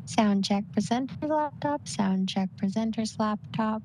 Sound check presenter's laptop. Sound check presenter's laptop.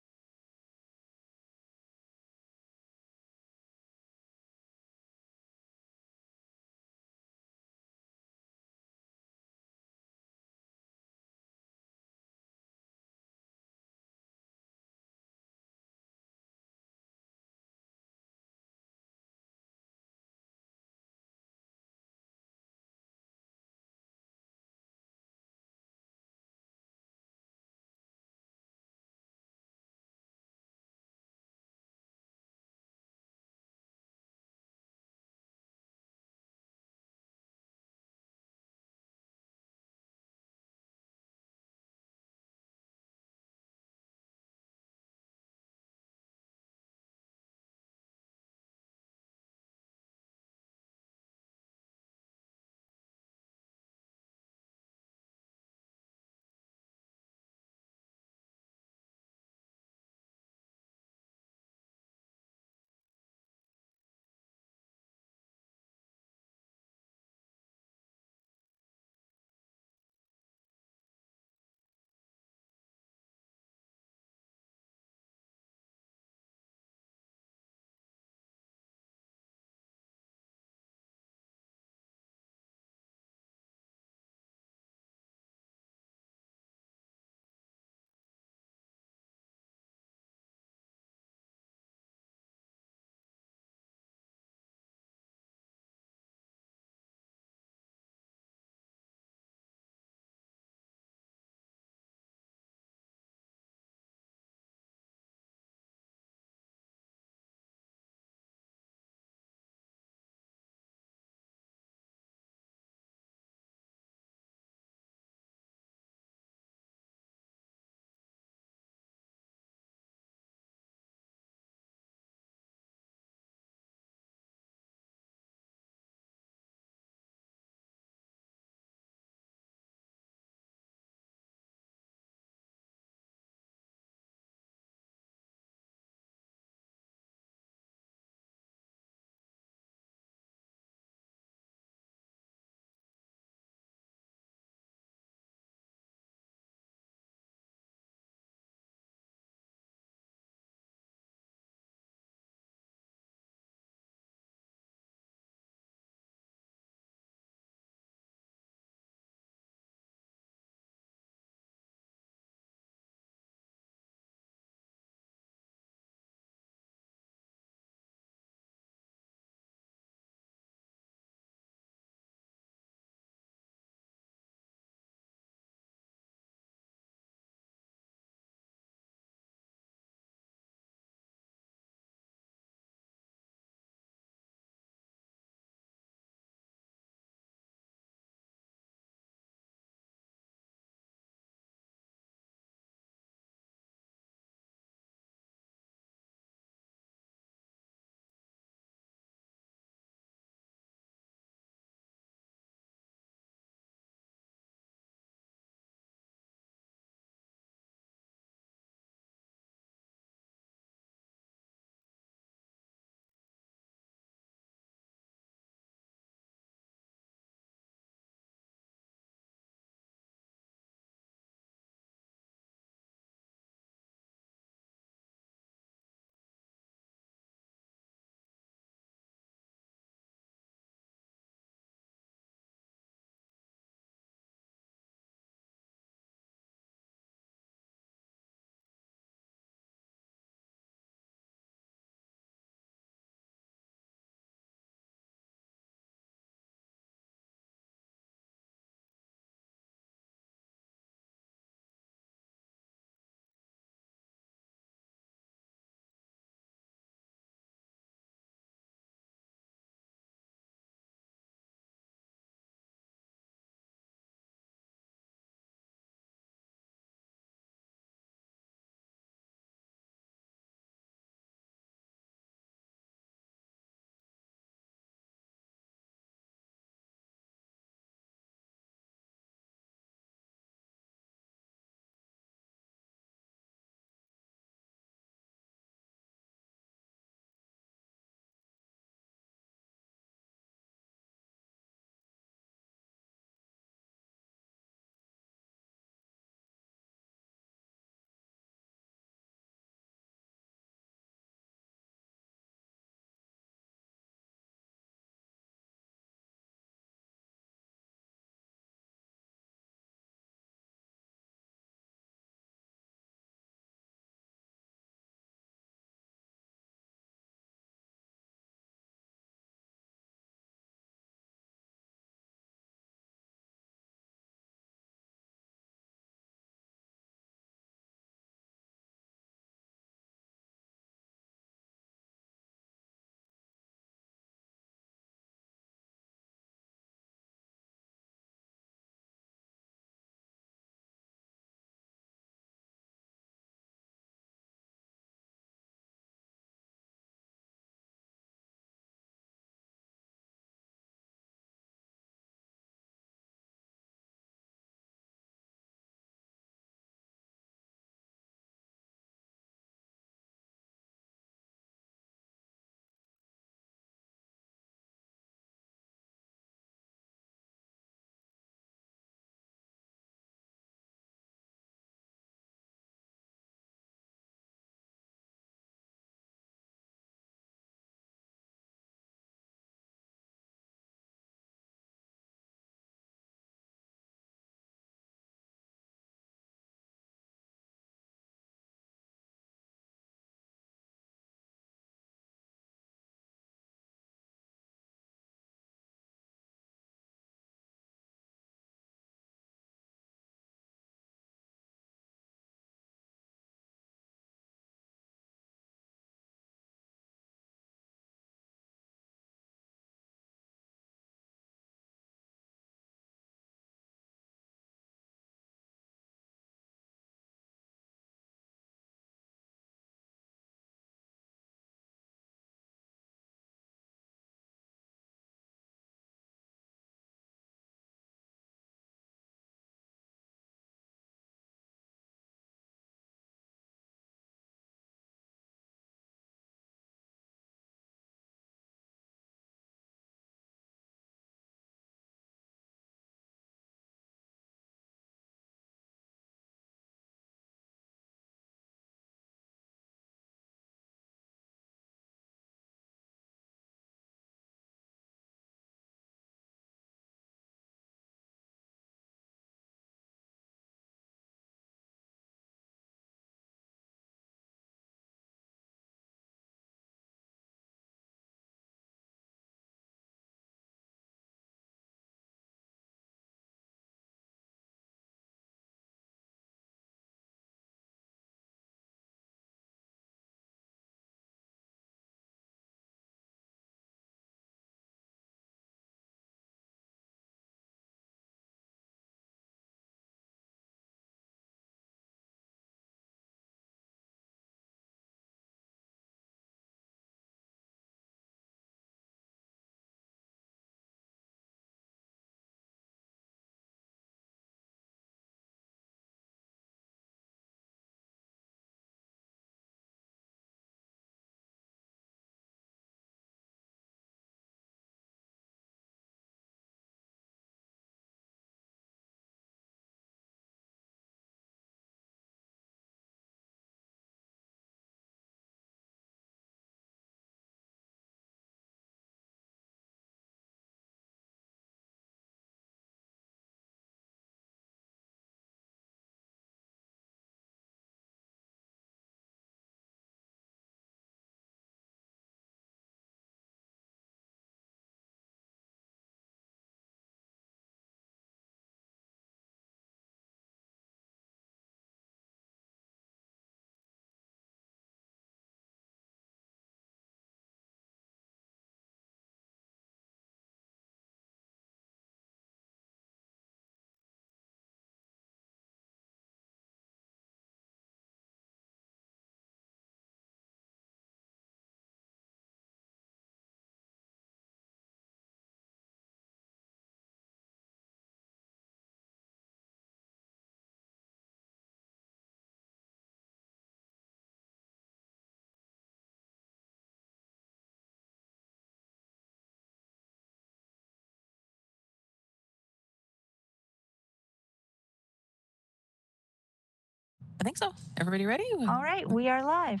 I think so. Everybody ready? All right, we are live.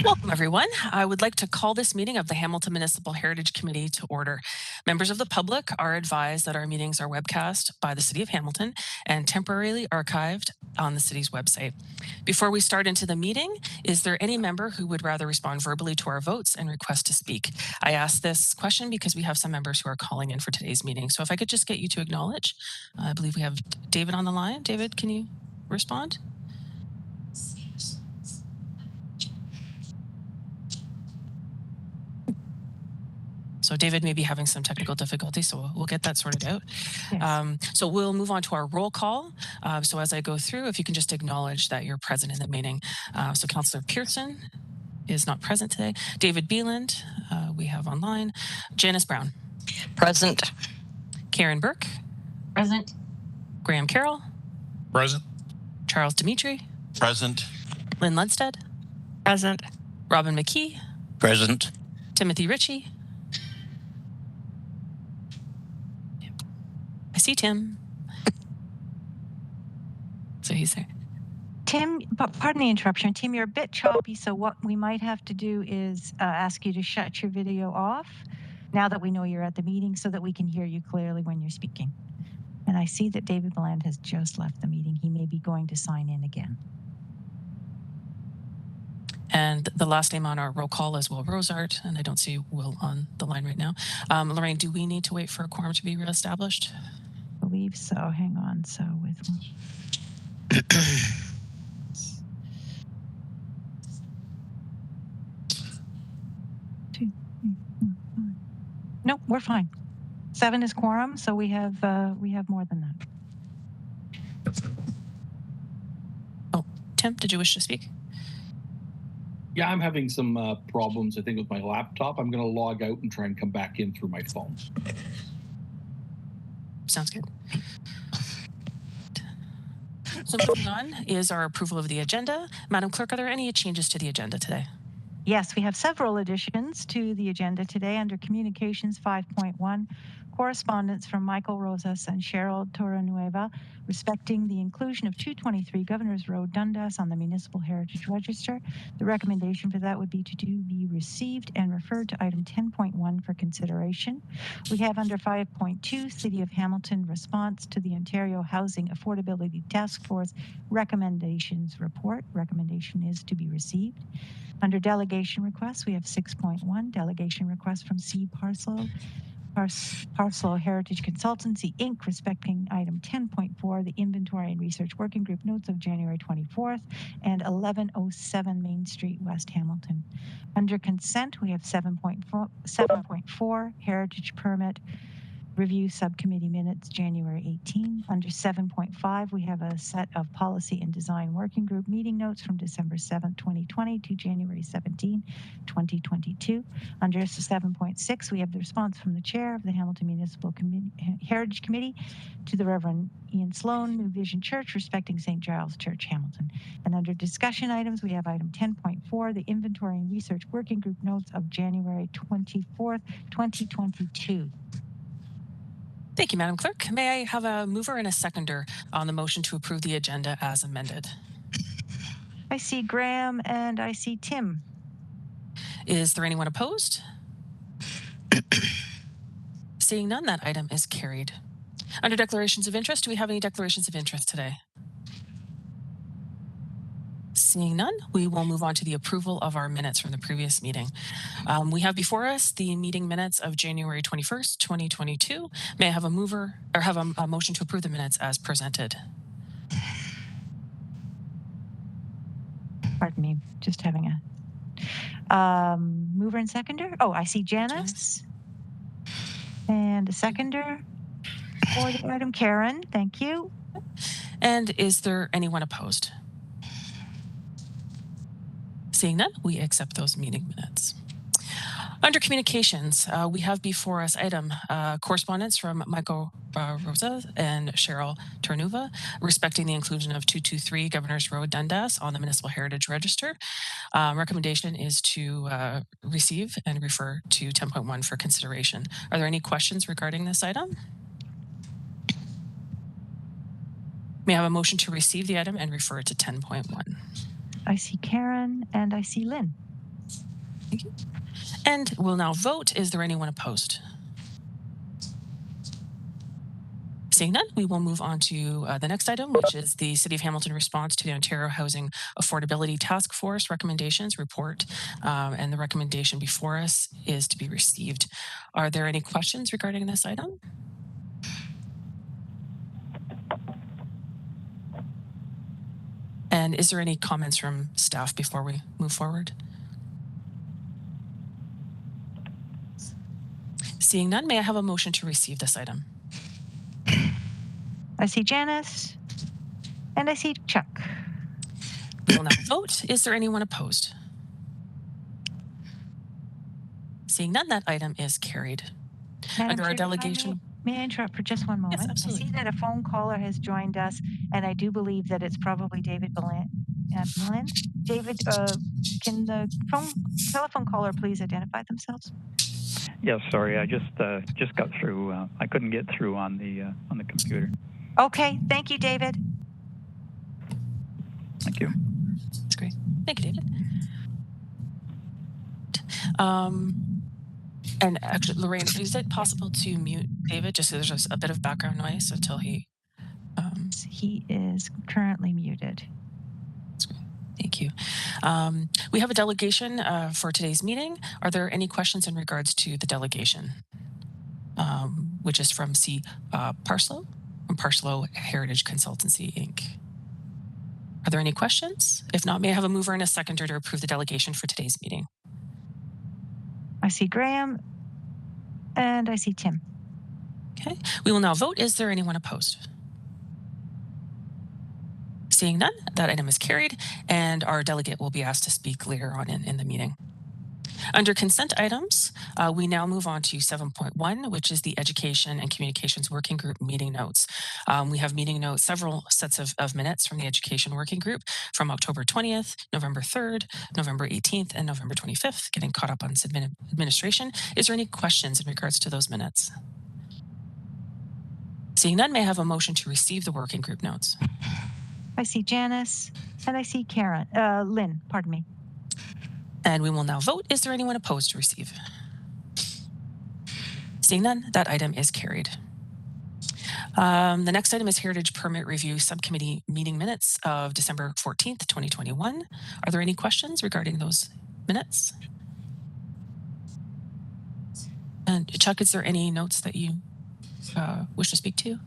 Welcome, everyone. I would like to call this meeting of the Hamilton Municipal Heritage Committee to order. Members of the public are advised that our meetings are webcast by the City of Hamilton and temporarily archived on the city's website. Before we start into the meeting, is there any member who would rather respond verbally to our votes and request to speak? I ask this question because we have some members who are calling in for today's meeting. So if I could just get you to acknowledge, I believe we have David on the line. David, can you respond? So David may be having some technical difficulties, so we'll get that sorted out. Yes. So we'll move on to our roll call. So as I go through, if you can just acknowledge that you're present in the meeting. So Councillor Pearson is not present today. David Beeland, we have online. Janice Brown. Present. Karen Burke. Present. Graham Carroll. Present. Charles Dimitri. Present. Lynn Lundstedt. Present. Robin McKee. Present. Timothy Ritchie. I see Tim. So he's there. Tim, but pardon the interruption. Tim, you're a bit choppy, so what we might have to do is ask you to shut your video off now that we know you're at the meeting so that we can hear you clearly when you're speaking. And I see that David Beeland has just left the meeting. He may be going to sign in again. And the last name on our roll call is Will Rosart, and I don't see Will on the line right now. Lorraine, do we need to wait for a quorum to be reestablished? I believe so. Hang on. So with nope, we're fine. 7 is quorum, so we have more than that. Oh, Tim, did you wish to speak? Yeah, I'm having some problems, I think, with my laptop. I'm going to log out and try and come back in through my phone. Sounds good. So moving on is our approval of the agenda. Madam Clerk, are there any changes to the agenda today? Yes, we have several additions to the agenda today under Communications 5.1, correspondence from Michael Rosas and Cheryl Torrenueva respecting the inclusion of 223 Governor's Road, Dundas on the Municipal Heritage Register. The recommendation for that would be to be received and referred to item 10.1 for consideration. We have under 5.2, City of Hamilton response to the Ontario Housing Affordability Task Force recommendations report. Recommendation is to be received. Under delegation requests, we have 6.1, delegation request from C Parcel Heritage Consultancy, Inc., respecting item 10.4, the Inventory and Research Working Group notes of January 24th, and 1107 Main Street, West Hamilton. Under consent, we have 7.4, Heritage Permit Review Subcommittee minutes, January 18. Under 7.5, we have a set of Policy and Design Working Group meeting notes from December 7, 2020 to January 17, 2022. Under 7.6, we have the response from the Chair of the Hamilton Municipal Heritage Committee to the Reverend Sloan, New Vision Church, respecting St. Giles Church, Hamilton. And under discussion items, we have item 10.4, the Inventory and Research Working Group notes of January 24th, 2022. Thank you, Madam Clerk. May I have a mover and a seconder on the motion to approve the agenda as amended? I see Graham and I see Tim. Is there anyone opposed? Seeing none, that item is carried. Under declarations of interest, do we have any declarations of interest today? Seeing none, we will move on to the approval of our minutes from the previous meeting. We have before us the meeting minutes of January 21st, 2022. May I have a mover or have a motion to approve the minutes as presented? Pardon me, just having a mover and seconder. Oh, I see Janice. And a seconder for the item, Karen. Thank you. And is there anyone opposed? Seeing none, we accept those meeting minutes. Under communications, we have before us item correspondence from Michael Rosa and Cheryl Torrenueva respecting the inclusion of 223 Governor's Road, Dundas on the Municipal Heritage Register. Recommendation is to receive and refer to 10.1 for consideration. Are there any questions regarding this item? May I have a motion to receive the item and refer it to 10.1? I see Karen and I see Lynn. Thank you. And we'll now vote. Is there anyone opposed? Seeing none, we will move on to the next item, which is the City of Hamilton response to the Ontario Housing Affordability Task Force recommendations report. And the recommendation before us is to be received. Are there any questions regarding this item? And is there any comments from staff before we move forward? Seeing none, may I have a motion to receive this item? I see Janice and I see Chuck. We will now vote. Is there anyone opposed? Seeing none, that item is carried. Madam Under our Chair, if I delegation. May I interrupt for just one moment? Yes, I absolutely. see that a phone caller has joined us, and I do believe that it's probably David Boland. David, can the telephone caller please identify themselves? Yes, sorry, I just got through. I couldn't get through on the computer. Okay, thank you, David. Thank you. That's great. Thank you, David. And actually, Lorraine, is it possible to mute David just so there's just a bit of background noise until he... He is currently muted. That's great. Thank you. We have a delegation for today's meeting. Are there any questions in regards to the delegation, which is from Parslow, from Parslow Heritage Consultancy, Inc.? Are there any questions? If not, may I have a mover and a seconder to approve the delegation for today's meeting? I see Graham and I see Tim. Okay, we will now vote. Is there anyone opposed? Seeing none, that item is carried, and our delegate will be asked to speak later on in the meeting. Under consent items, we now move on to 7.1, which is the Education and Communications Working Group meeting notes. We have meeting notes, several sets of minutes from the Education Working Group from October 20th, November 3rd, November 18th, and November 25th, getting caught up on administration. Is there any questions in regards to those minutes? Seeing none, may I have a motion to receive the working group notes? I see Janice and I see Karen, Lynn, pardon me. And we will now vote. Is there anyone opposed to receive? Seeing none, that item is carried. The next item is Heritage Permit Review Subcommittee meeting minutes of December 14th, 2021. Are there any questions regarding those minutes? And Chuck, is there any notes that you wish to speak to?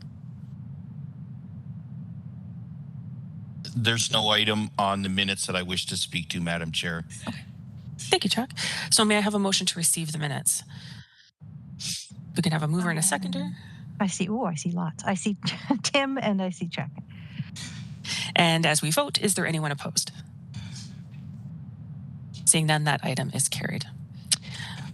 There's no item on the minutes that I wish to speak to, Madam Chair. Okay. Thank you, Chuck. So may I have a motion to receive the minutes? We can have a mover and a seconder. I see lots. I see Tim and I see Chuck. And as we vote, is there anyone opposed? Seeing none, that item is carried.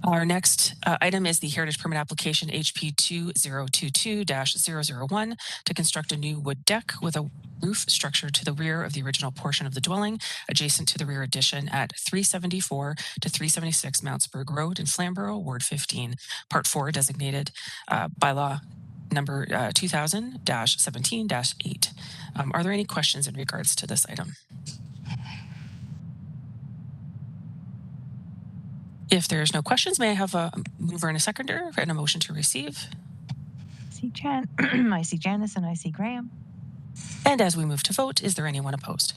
Our next item is the Heritage Permit Application HP 2022-001 to construct a new wood deck with a roof structure to the rear of the original portion of the dwelling, adjacent to the rear addition at 374 to 376 Mountsburg Road in Flamborough, Ward 15, Part 4, designated bylaw number 2000-17-8. Are there any questions in regards to this item? If there's no questions, may I have a mover and a seconder and a motion to receive? I see Janice and I see Graham. And as we move to vote, is there anyone opposed?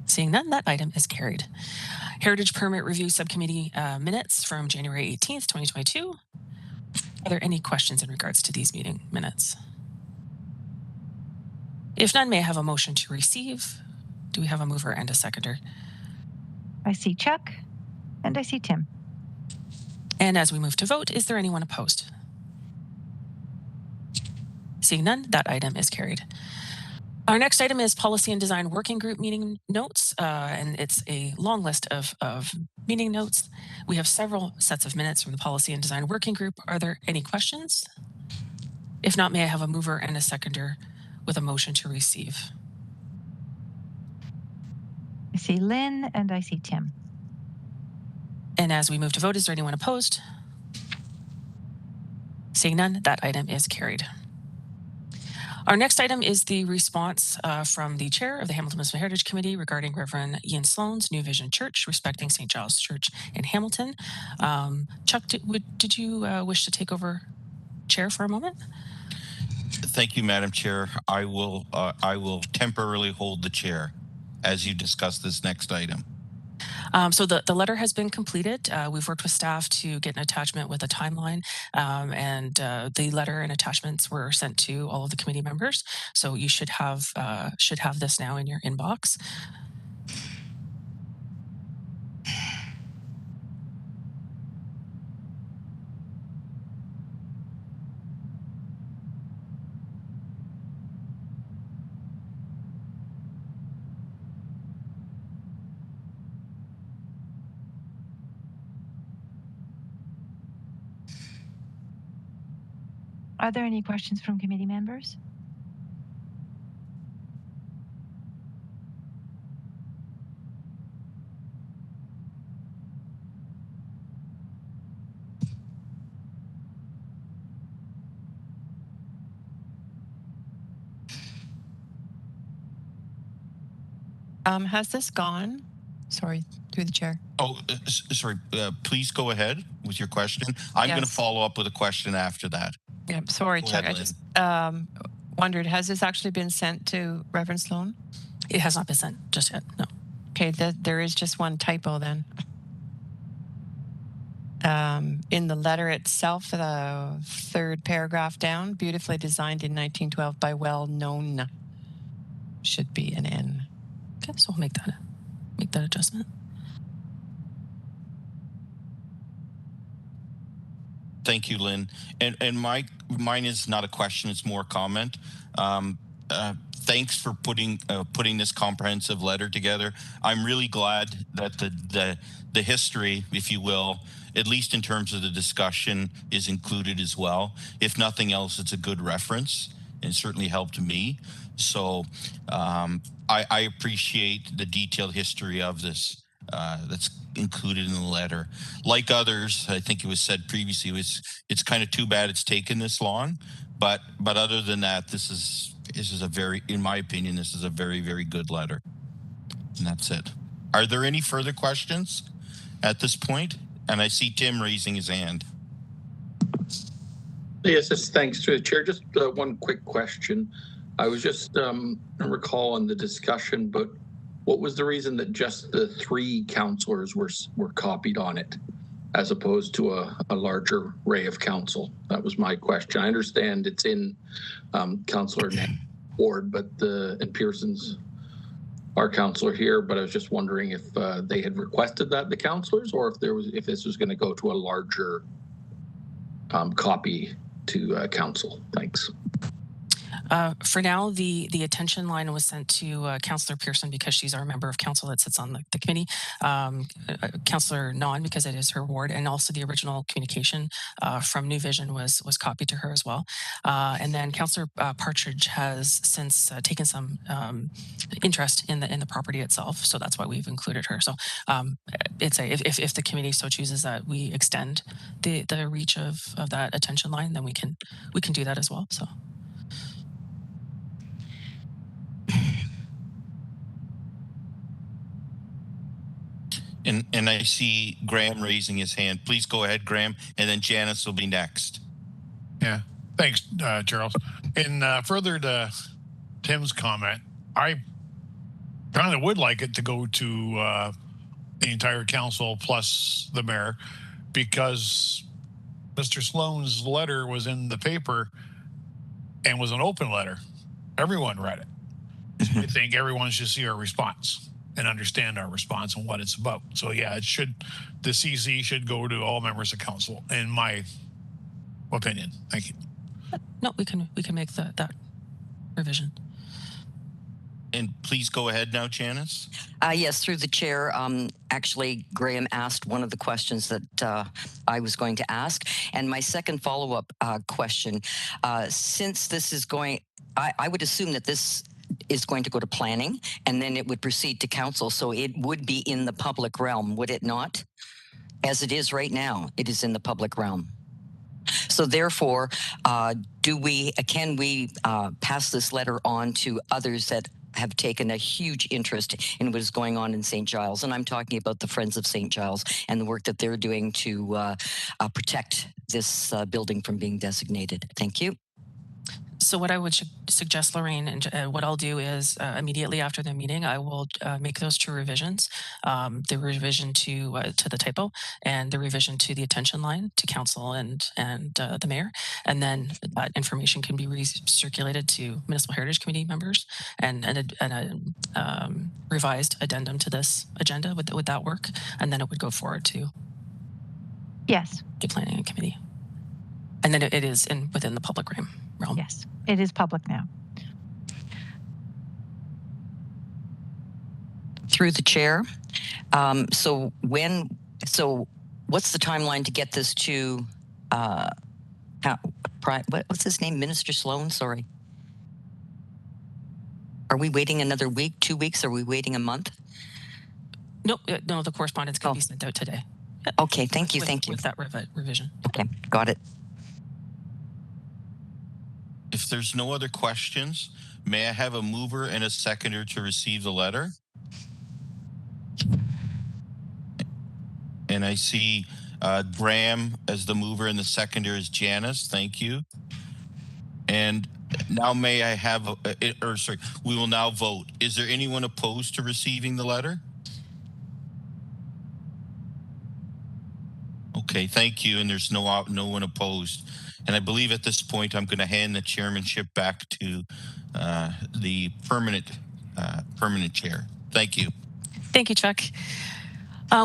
Seeing none, that item is carried. Heritage Permit Review Subcommittee minutes from January 18th, 2022. Are there any questions in regards to these meeting minutes? If none, may I have a motion to receive? Do we have a mover and a seconder? I see Chuck and I see Tim. And as we move to vote, is there anyone opposed? Seeing none, that item is carried. Our next item is Policy and Design Working Group meeting notes, and it's a long list of meeting notes. We have several sets of minutes from the Policy and Design Working Group. Are there any questions? If not, may I have a mover and a seconder with a motion to receive? I see Lynn and I see Tim. And as we move to vote, is there anyone opposed? Seeing none, that item is carried. Our next item is the response from the chair of the Hamilton Municipal Heritage Committee regarding Reverend Ian Sloan's New Vision Church, respecting St. Giles Church in Hamilton. Chuck, did you wish to take over chair for a moment? Thank you, Madam Chair. I will temporarily hold the chair as you discuss this next item. So the letter has been completed. We've worked with staff to get an attachment with a timeline, and the letter and attachments were sent to all of the committee members. So you should have this now in your inbox. Are there any questions from committee members? Has this gone? Sorry, through the chair. Oh, sorry. Please go ahead with your question. I'm going to follow up with a question after that. Yeah, sorry, Go Chuck. ahead, I just wondered, has this actually been sent to Reverend Sloan? It has not been sent just yet, no. Okay, there is just one typo then. In the letter itself, the third paragraph down, beautifully designed in 1912 by well-known, should be an N. Okay, so we'll make that adjustment. Thank you, Lynn. And mine is not a question; it's more a comment. Thanks for putting this comprehensive letter together. I'm really glad that the history, if you will, at least in terms of the discussion, is included as well. If nothing else, it's a good reference and certainly helped me. So I appreciate the detailed history of this that's included in the letter. Like others, I think it was said previously, it's kind of too bad it's taken this long. But other than that, this is a very, in my opinion, this is a very, very good letter. And that's it. Are there any further questions at this point? And I see Tim raising his hand. Yes, thanks to the chair. Just one quick question. I was just recalling the discussion, but what was the reason that just the 3 councillors were copied on it, as opposed to a larger array of council? That was my question. I understand it's in Councillor Ward, but and Pearson's our councillor here. But I was just wondering if they had requested that, the councillors, or if this was going to go to a larger copy to council. Thanks. For now, the attention line was sent to Councillor Pearson because she's our member of council that sits on the committee. Councillor Non, because it is her ward, and also the original communication from New Vision was copied to her as well. And then Councillor Partridge has since taken some interest in the property itself, so that's why we've included her. So it's if the committee so chooses that we extend the reach of that attention line, then we can do that as well. So. And I see Graham raising his hand. Please go ahead, Graham, and then Janice will be next. Yeah, thanks, Charles. And further to Tim's comment, I kind of would like it to go to the entire council plus the mayor, because Mr. Sloan's letter was in the paper and was an open letter. Everyone read it. I think everyone should see our response and understand our response and what it's about. So yeah, the CC should go to all members of council, in my opinion. Thank you. No, we can make that revision. And please go ahead now, Janice. Yes, through the chair. Actually, Graham asked one of the questions that I was going to ask. And my second follow-up question, since this is going, I would assume that this is going to go to planning and then it would proceed to council. So it would be in the public realm, would it not? As it is right now, it is in the public realm. So therefore, can we pass this letter on to others that have taken a huge interest in what is going on in St. Giles? And I'm talking about the Friends of St. Giles and the work that they're doing to protect this building from being designated. Thank you. So what I would suggest, Lorraine, and what I'll do is immediately after the meeting, I will make those two revisions: the revision to the typo, and the revision to the attention line to council and the mayor, and then that information can be recirculated to Municipal Heritage Committee members, and a revised addendum to this agenda. Would that work? And then it would go forward to Yes. the planning committee, and then it is within the public realm. Yes, it is public now. Through the chair. So what's the timeline to get this to, what's his name? Minister Sloan, sorry. Are we waiting another week, 2 weeks? Are we waiting a month? No, the correspondence can be sent out today. Okay, thank you. With that revision. Okay, got it. If there's no other questions, may I have a mover and a seconder to receive the letter? And I see Graham as the mover and the seconder is Janice. Thank you. And now may I have, we will now vote. Is there anyone opposed to receiving the letter? Okay, thank you. And there's no one opposed. And I believe at this point, I'm going to hand the chairmanship back to the permanent chair. Thank you. Thank you, Chuck.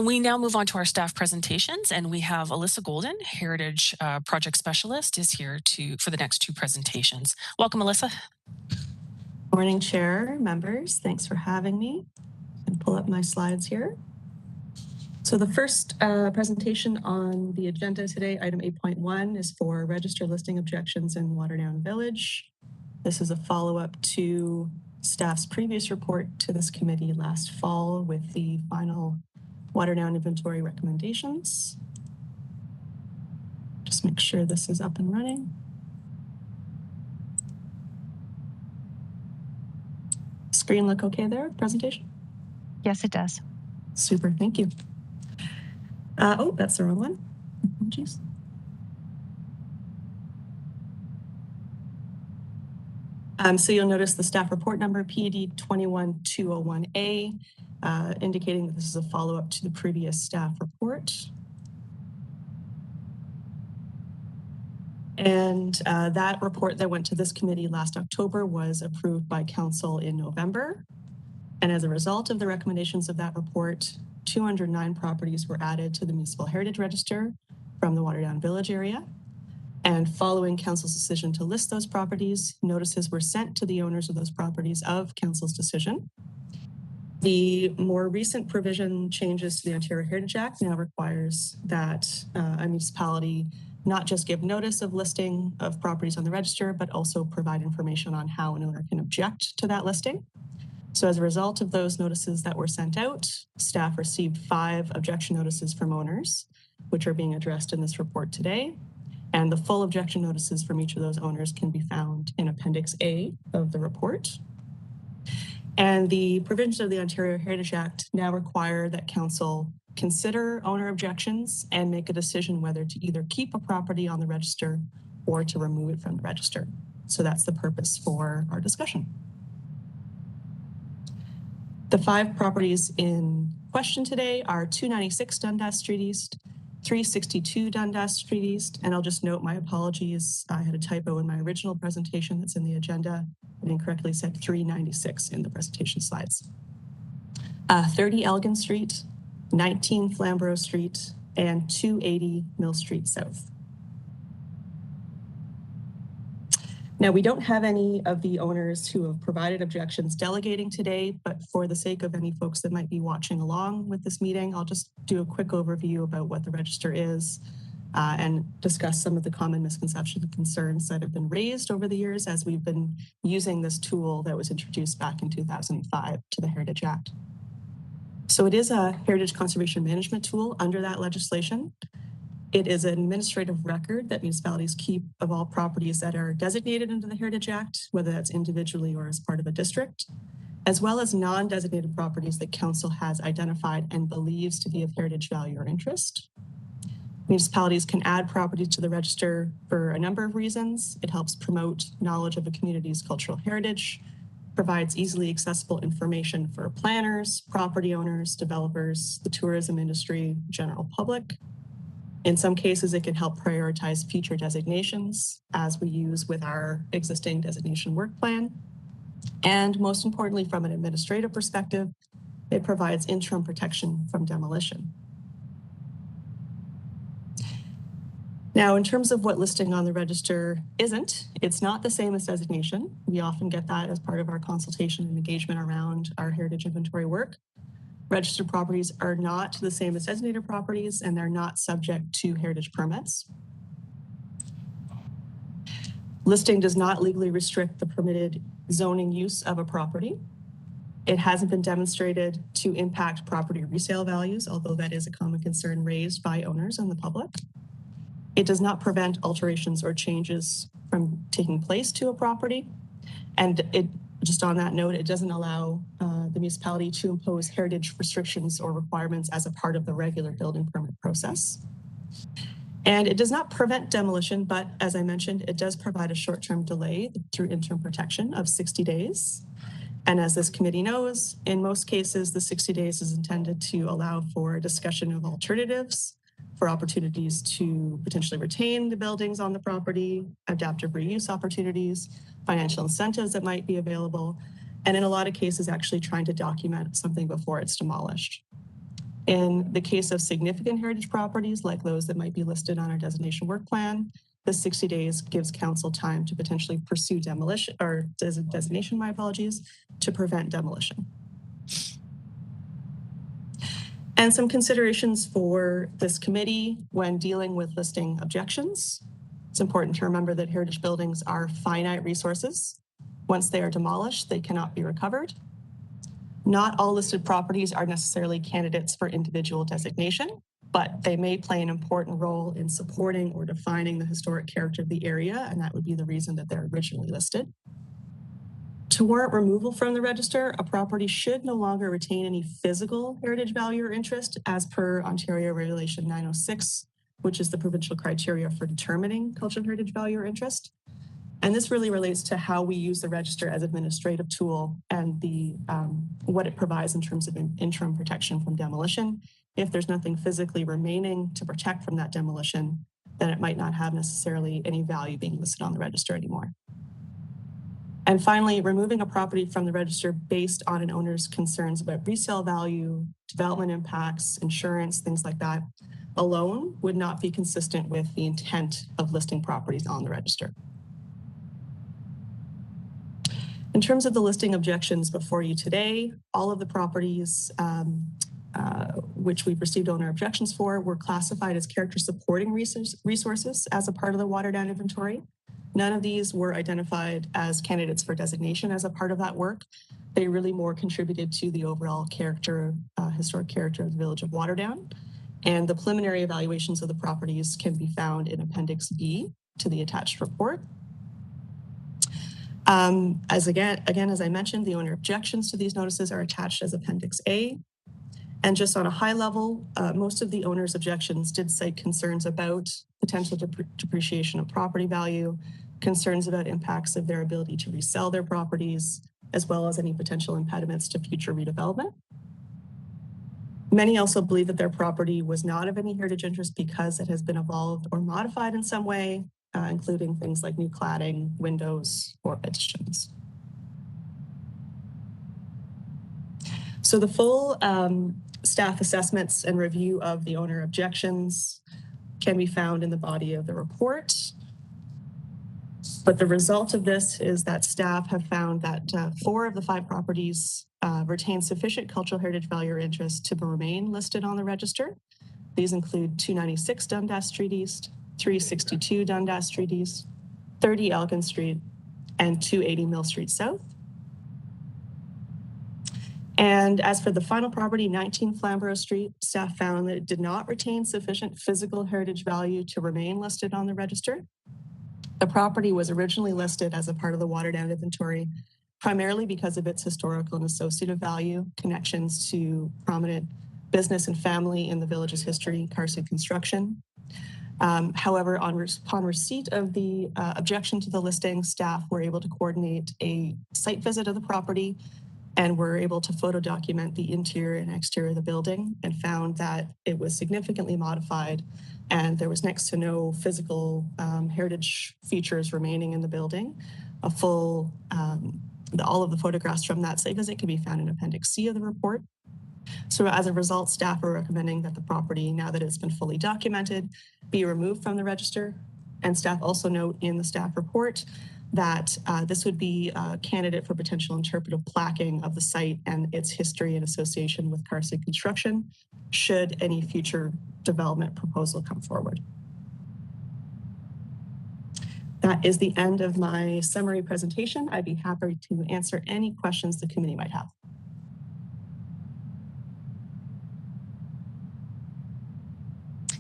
We now move on to our staff presentations, and we have Alyssa Golden, Heritage Project Specialist, is here for the next two presentations. Welcome, Alyssa. Morning, Chair, members. Thanks for having me. And pull up my slides here. So the first presentation on the agenda today, item 8.1, is for register listing objections in Waterdown Village. This is a follow-up to staff's previous report to this committee last fall with the final Waterdown inventory recommendations. Just make sure this is up and running. Screen look okay there, presentation? Yes, it does. Super, thank you. Oh, that's the wrong one. Apologies. So you'll notice the staff report number PD 21201A, indicating that this is a follow-up to the previous staff report. And that report that went to this committee last October was approved by council in November. And as a result of the recommendations of that report, 209 properties were added to the Municipal Heritage Register from the Waterdown Village area. And following council's decision to list those properties, notices were sent to the owners of those properties of council's decision. The more recent provision changes to the Ontario Heritage Act now requires that a municipality not just give notice of listing of properties on the register, but also provide information on how an owner can object to that listing. So as a result of those notices that were sent out, staff received 5 objection notices from owners, which are being addressed in this report today. And the full objection notices from each of those owners can be found in Appendix A of the report. And the provisions of the Ontario Heritage Act now require that council consider owner objections and make a decision whether to either keep a property on the register or to remove it from the register. So that's the purpose for our discussion. The 5 properties in question today are 296 Dundas Street East, 362 Dundas Street East, and I'll just note my apologies. I had a typo in my original presentation that's in the agenda. It incorrectly said 396 in the presentation slides. 30 Elgin Street, 19 Flamborough Street, and 280 Mill Street South. Now, we don't have any of the owners who have provided objections delegating today, but for the sake of any folks that might be watching along with this meeting, I'll just do a quick overview about what the register is and discuss some of the common misconceptions and concerns that have been raised over the years as we've been using this tool that was introduced back in 2005 to the Heritage Act. So it is a heritage conservation management tool under that legislation. It is an administrative record that municipalities keep of all properties that are designated under the Heritage Act, whether that's individually or as part of a district, as well as non-designated properties that council has identified and believes to be of heritage value or interest. Municipalities can add properties to the register for a number of reasons. It helps promote knowledge of a community's cultural heritage, provides easily accessible information for planners, property owners, developers, the tourism industry, general public. In some cases, it can help prioritize future designations, as we use with our existing designation work plan. And most importantly, from an administrative perspective, it provides interim protection from demolition. Now, in terms of what listing on the register isn't, it's not the same as designation. We often get that as part of our consultation and engagement around our heritage inventory work. Registered properties are not the same as designated properties, and they're not subject to heritage permits. Listing does not legally restrict the permitted zoning use of a property. It hasn't been demonstrated to impact property resale values, although that is a common concern raised by owners and the public. It does not prevent alterations or changes from taking place to a property. And it, just on that note, it doesn't allow the municipality to impose heritage restrictions or requirements as a part of the regular building permit process. And it does not prevent demolition, but as I mentioned, it does provide a short-term delay through interim protection of 60 days. And as this committee knows, in most cases, the 60 days is intended to allow for a discussion of alternatives, for opportunities to potentially retain the buildings on the property, adaptive reuse opportunities, financial incentives that might be available, and in a lot of cases, actually trying to document something before it's demolished. In the case of significant heritage properties, like those that might be listed on our designation work plan, the 60 days gives council time to potentially pursue demolition, or designation, my apologies, to prevent demolition. And some considerations for this committee when dealing with listing objections. It's important to remember that heritage buildings are finite resources. Once they are demolished, they cannot be recovered. Not all listed properties are necessarily candidates for individual designation, but they may play an important role in supporting or defining the historic character of the area, and that would be the reason that they're originally listed. To warrant removal from the register, a property should no longer retain any physical heritage value or interest as per Ontario Regulation 906, which is the provincial criteria for determining cultural heritage value or interest. And this really relates to how we use the register as an administrative tool and the what it provides in terms of interim protection from demolition. If there's nothing physically remaining to protect from that demolition, then it might not have necessarily any value being listed on the register anymore. And finally, removing a property from the register based on an owner's concerns about resale value, development impacts, insurance, things like that, alone would not be consistent with the intent of listing properties on the register. In terms of the listing objections before you today, all of the properties which we've received owner objections for were classified as character supporting resources as a part of the water down inventory. None of these were identified as candidates for designation as a part of that work. They really more contributed to the overall character, historic character of the village of Waterdown. And the preliminary evaluations of the properties can be found in Appendix B to the attached report. As I mentioned, the owner objections to these notices are attached as Appendix A. And just on a high level, most of the owner's objections did cite concerns about potential depreciation of property value, concerns about impacts of their ability to resell their properties, as well as any potential impediments to future redevelopment. Many also believe that their property was not of any heritage interest because it has been evolved or modified in some way, including things like new cladding, windows, or additions. So the full staff assessments and review of the owner objections can be found in the body of the report. But the result of this is that staff have found that 4 of the 5 properties retain sufficient cultural heritage value or interest to remain listed on the register. These include 296 Dundas Street East, 362 Dundas Street East, 30 Elgin Street, and 280 Mill Street South. And as for the final property, 19 Flamborough Street, staff found that it did not retain sufficient physical heritage value to remain listed on the register. The property was originally listed as a part of the watered down inventory, primarily because of its historical and associative value, connections to prominent business and family in the village's history, Carson construction. However, upon receipt of the objection to the listing, staff were able to coordinate a site visit of the property and were able to photo document the interior and exterior of the building and found that it was significantly modified and there was next to no physical heritage features remaining in the building. A full, all of the photographs from that site visit can be found in Appendix C of the report. So as a result, staff are recommending that the property, now that it's been fully documented, be removed from the register. And staff also note in the staff report that this would be a candidate for potential interpretive placking of the site and its history and association with Carson construction, should any future development proposal come forward. That is the end of my summary presentation. I'd be happy to answer any questions the committee might have.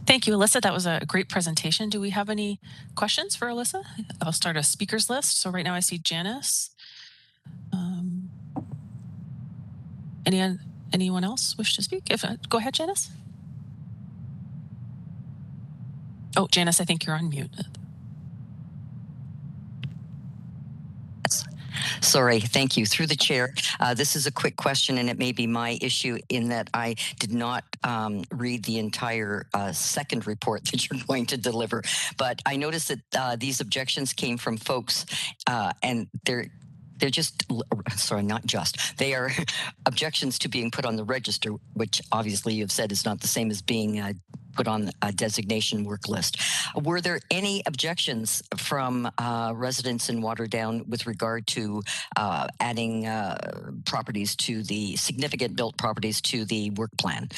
Thank you, Alyssa. That was a great presentation. Do we have any questions for Alyssa? I'll start a speakers list. So right now I see Janice. Anyone else wish to speak? If not, go ahead, Janice. Oh, Janice, I think you're on mute. Sorry, thank you. Through the chair, this is a quick question, and it may be my issue in that I did not read the entire second report that you're going to deliver. But I noticed that these objections came from folks, and they're just, sorry, not just, they are objections to being put on the register, which obviously you've said is not the same as being put on a designation work list. Were there any objections from residents in Waterdown with regard to adding properties to the significant built properties to the work plan?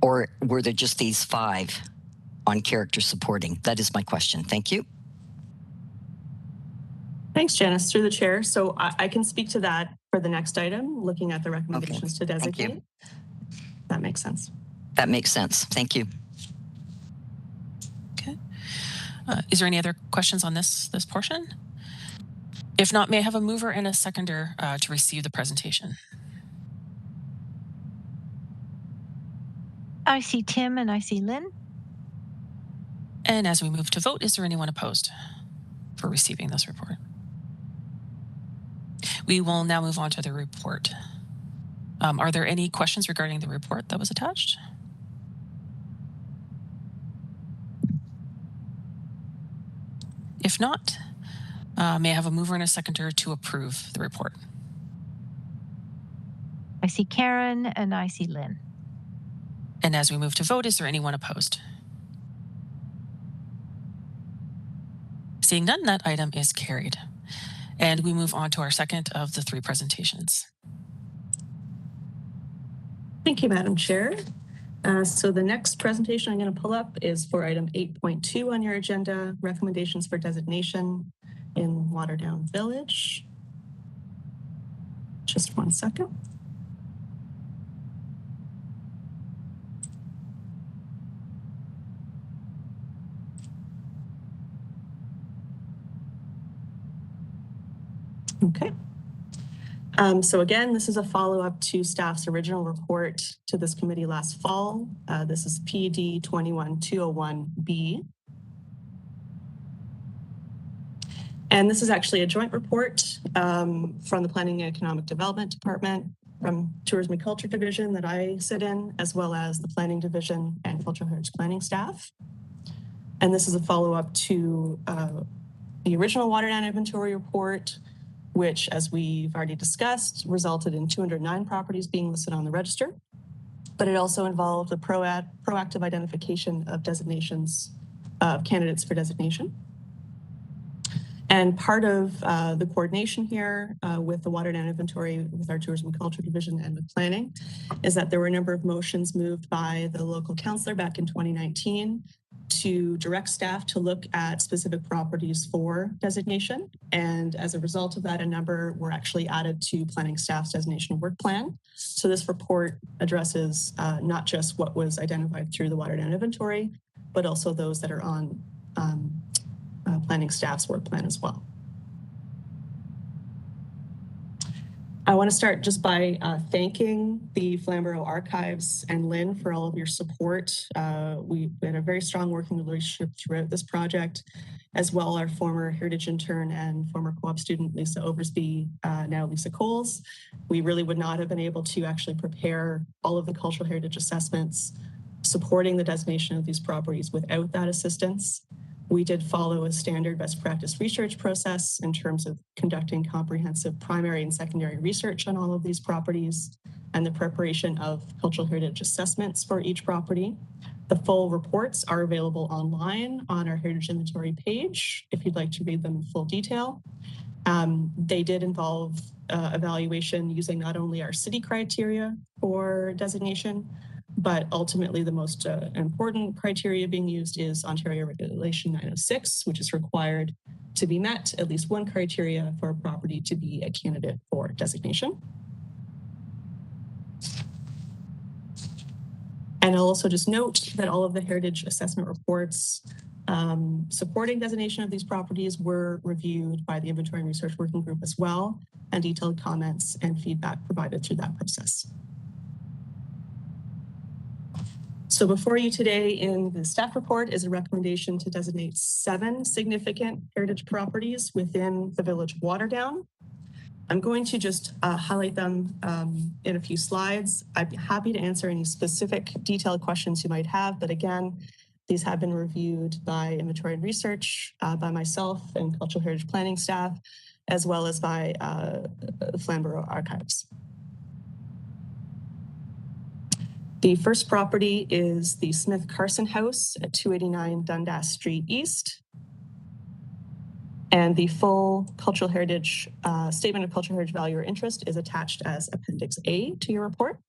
Or were there just these 5 on character supporting? That is my question. Thank you. Thanks, Janice. Through the chair. So I can speak to that for the next item, looking at the recommendations to designate. That makes sense. That makes sense. Thank you. Okay. Is there any other questions on this portion? If not, may I have a mover and a seconder to receive the presentation? I see Tim and I see Lynn. And as we move to vote, is there anyone opposed for receiving this report? We will now move on to the report. Are there any questions regarding the report that was attached? If not, may I have a mover and a seconder to approve the report? I see Karen and I see Lynn. And as we move to vote, is there anyone opposed? Seeing none, that item is carried. And we move on to our second of the 3 presentations. Thank you, Madam Chair. So the next presentation I'm going to pull up is for item 8.2 on your agenda, recommendations for designation in Waterdown Village. Just one second. Okay. So again, this is a follow-up to staff's original report to this committee last fall. This is PD 21201B. And this is actually a joint report from the Planning and Economic Development Department, from Tourism and Culture Division that I sit in, as well as the Planning Division and Cultural Heritage Planning staff. And this is a follow-up to the original Waterdown Inventory report, which, as we've already discussed, resulted in 209 properties being listed on the register. But it also involved the proactive identification of designations, of candidates for designation. And part of the coordination here with the Waterdown Inventory, with our Tourism and Culture Division and with planning, is that there were a number of motions moved by the local councillor back in 2019 to direct staff to look at specific properties for designation. And as a result of that, a number were actually added to planning staff's designation work plan. So this report addresses not just what was identified through the water down inventory, but also those that are on planning staff's work plan as well. I want to start just by thanking the Flamborough Archives and Lynn for all of your support. We had a very strong working relationship throughout this project, as well our former Heritage intern and former co-op student, Lisa Oversby, now Lisa Coles. We really would not have been able to actually prepare all of the cultural heritage assessments supporting the designation of these properties without that assistance. We did follow a standard best practice research process in terms of conducting comprehensive primary and secondary research on all of these properties and the preparation of cultural heritage assessments for each property. The full reports are available online on our Heritage Inventory page if you'd like to read them in full detail. They did involve evaluation using not only our city criteria for designation, but ultimately the most important criteria being used is Ontario Regulation 906, which is required to be met, at least one criteria for a property to be a candidate for designation. And I'll also just note that all of the heritage assessment reports supporting designation of these properties were reviewed by the Inventory and Research Working Group as well, and detailed comments and feedback provided through that process. So before you today in the staff report is a recommendation to designate 7 significant heritage properties within the village of Waterdown. I'm going to just highlight them in a few slides. I'd be happy to answer any specific detailed questions you might have, but again, these have been reviewed by Inventory and Research, by myself and Cultural Heritage Planning staff, as well as by the Flamborough Archives. The first property is the Smith Carson House at 289 Dundas Street East. And the full cultural heritage statement of cultural heritage value or interest is attached as Appendix A to your report.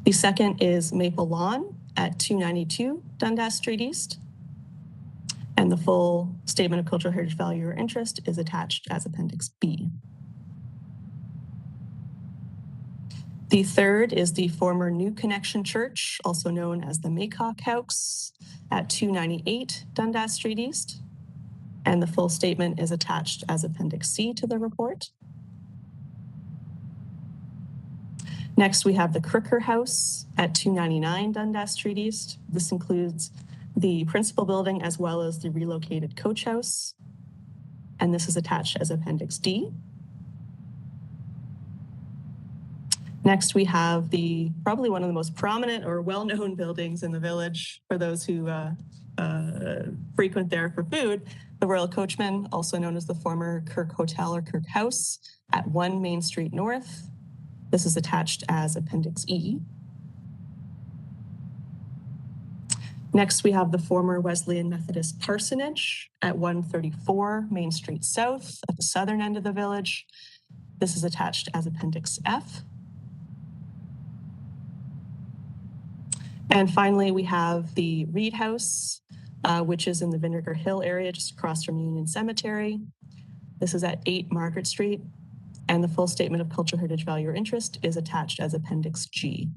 The second is Maple Lawn at 292 Dundas Street East. And the full statement of cultural heritage value or interest is attached as Appendix B. The third is the former New Connection Church, also known as the Maycock House, at 298 Dundas Street East. And the full statement is attached as Appendix C to the report. Next, we have the Cricker House at 299 Dundas Street East. This includes the principal building as well as the relocated coach house. And this is attached as Appendix D. Next, we have probably one of the most prominent or well-known buildings in the village for those who frequent there for food, the Royal Coachman, also known as the former Kirk Hotel or Kirk House at 1 Main Street North. This is attached as Appendix E. Next, we have the former Wesleyan Methodist Parsonage at 134 Main Street South at the southern end of the village. This is attached as Appendix F. And finally, we have the Reed House, which is in the Vinegar Hill area, just across from Union Cemetery. This is at 8 Margaret Street, and the full statement of cultural heritage value or interest is attached as Appendix G.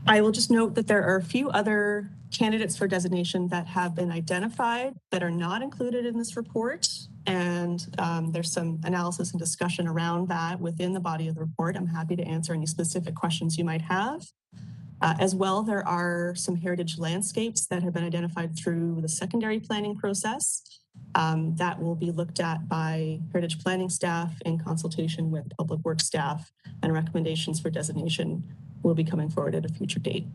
I will just note that there are a few other candidates for designation that have been identified that are not included in this report. And there's some analysis and discussion around that within the body of the report. I'm happy to answer any specific questions you might have. As well, there are some heritage landscapes that have been identified through the secondary planning process that will be looked at by heritage planning staff in consultation with public works staff, and recommendations for designation will be coming forward at a future date.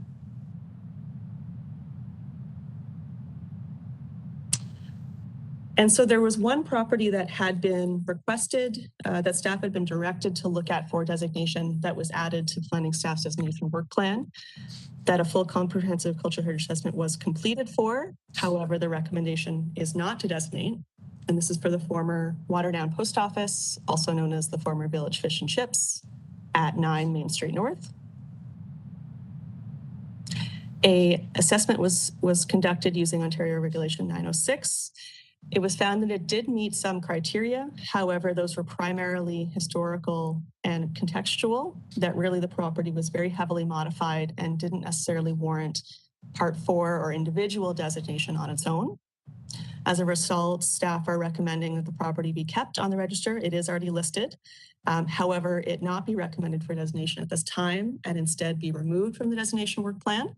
And so there was one property that had been requested, that staff had been directed to look at for designation, that was added to planning staff's designation work plan, that a full comprehensive cultural heritage assessment was completed for. However, the recommendation is not to designate. And this is for the former Waterdown Post Office, also known as the former Village Fish and Chips. at 9 Main Street North. A assessment was conducted using Ontario Regulation 906. It was found that it did meet some criteria. However, those were primarily historical and contextual, that really the property was very heavily modified and didn't necessarily warrant Part 4 or individual designation on its own. As a result, staff are recommending that the property be kept on the register. It is already listed. However, it not be recommended for designation at this time and instead be removed from the designation work plan.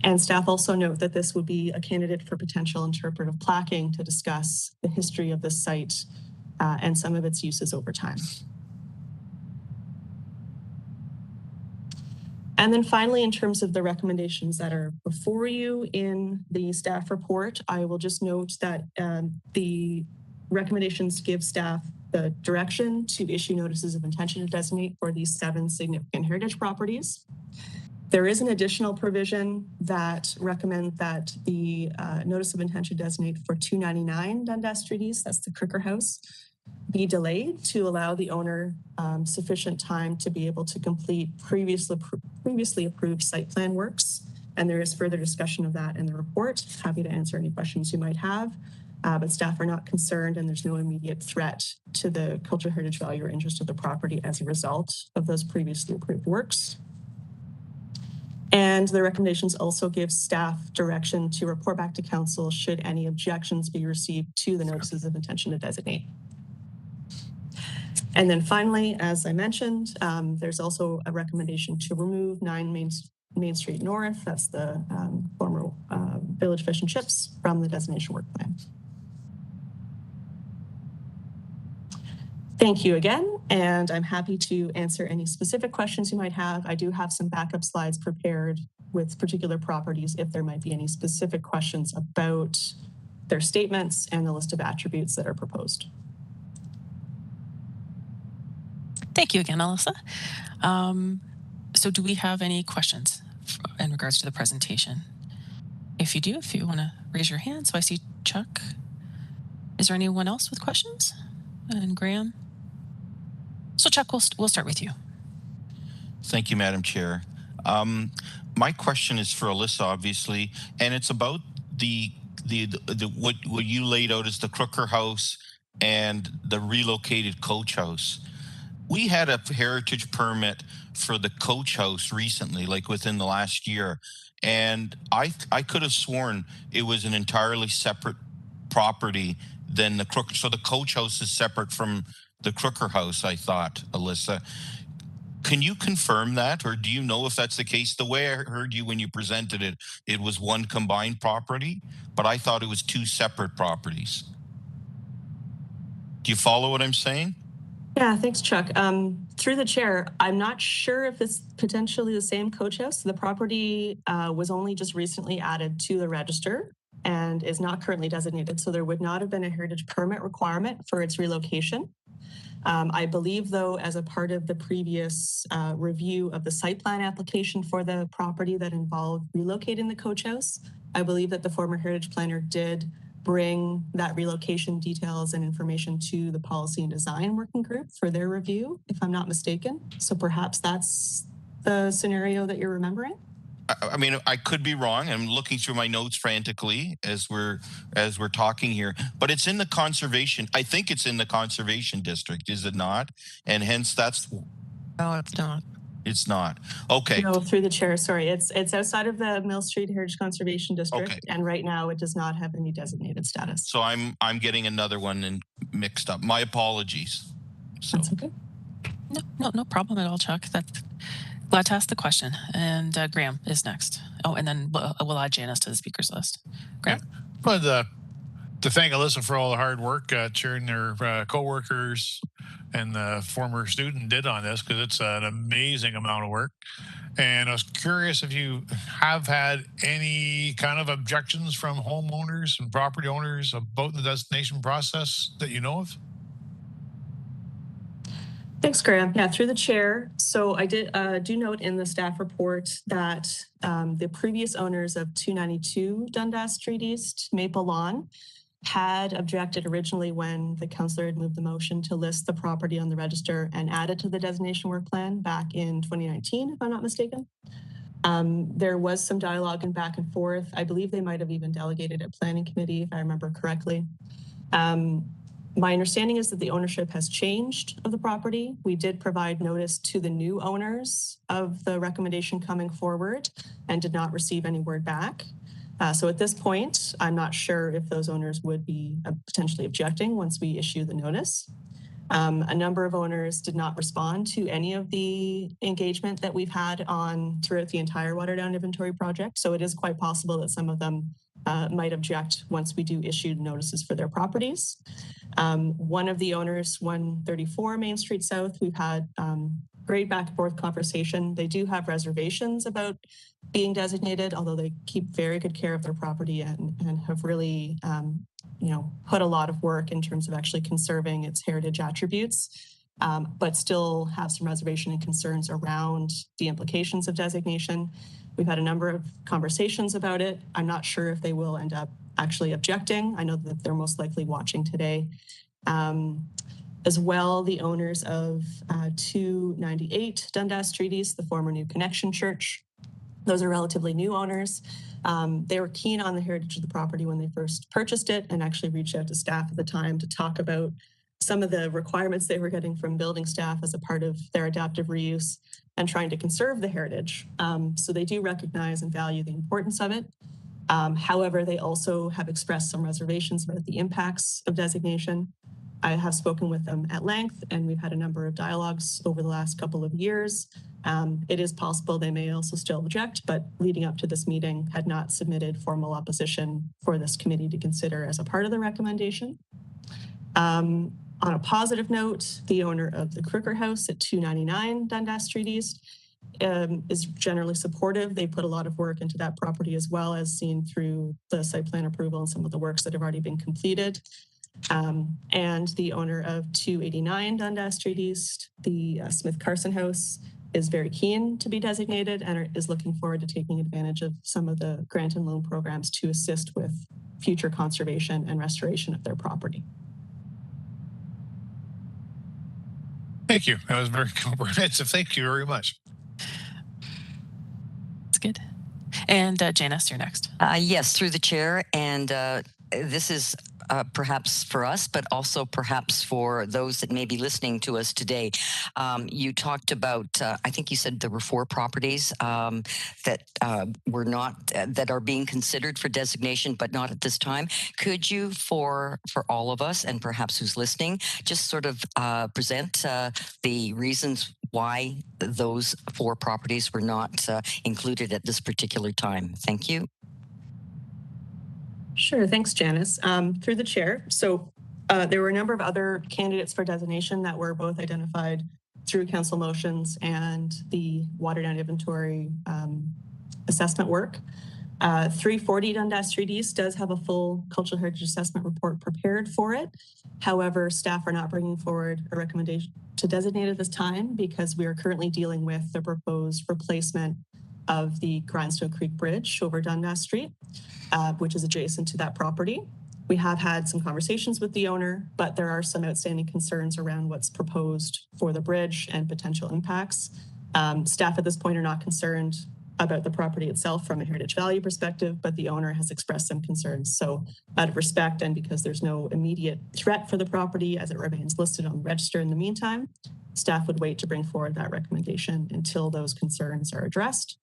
And staff also note that this would be a candidate for potential interpretive placking to discuss the history of this site and some of its uses over time. And then finally, in terms of the recommendations that are before you in the staff report, I will just note that the recommendations give staff the direction to issue notices of intention to designate for these 7 significant heritage properties. There is an additional provision that recommends that the notice of intention to designate for 299 Dundas Street East, that's the Cricker house, be delayed to allow the owner sufficient time to be able to complete previously approved site plan works. And there is further discussion of that in the report. Happy to answer any questions you might have, but staff are not concerned and there's no immediate threat to the cultural heritage value or interest of the property as a result of those previously approved works. And the recommendations also give staff direction to report back to council should any objections be received to the notices of intention to designate. And then finally, as I mentioned, there's also a recommendation to remove 9 Main Street North, that's the former Village Fish and Chips, from the designation work plan. Thank you again, and I'm happy to answer any specific questions you might have. I do have some backup slides prepared with particular properties if there might be any specific questions about their statements and the list of attributes that are proposed. Thank you again, Alyssa. So do we have any questions in regards to the presentation? If you want to raise your hand. So I see Chuck. Is there anyone else with questions? And Graham? So Chuck, we'll start with you. Thank you, Madam Chair. My question is for Alyssa, obviously, and it's about what you laid out as the Cricker house and the relocated coach house. We had a heritage permit for the coach house recently, like within the last year, and I could have sworn it was an entirely separate property than the Cricker. So the coach house is separate from the Cricker house, I thought, Alyssa. Can you confirm that, or do you know if that's the case? The way I heard you when you presented it, it was one combined property, but I thought it was 2 separate properties. Do you follow what I'm saying? Yeah, thanks, Chuck. Through the chair, I'm not sure if it's potentially the same coach house. The property was only just recently added to the register and is not currently designated, so there would not have been a heritage permit requirement for its relocation. I believe, though, as a part of the previous review of the site plan application for the property that involved relocating the coach house, I believe that the former heritage planner did bring that relocation details and information to the policy and design working group for their review, if I'm not mistaken. So perhaps that's the scenario that you're remembering. I mean, I could be wrong. I'm looking through my notes frantically as we're talking here, but it's in the conservation. I think it's in the conservation district, is it not? And hence that's. No, it's not. It's not. Okay. No, through the chair. Sorry, it's outside of the Mill Street Heritage Conservation District, okay. And right now it does not have any designated status. So I'm getting another one and mixed up. My apologies. So. That's okay. No problem at all, Chuck. That's glad to ask the question. And Graham is next. Oh, and then we'll add Janice to the speakers list. Graham. Yeah. But to thank Alyssa for all the hard work Chair and their co-workers and the former student did on this, because it's an amazing amount of work. And I was curious if you have had any kind of objections from homeowners and property owners about the destination process that you know of? Thanks, Graham. Yeah, through the chair. So I do note in the staff report that the previous owners of 292 Dundas Street East, Maple Lawn, had objected originally when the councillor had moved the motion to list the property on the register and add it to the designation work plan back in 2019, if I'm not mistaken. There was some dialogue and back and forth. I believe they might have even delegated at planning committee, if I remember correctly. My understanding is that the ownership has changed of the property. We did provide notice to the new owners of the recommendation coming forward and did not receive any word back. So at this point, I'm not sure if those owners would be potentially objecting once we issue the notice. A number of owners did not respond to any of the engagement that we've had on throughout the entire Waterdown inventory project. So it is quite possible that some of them might object once we do issue notices for their properties. One of the owners, 134 Main Street South, we've had great back and forth conversation. They do have reservations about being designated, although they keep very good care of their property and have really put a lot of work in terms of actually conserving its heritage attributes, but still have some reservation and concerns around the implications of designation. We've had a number of conversations about it. I'm not sure if they will end up actually objecting. I know that they're most likely watching today. As well, the owners of 298 Dundas Street East, the former New Connection Church, those are relatively new owners. They were keen on the heritage of the property when they first purchased it and actually reached out to staff at the time to talk about some of the requirements they were getting from building staff as a part of their adaptive reuse and trying to conserve the heritage. So they do recognize and value the importance of it. However, they also have expressed some reservations about the impacts of designation. I have spoken with them at length, and we've had a number of dialogues over the last couple of years. It is possible they may also still object, but leading up to this meeting had not submitted formal opposition for this committee to consider as a part of the recommendation. On a positive note, the owner of the Cricker House at 299 Dundas Street East is generally supportive. They put a lot of work into that property, as well as seen through the site plan approval and some of the works that have already been completed. And the owner of 289 Dundas Street East, the Smith Carson House, is very keen to be designated and is looking forward to taking advantage of some of the grant and loan programs to assist with future conservation and restoration of their property. Thank you. That was very comprehensive. Thank you very much. That's good. And Janice, you're next. Yes, through the chair. And this is perhaps for us, but also perhaps for those that may be listening to us today. You talked about, I think you said there were 4 properties that were not, that are being considered for designation, but not at this time. Could you, for all of us and perhaps who's listening, just sort of present the reasons why those 4 properties were not included at this particular time? Thank you. Sure, thanks, Janice. Through the chair. So there were a number of other candidates for designation that were both identified through council motions and the Waterdown inventory assessment work. 340 Dundas Street East does have a full cultural heritage assessment report prepared for it. However, staff are not bringing forward a recommendation to designate at this time because we are currently dealing with the proposed replacement of the Grindstone Creek Bridge over Dundas Street, which is adjacent to that property. We have had some conversations with the owner, but there are some outstanding concerns around what's proposed for the bridge and potential impacts. Staff at this point are not concerned about the property itself from a heritage value perspective, but the owner has expressed some concerns. So out of respect and because there's no immediate threat for the property as it remains listed on the register in the meantime, staff would wait to bring forward that recommendation until those concerns are addressed.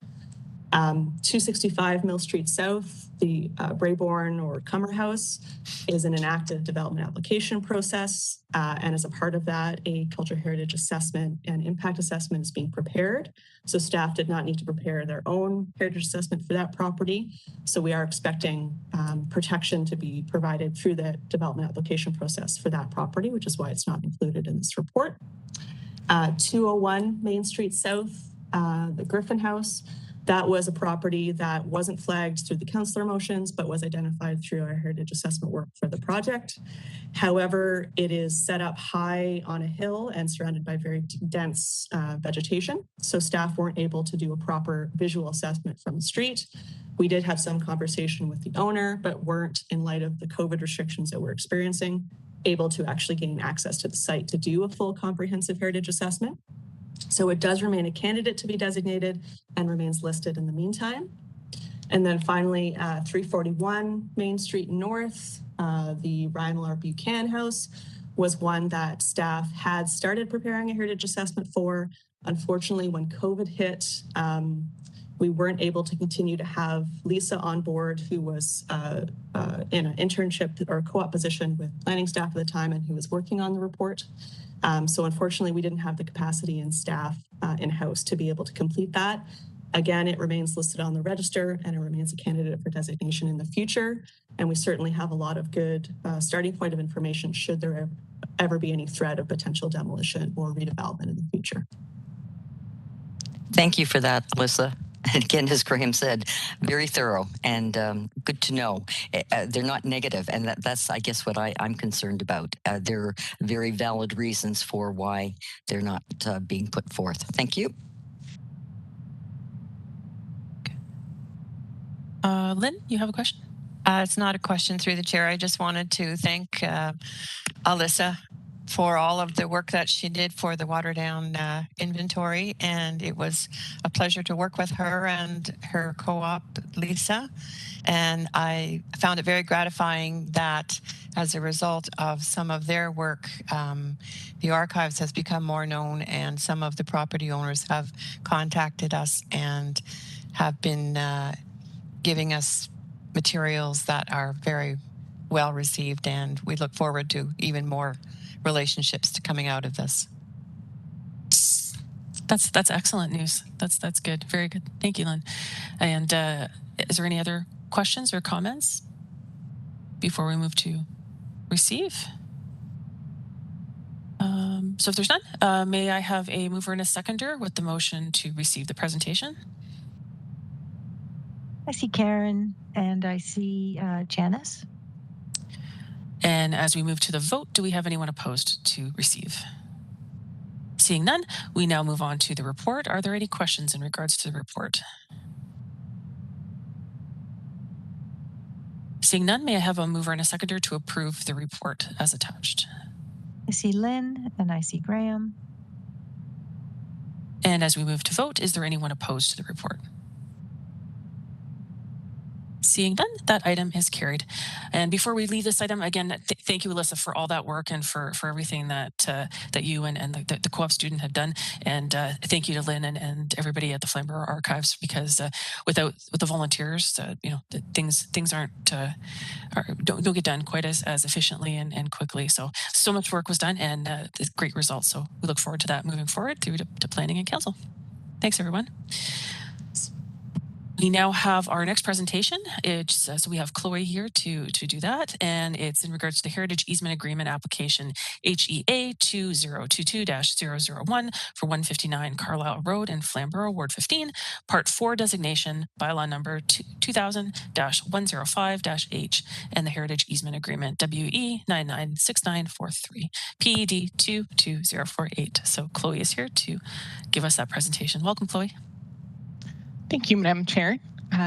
265 Mill Street South, the Brayborn or Cummer House is in an active development application process. And as a part of that, a cultural heritage assessment and impact assessment is being prepared. So staff did not need to prepare their own heritage assessment for that property. So we are expecting protection to be provided through the development application process for that property, which is why it's not included in this report. 201 Main Street South, the Griffin House. That was a property that wasn't flagged through the councillor motions, but was identified through our heritage assessment work for the project. However, it is set up high on a hill and surrounded by very dense vegetation. So staff weren't able to do a proper visual assessment from the street. We did have some conversation with the owner, but weren't, in light of the COVID restrictions that we're experiencing, able to actually gain access to the site to do a full comprehensive heritage assessment. So it does remain a candidate to be designated and remains listed in the meantime. And then finally, 341 Main Street North, the Rymler Buchanan House was one that staff had started preparing a heritage assessment for. Unfortunately, when COVID hit, we weren't able to continue to have Lisa on board, who was in an internship or co-op position with planning staff at the time and who was working on the report. So unfortunately, we didn't have the capacity and staff in-house to be able to complete that. Again, it remains listed on the register and it remains a candidate for designation in the future. And we certainly have a lot of good starting point of information should there ever be any threat of potential demolition or redevelopment in the future. Thank you for that, Alyssa. And again, as Graham said, very thorough and good to know. They're not negative, and that's, I guess, what I'm concerned about. There are very valid reasons for why they're not being put forth. Thank you. Lynn, you have a question? It's not a question through the chair. I just wanted to thank Alyssa for all of the work that she did for the Waterdown inventory. And it was a pleasure to work with her and her co-op, Lisa. And I found it very gratifying that as a result of some of their work, the archives has become more known and some of the property owners have contacted us and have been giving us materials that are very well received. And we look forward to even more relationships to coming out of this. That's excellent news. That's good. Very good. Thank you, Lynn. And is there any other questions or comments before we move to receive? So if there's none, may I have a mover and a seconder with the motion to receive the presentation? I see Karen and I see Janice. And as we move to the vote, do we have anyone opposed to receive? Seeing none, we now move on to the report. Are there any questions in regards to the report? Seeing none, may I have a mover and a seconder to approve the report as attached? I see Lynn and I see Graham. And as we move to vote, is there anyone opposed to the report? Seeing none, that item is carried. And before we leave this item, again, thank you, Alyssa, for all that work and for everything that that you and the co-op student have done. And thank you to Lynn and everybody at the Flamborough Archives, because with the volunteers, you know, things aren't don't get done quite as efficiently and quickly. So much work was done and great results. So we look forward to that moving forward through to planning and council. Thanks, everyone. We now have our next presentation. So we have Chloe here to do that, and it's in regards to the Heritage Easement Agreement application HEA 2022-001 for 159 Carlisle Road in Flamborough, Ward 15, Part 4 designation, bylaw number 2000-105-H, and the Heritage Easement Agreement WE 996943 PED 22048. So Chloe is here to give us that presentation. Welcome, Chloe. Thank you, Madam Chair.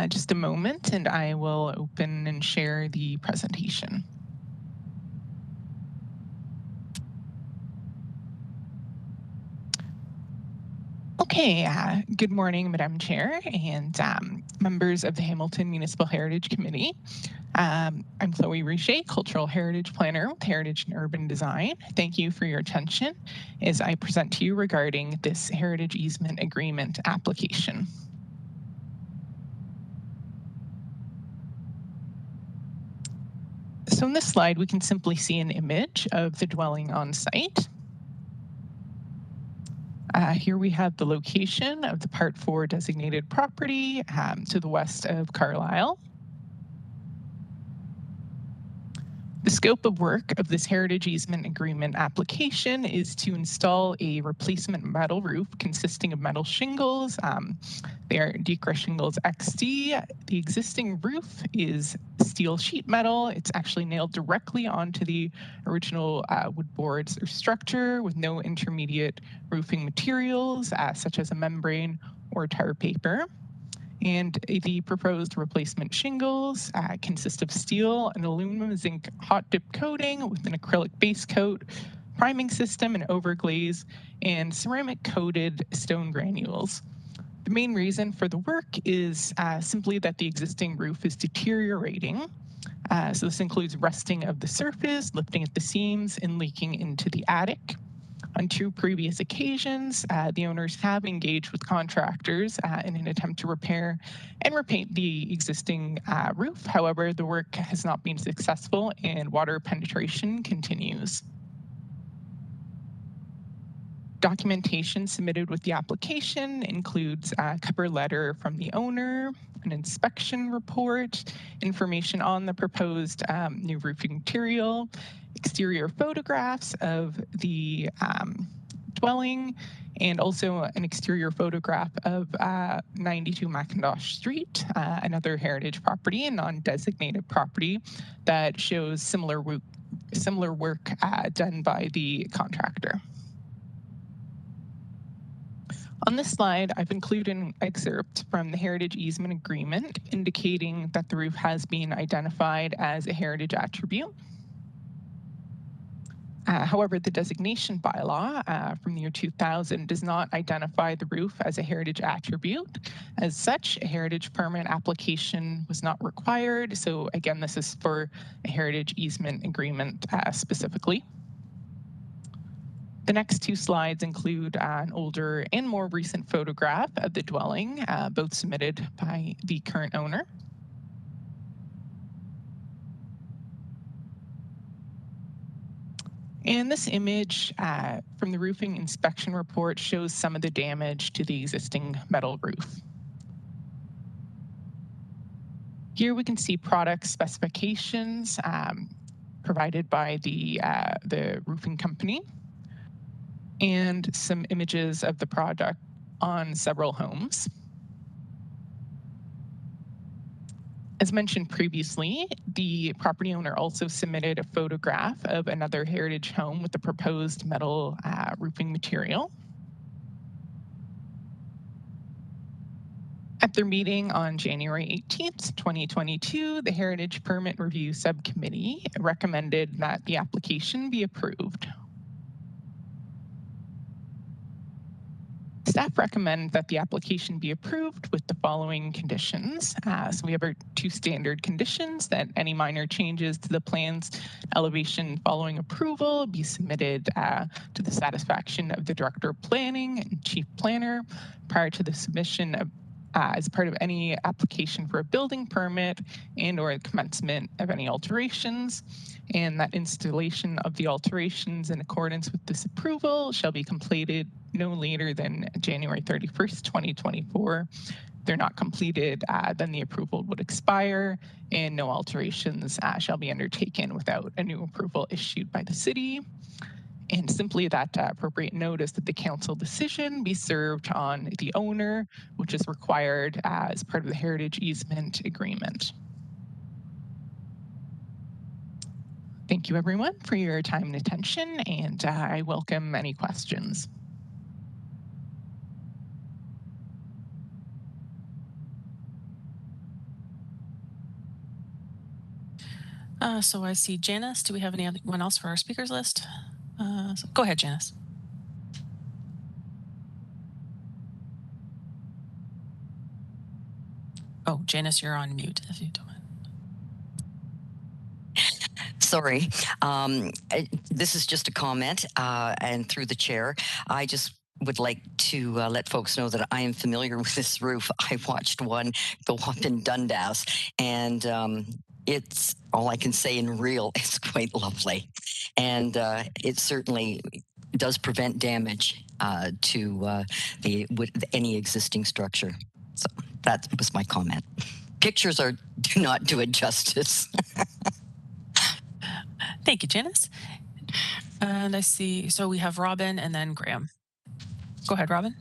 Just a moment and I will open and share the presentation. Okay, good morning, Madam Chair and members of the Hamilton Municipal Heritage Committee. I'm Chloe Richer, Cultural Heritage Planner with Heritage and Urban Design. Thank you for your attention as I present to you regarding this Heritage Easement Agreement application. So in this slide, we can simply see an image of the dwelling on site. Here we have the location of the Part 4 designated property to the west of Carlisle. The The scope of work of this heritage easement agreement application is to install a replacement metal roof consisting of metal shingles. They are Decra shingles XD. The existing roof is steel sheet metal. It's actually nailed directly onto the original wood boards or structure with no intermediate roofing materials such as a membrane or tar paper. And the proposed replacement shingles consist of steel and aluminum zinc hot dip coating with an acrylic base coat, priming system and overglaze, and ceramic coated stone granules. The main reason for the work is simply that the existing roof is deteriorating. So this includes rusting of the surface, lifting at the seams, and leaking into the attic. On 2 previous occasions, the owners have engaged with contractors in an attempt to repair and repaint the existing roof. However, the work has not been successful and water penetration continues. Documentation submitted with the application includes a cover letter from the owner, an inspection report, information on the proposed new roofing material, exterior photographs of the dwelling, and also an exterior photograph of 92 Macintosh Street, another heritage property, a non-designated property that shows similar work done by the contractor. On this slide, I've included an excerpt from the Heritage Easement Agreement indicating that the roof has been identified as a heritage attribute. However, the designation bylaw from the year 2000 does not identify the roof as a heritage attribute. As such, a heritage permit application was not required. So again, this is for a heritage easement agreement specifically. The next 2 slides include an older and more recent photograph of the dwelling, both submitted by the current owner. And this image from the roofing inspection report shows some of the damage to the existing metal roof. Here we can see product specifications provided by the roofing company, and some images of the product on several homes. As mentioned previously, the property owner also submitted a photograph of another heritage home with the proposed metal roofing material. At their meeting on January 18th, 2022, the Heritage Permit Review Subcommittee recommended that the application be approved. Staff recommend that the application be approved with the following conditions. So we have our 2 standard conditions: that any minor changes to the plans elevation following approval be submitted to the satisfaction of the Director of Planning and Chief Planner prior to the submission of as part of any application for a building permit and or commencement of any alterations, and that installation of the alterations in accordance with this approval shall be completed no later than January 31st, 2024. If they're not completed, then the approval would expire and no alterations shall be undertaken without a new approval issued by the city. And simply that appropriate notice of the council decision be served on the owner, which is required as part of the heritage easement agreement. Thank you everyone for your time and attention, and I welcome any questions. So I see Janice. Do we have anyone else for our speakers list? So go ahead, Janice. Oh, Janice, you're on mute if you don't mind. Sorry. This is just a comment, and through the chair, I just would like to let folks know that I am familiar with this roof. I watched one go up in Dundas, and it's all I can say in real. It's quite lovely, and it certainly does prevent damage to any existing structure. So that was my comment. Pictures do not do it justice. Thank you, Janice. And I see, so we have Robin and then Graham. Go ahead, Robin.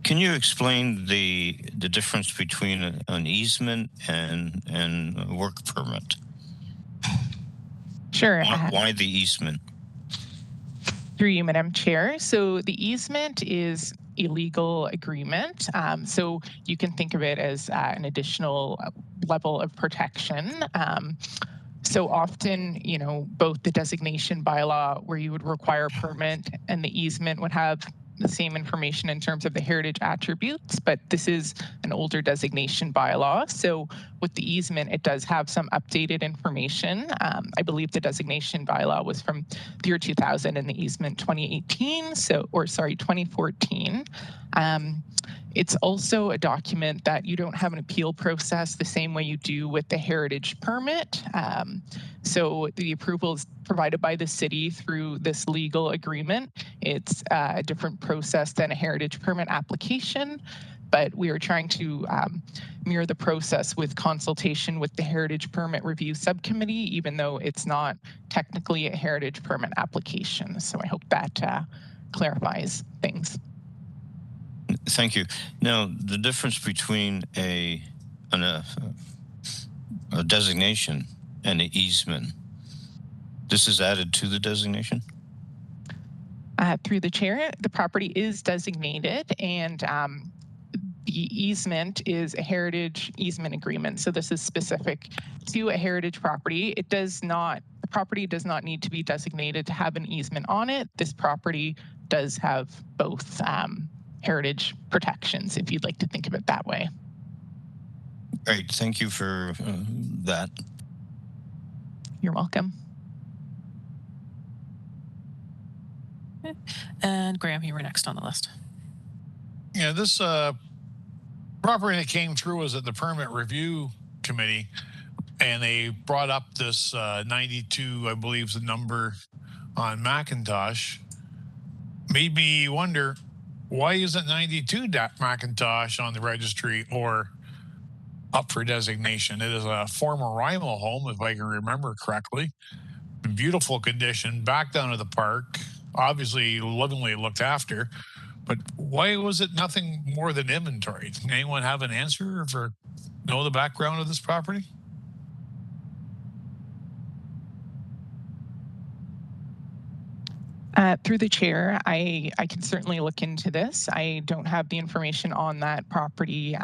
Can you explain the difference between an easement and a work permit? Sure. Why the easement? Through you, Madam Chair. So the easement is a legal agreement. So you can think of it as an additional level of protection. So often, you know, both the designation bylaw where you would require a permit and the easement would have the same information in terms of the heritage attributes, but this is an older designation bylaw. So with the easement, it does have some updated information. I believe the designation bylaw was from the year 2000 and the easement 2018, 2014. It's also a document that you don't have an appeal process the same way you do with the heritage permit. So the approval is provided by the city through this legal agreement. It's a different process than a heritage permit application, but we are trying to mirror the process with consultation with the Heritage Permit Review Subcommittee, even though it's not technically a heritage permit application. So I hope that clarifies things. Thank you. Now, the difference between a designation and an easement, this is added to the designation? Through the chair, the property is designated, and the easement is a heritage easement agreement. So this is specific to a heritage property. The property does not need to be designated to have an easement on it. This property does have both heritage protections, if you'd like to think of it that way. Great, thank you for that. You're welcome. Okay. And Graham, you were next on the list. Yeah, this property that came through was at the Permit Review Committee, and they brought up this 92, I believe is the number on Macintosh. Made me wonder, why isn't 92 Macintosh on the registry or up for designation? It is a former Rymal home, if I can remember correctly. In beautiful condition, back down to the park, obviously lovingly looked after. But why was it nothing more than inventory? Does anyone have an answer or know the background of this property? Through the chair, I can certainly look into this. I don't have the information on that property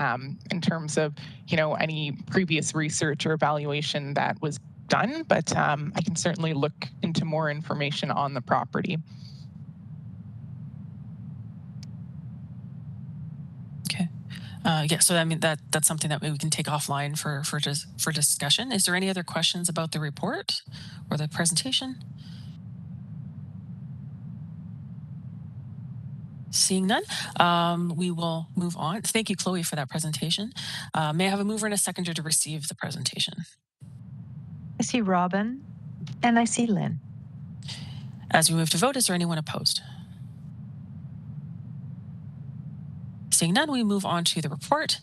in terms of, you know, any previous research or evaluation that was done, but I can certainly look into more information on the property. Okay. Yeah, so I mean that's something that we can take offline for discussion. Is there any other questions about the report or the presentation? Seeing none, we will move on. Thank you, Chloe, for that presentation. May I have a mover and a seconder to receive the presentation? I see Robin and I see Lynn. As we move to vote, is there anyone opposed? Seeing none, we move on to the report.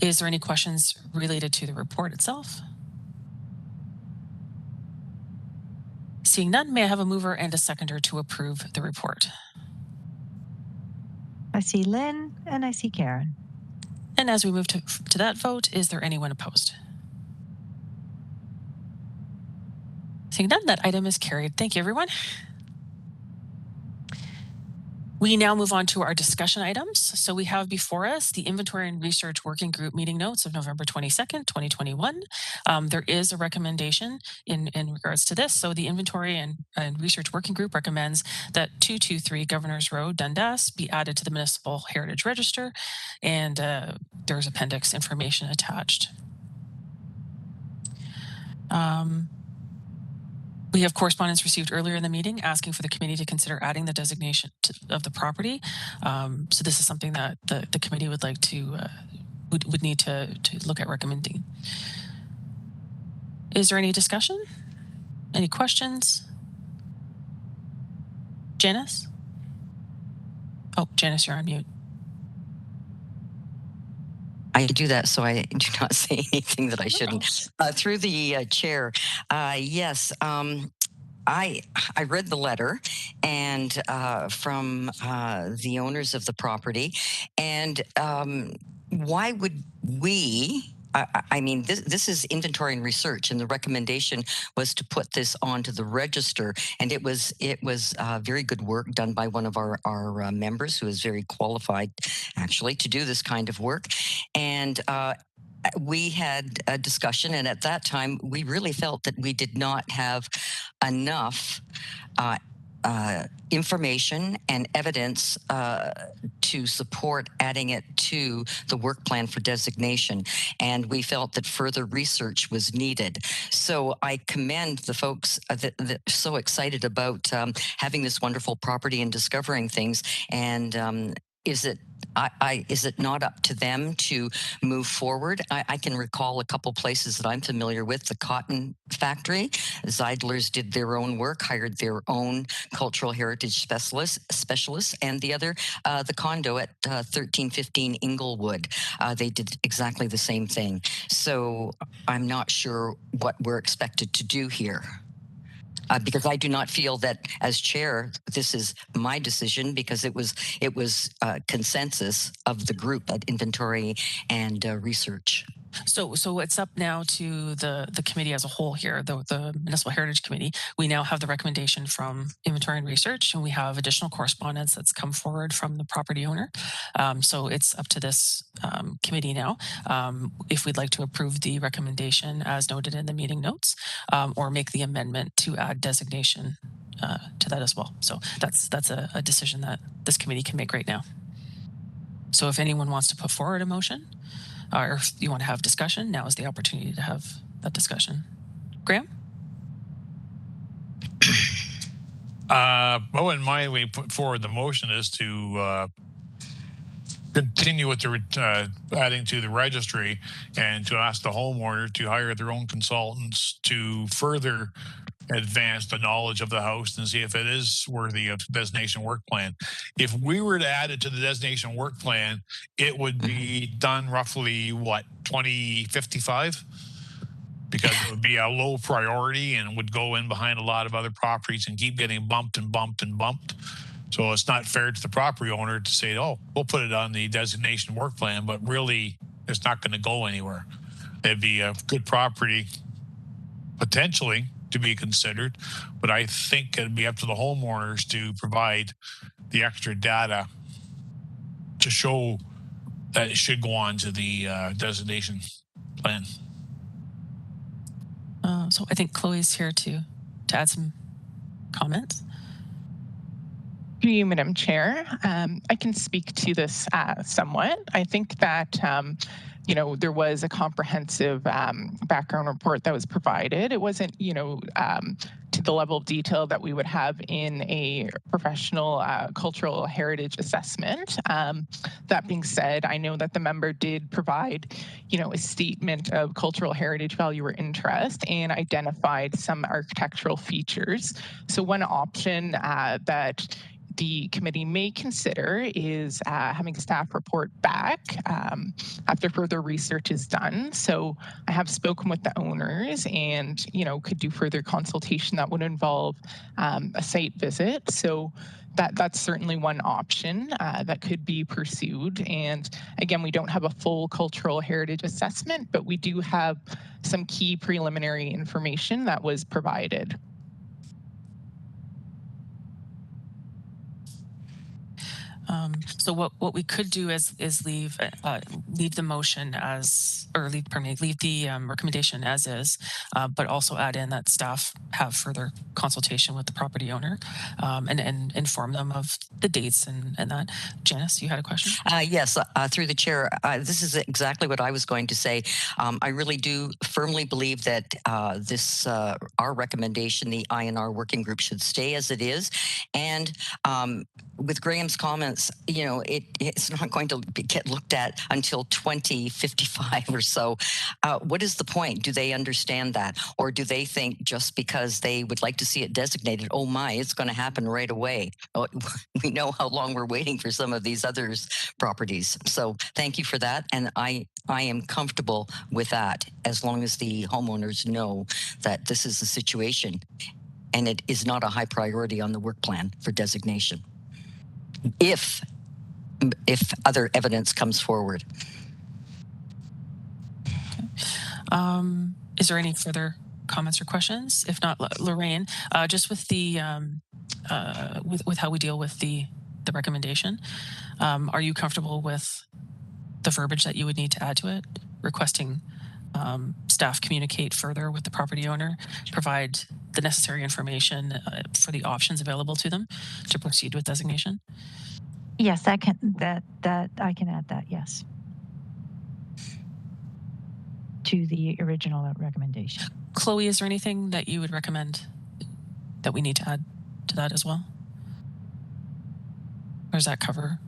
Is there any questions related to the report itself? Seeing none, may I have a mover and a seconder to approve the report? I see Lynn and I see Karen. And as we move to that vote, is there anyone opposed? Seeing none, that item is carried. Thank you, everyone. We now move on to our discussion items. So we have before us the Inventory and Research Working Group meeting notes of November 22nd, 2021. There is a recommendation in regards to this. So the Inventory and Research Working Group recommends that 223 Governors Road, Dundas, be added to the Municipal Heritage Register, and there's appendix information attached. We have correspondence received earlier in the meeting asking for the committee to consider adding the designation of the property. So this is something that the committee would like to would need to look at recommending. Is there any discussion? Any questions? Janice? Oh, Janice, you're on mute. I do that so I do not say anything that I shouldn't. Through the chair, yes, I read the letter and from the owners of the property, and why would we? I mean, this is inventory and research, and the recommendation was to put this onto the register. And it was very good work done by one of our members who is very qualified, actually, to do this kind of work. And we had a discussion, and at that time, we really felt that we did not have enough information and evidence to support adding it to the work plan for designation. And we felt that further research was needed. So I commend the folks that are so excited about having this wonderful property and discovering things. And is it not up to them to move forward? I can recall a couple places that I'm familiar with. The cotton factory, Zeidler's did their own work, hired their own cultural heritage specialists, and the other, the condo at 1315 Inglewood, they did exactly the same thing. So I'm not sure what we're expected to do here. Because I do not feel that, as chair, this is my decision, because it was consensus of the group at inventory and research. So it's up now to the committee as a whole here, the Municipal Heritage Committee. We now have the recommendation from Inventory and Research, and we have additional correspondence that's come forward from the property owner. So it's up to this committee now, if we'd like to approve the recommendation as noted in the meeting notes, or make the amendment to add designation to that as well. So that's a decision that this committee can make right now. So if anyone wants to put forward a motion, or if you want to have discussion, now is the opportunity to have that discussion. Graham? In my way, put forward the motion is to continue with the adding to the registry, and to ask the homeowner to hire their own consultants to further advance the knowledge of the house and see if it is worthy of designation work plan. If we were to add it to the designation work plan, it would be done roughly, what, 2055? Because it would be a low priority and would go in behind a lot of other properties and keep getting bumped and bumped and bumped. So it's not fair to the property owner to say, oh, we'll put it on the designation work plan, but really it's not going to go anywhere. It'd be a good property, potentially, to be considered, but I think it'd be up to the homeowners to provide the extra data to show that it should go on to the designation plan. So I think Chloe's here to add some comments. Through you, Madam Chair. I can speak to this somewhat. I think that there was a comprehensive background report that was provided. It wasn't, to the level of detail that we would have in a professional cultural heritage assessment. That being said, I know that the member did provide, a statement of cultural heritage value or interest and identified some architectural features. So one option that the committee may consider is having staff report back after further research is done. So I have spoken with the owners and, could do further consultation that would involve a site visit. So that's certainly one option that could be pursued. And again, we don't have a full cultural heritage assessment, but we do have some key preliminary information that was provided. So what we could do is leave the motion as, or leave the recommendation as is, but also add in that staff have further consultation with the property owner, and inform them of the dates and that. Janice, you had a question? Yes, through the chair. This is exactly what I was going to say. I really do firmly believe that our recommendation, the INR working group, should stay as it is. And with Graham's comments, it's not going to get looked at until 2055 or so. What is the point? Do they understand that? Or do they think just because they would like to see it designated, oh my, it's going to happen right away? We know how long we're waiting for some of these other properties. So thank you for that. And I am comfortable with that as long as the homeowners know that this is the situation. and it is not a high priority on the work plan for designation. If other evidence comes forward. Is there any further comments or questions? If not, Lorraine, just with the with how we deal with the recommendation, are you comfortable with the verbiage that you would need to add to it, requesting staff communicate further with the property owner, provide the necessary information for the options available to them to proceed with designation? Yes, I can add that, yes, to the original recommendation. Chloe, is there anything that you would recommend that we need to add to that as well? Or does that cover?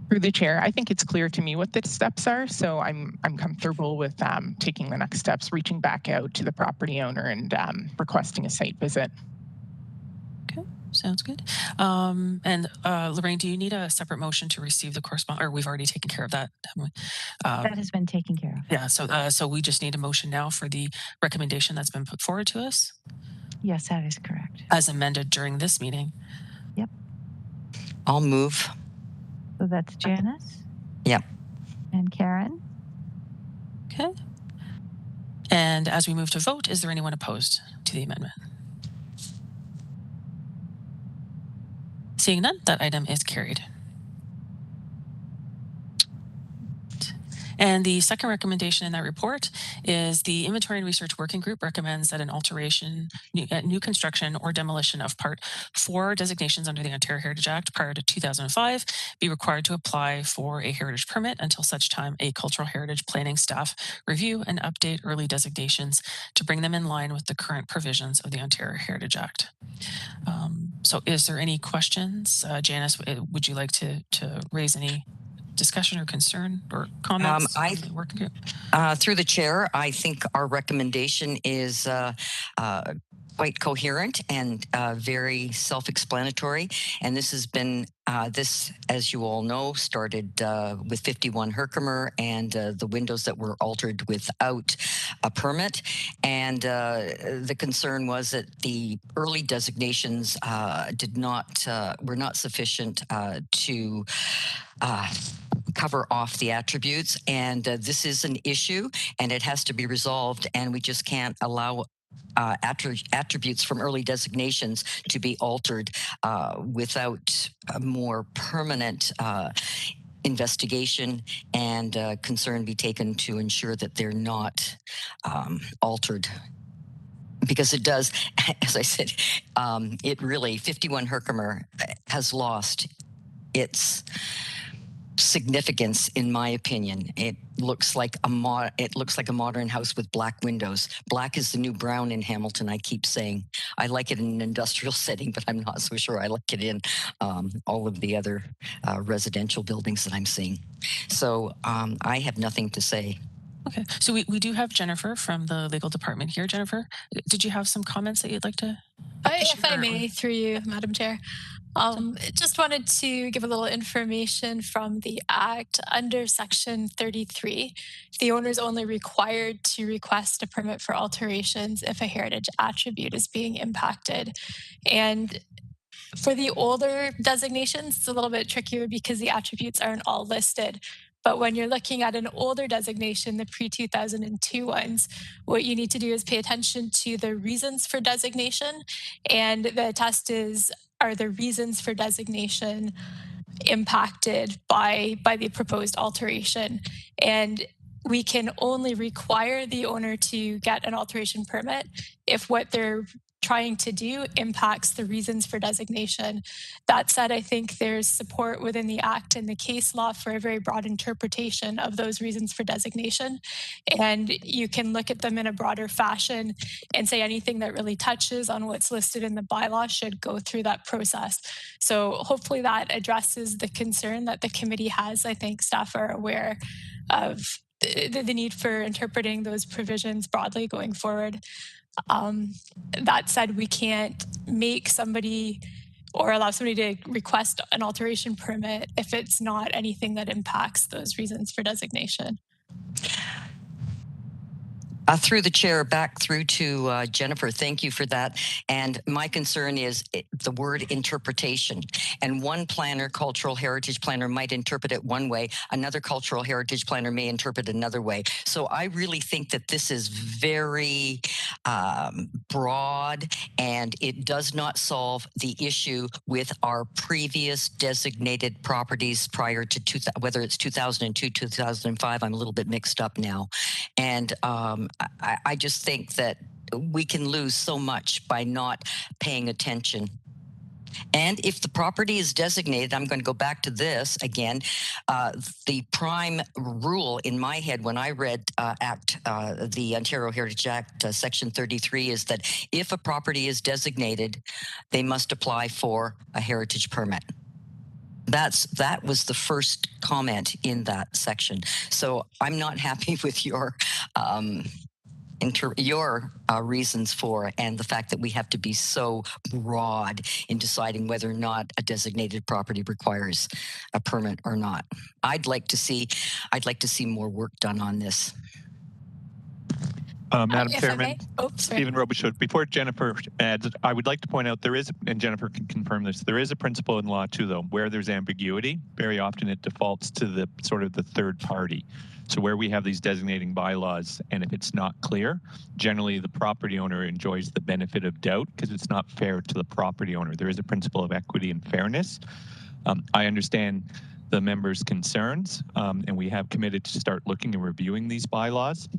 Through the chair, I think it's clear to me what the steps are, so I'm comfortable with taking the next steps, reaching back out to the property owner and requesting a site visit. Okay, sounds good. And Lorraine, do you need a separate motion to receive the correspondence, or we've already taken care of that? That has been taken care of. Yeah, so we just need a motion now for the recommendation that's been put forward to us? Yes, that is correct. As amended during this meeting? Yep. I'll move. So that's Janice? Yep. And Karen? Okay. And as we move to vote, is there anyone opposed to the amendment? Seeing none, that item is carried. And the second recommendation in that report is the Inventory and Research Working Group recommends that an alteration, new construction, or demolition of Part 4 designations under the Ontario Heritage Act prior to 2005 be required to apply for a heritage permit until such time a cultural heritage planning staff review and update early designations to bring them in line with the current provisions of the Ontario Heritage Act. So is there any questions? Janice, would you like to raise any discussion or concern or comments? Through the chair, I think our recommendation is quite coherent and very self-explanatory. And this has been, as you all know, started with 51 Herkimer and the windows that were altered without a permit. And the concern was that the early designations were not sufficient to cover off the attributes. And this is an issue and it has to be resolved. And we just can't allow attributes from early designations to be altered without a more permanent investigation and concern be taken to ensure that they're not altered. Because it does, as I said, it really, 51 Herkimer has lost its significance, in my opinion. It looks like a modern house with black windows. Black is the new brown in Hamilton, I keep saying. I like it in an industrial setting, but I'm not so sure I like it in all of the other residential buildings that I'm seeing. So I have nothing to say. Okay, so we do have Jennifer from the legal department here. Jennifer, did you have some comments that you'd like to if I may, through you, Madam Chair. Just wanted to give a little information from the Act. Under Section 33, the owner is only required to request a permit for alterations if a heritage attribute is being impacted. And for the older designations, it's a little bit trickier because the attributes aren't all listed. But when you're looking at an older designation, the pre-2002 ones, what you need to do is pay attention to the reasons for designation. And the test is, are the reasons for designation impacted by the proposed alteration? And we can only require the owner to get an alteration permit if what they're trying to do impacts the reasons for designation. That said, I think there's support within the Act and the case law for a very broad interpretation of those reasons for designation. And you can look at them in a broader fashion and say anything that really touches on what's listed in the bylaw should go through that process. So hopefully that addresses the concern that the committee has. I think staff are aware of the need for interpreting those provisions broadly going forward. That said, we can't make somebody or allow somebody to request an alteration permit if it's not anything that impacts those reasons for designation. Through the chair, back through to Jennifer. Thank you for that. And my concern is the word interpretation. And one planner, cultural heritage planner, might interpret it one way. Another cultural heritage planner may interpret it another way. So I really think that this is very broad, and it does not solve the issue with our previous designated properties prior to whether it's 2002, 2005. I'm a little bit mixed up now. And I just think that we can lose so much by not paying attention. And if the property is designated, I'm going to go back to this again. The prime rule in my head when I read the Ontario Heritage Act, Section 33, is that if a property is designated, they must apply for a heritage permit. That was the first comment in that section. So I'm not happy with your reasons for, and the fact that we have to be so broad in deciding whether or not a designated property requires a permit or not. I'd like to see more work done on this. Madam Chairman, Stephen Robichaud, before Jennifer adds, I would like to point out there is, and Jennifer can confirm this, there is a principle in law too, though, where there's ambiguity, very often it defaults to the sort of the third party. So where we have these designating bylaws, and if it's not clear, generally the property owner enjoys the benefit of doubt because it's not fair to the property owner. There is a principle of equity and fairness. I understand the members' concerns, and we have committed to start looking and reviewing these bylaws.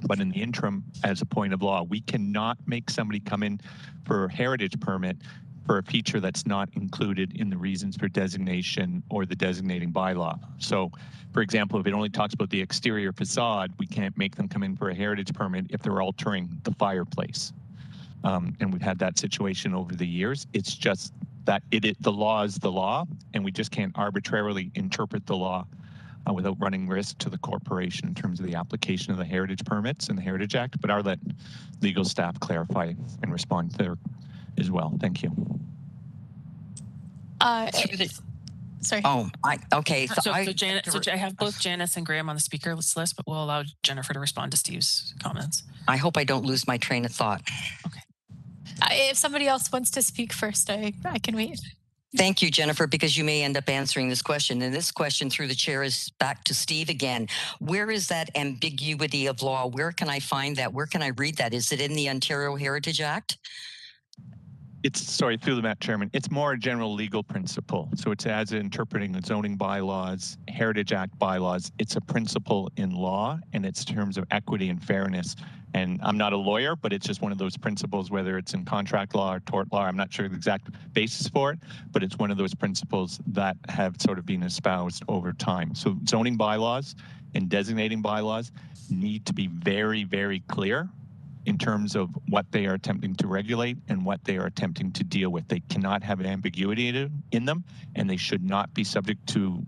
But in the interim, as a point of law, we cannot make somebody come in for a heritage permit for a feature that's not included in the reasons for designation or the designating bylaw. So, for example, if it only talks about the exterior facade, we can't make them come in for a heritage permit if they're altering the fireplace. And we've had that situation over the years. It's just that the law is the law, and we just can't arbitrarily interpret the law without running risk to the corporation in terms of the application of the heritage permits and the Heritage Act. But I'll let legal staff clarify and respond there as well. Thank you. Sorry. Oh, okay. So I have both Janice and Graham on the speaker list, but we'll allow Jennifer to respond to Steve's comments. I hope I don't lose my train of thought. Okay. If somebody else wants to speak first, I can wait. Thank you, Jennifer, because you may end up answering this question. And this question through the chair is back to Steve again. Where is that ambiguity of law? Where can I find that? Where can I read that? Is it in the Ontario Heritage Act? Sorry, through the Madam Chairman, it's more a general legal principle. So it's as interpreting the zoning bylaws, Heritage Act bylaws. It's a principle in law, and it's in terms of equity and fairness. And I'm not a lawyer, but it's just one of those principles, whether it's in contract law or tort law. I'm not sure the exact basis for it, but it's one of those principles that have sort of been espoused over time. So zoning bylaws and designating bylaws need to be very, very clear in terms of what they are attempting to regulate and what they are attempting to deal with. They cannot have ambiguity in them, and they should not be subject to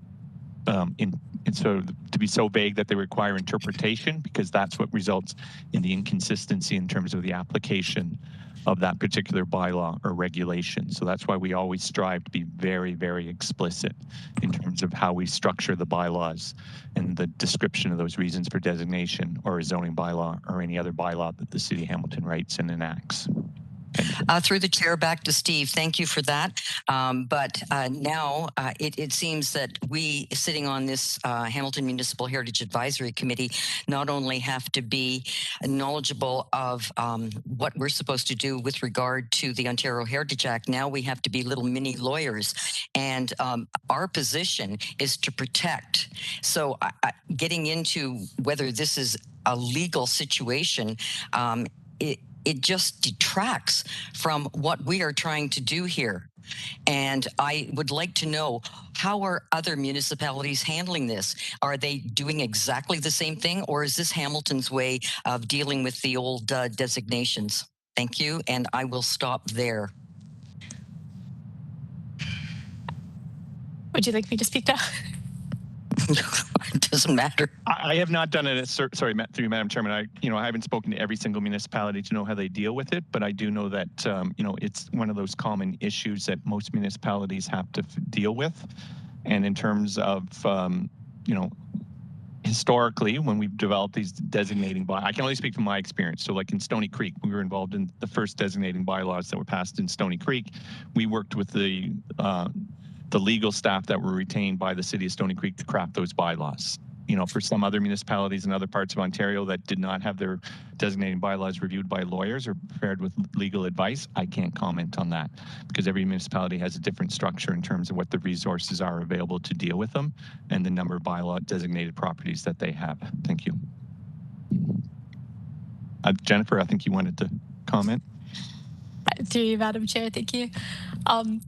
to be so vague that they require interpretation, because that's what results in the inconsistency in terms of the application of that particular bylaw or regulation. So that's why we always strive to be very, very explicit in terms of how we structure the bylaws and the description of those reasons for designation or a zoning bylaw or any other bylaw that the City of Hamilton writes and enacts. Through the chair, back to Steve. Thank you for that. But now it seems that we sitting on this Hamilton Municipal Heritage Advisory Committee not only have to be knowledgeable of what we're supposed to do with regard to the Ontario Heritage Act, now we have to be little mini lawyers. And our position is to protect. So getting into whether this is a legal situation, it just detracts from what we are trying to do here. And I would like to know, how are other municipalities handling this? Are they doing exactly the same thing, or is this Hamilton's way of dealing with the old designations? Thank you, and I will stop there. Would you like me to speak now? It doesn't matter. I have not done it. Sorry, through you, Madam Chairman. I haven't spoken to every single municipality to know how they deal with it, but I do know that it's one of those common issues that most municipalities have to deal with. And in terms of historically, when we've developed these designating I can only speak from my experience. So like in Stony Creek, we were involved in the first designating bylaws that were passed in Stony Creek. We worked with the legal staff that were retained by the city of Stony Creek to craft those bylaws. You know, for some other municipalities in other parts of Ontario that did not have their designating bylaws reviewed by lawyers or prepared with legal advice, I can't comment on that because every municipality has a different structure in terms of what the resources are available to deal with them and the number of bylaw designated properties that they have. Thank you. Jennifer, I think you wanted to comment. Through you, Madam Chair, thank you. I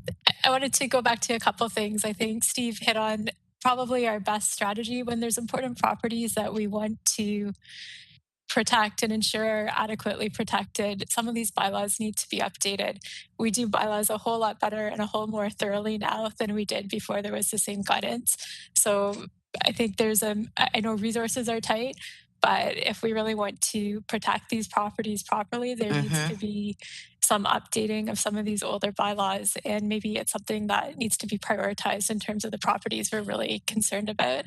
wanted to go back to a couple of things. I think Steve hit on probably our best strategy when there's important properties that we want to protect and ensure are adequately protected. Some of these bylaws need to be updated. We do bylaws a whole lot better and a whole more thoroughly now than we did before there was the same guidance. So I think I know resources are tight, but if we really want to protect these properties properly, there needs to be some updating of some of these older bylaws, and maybe it's something that needs to be prioritized in terms of the properties we're really concerned about.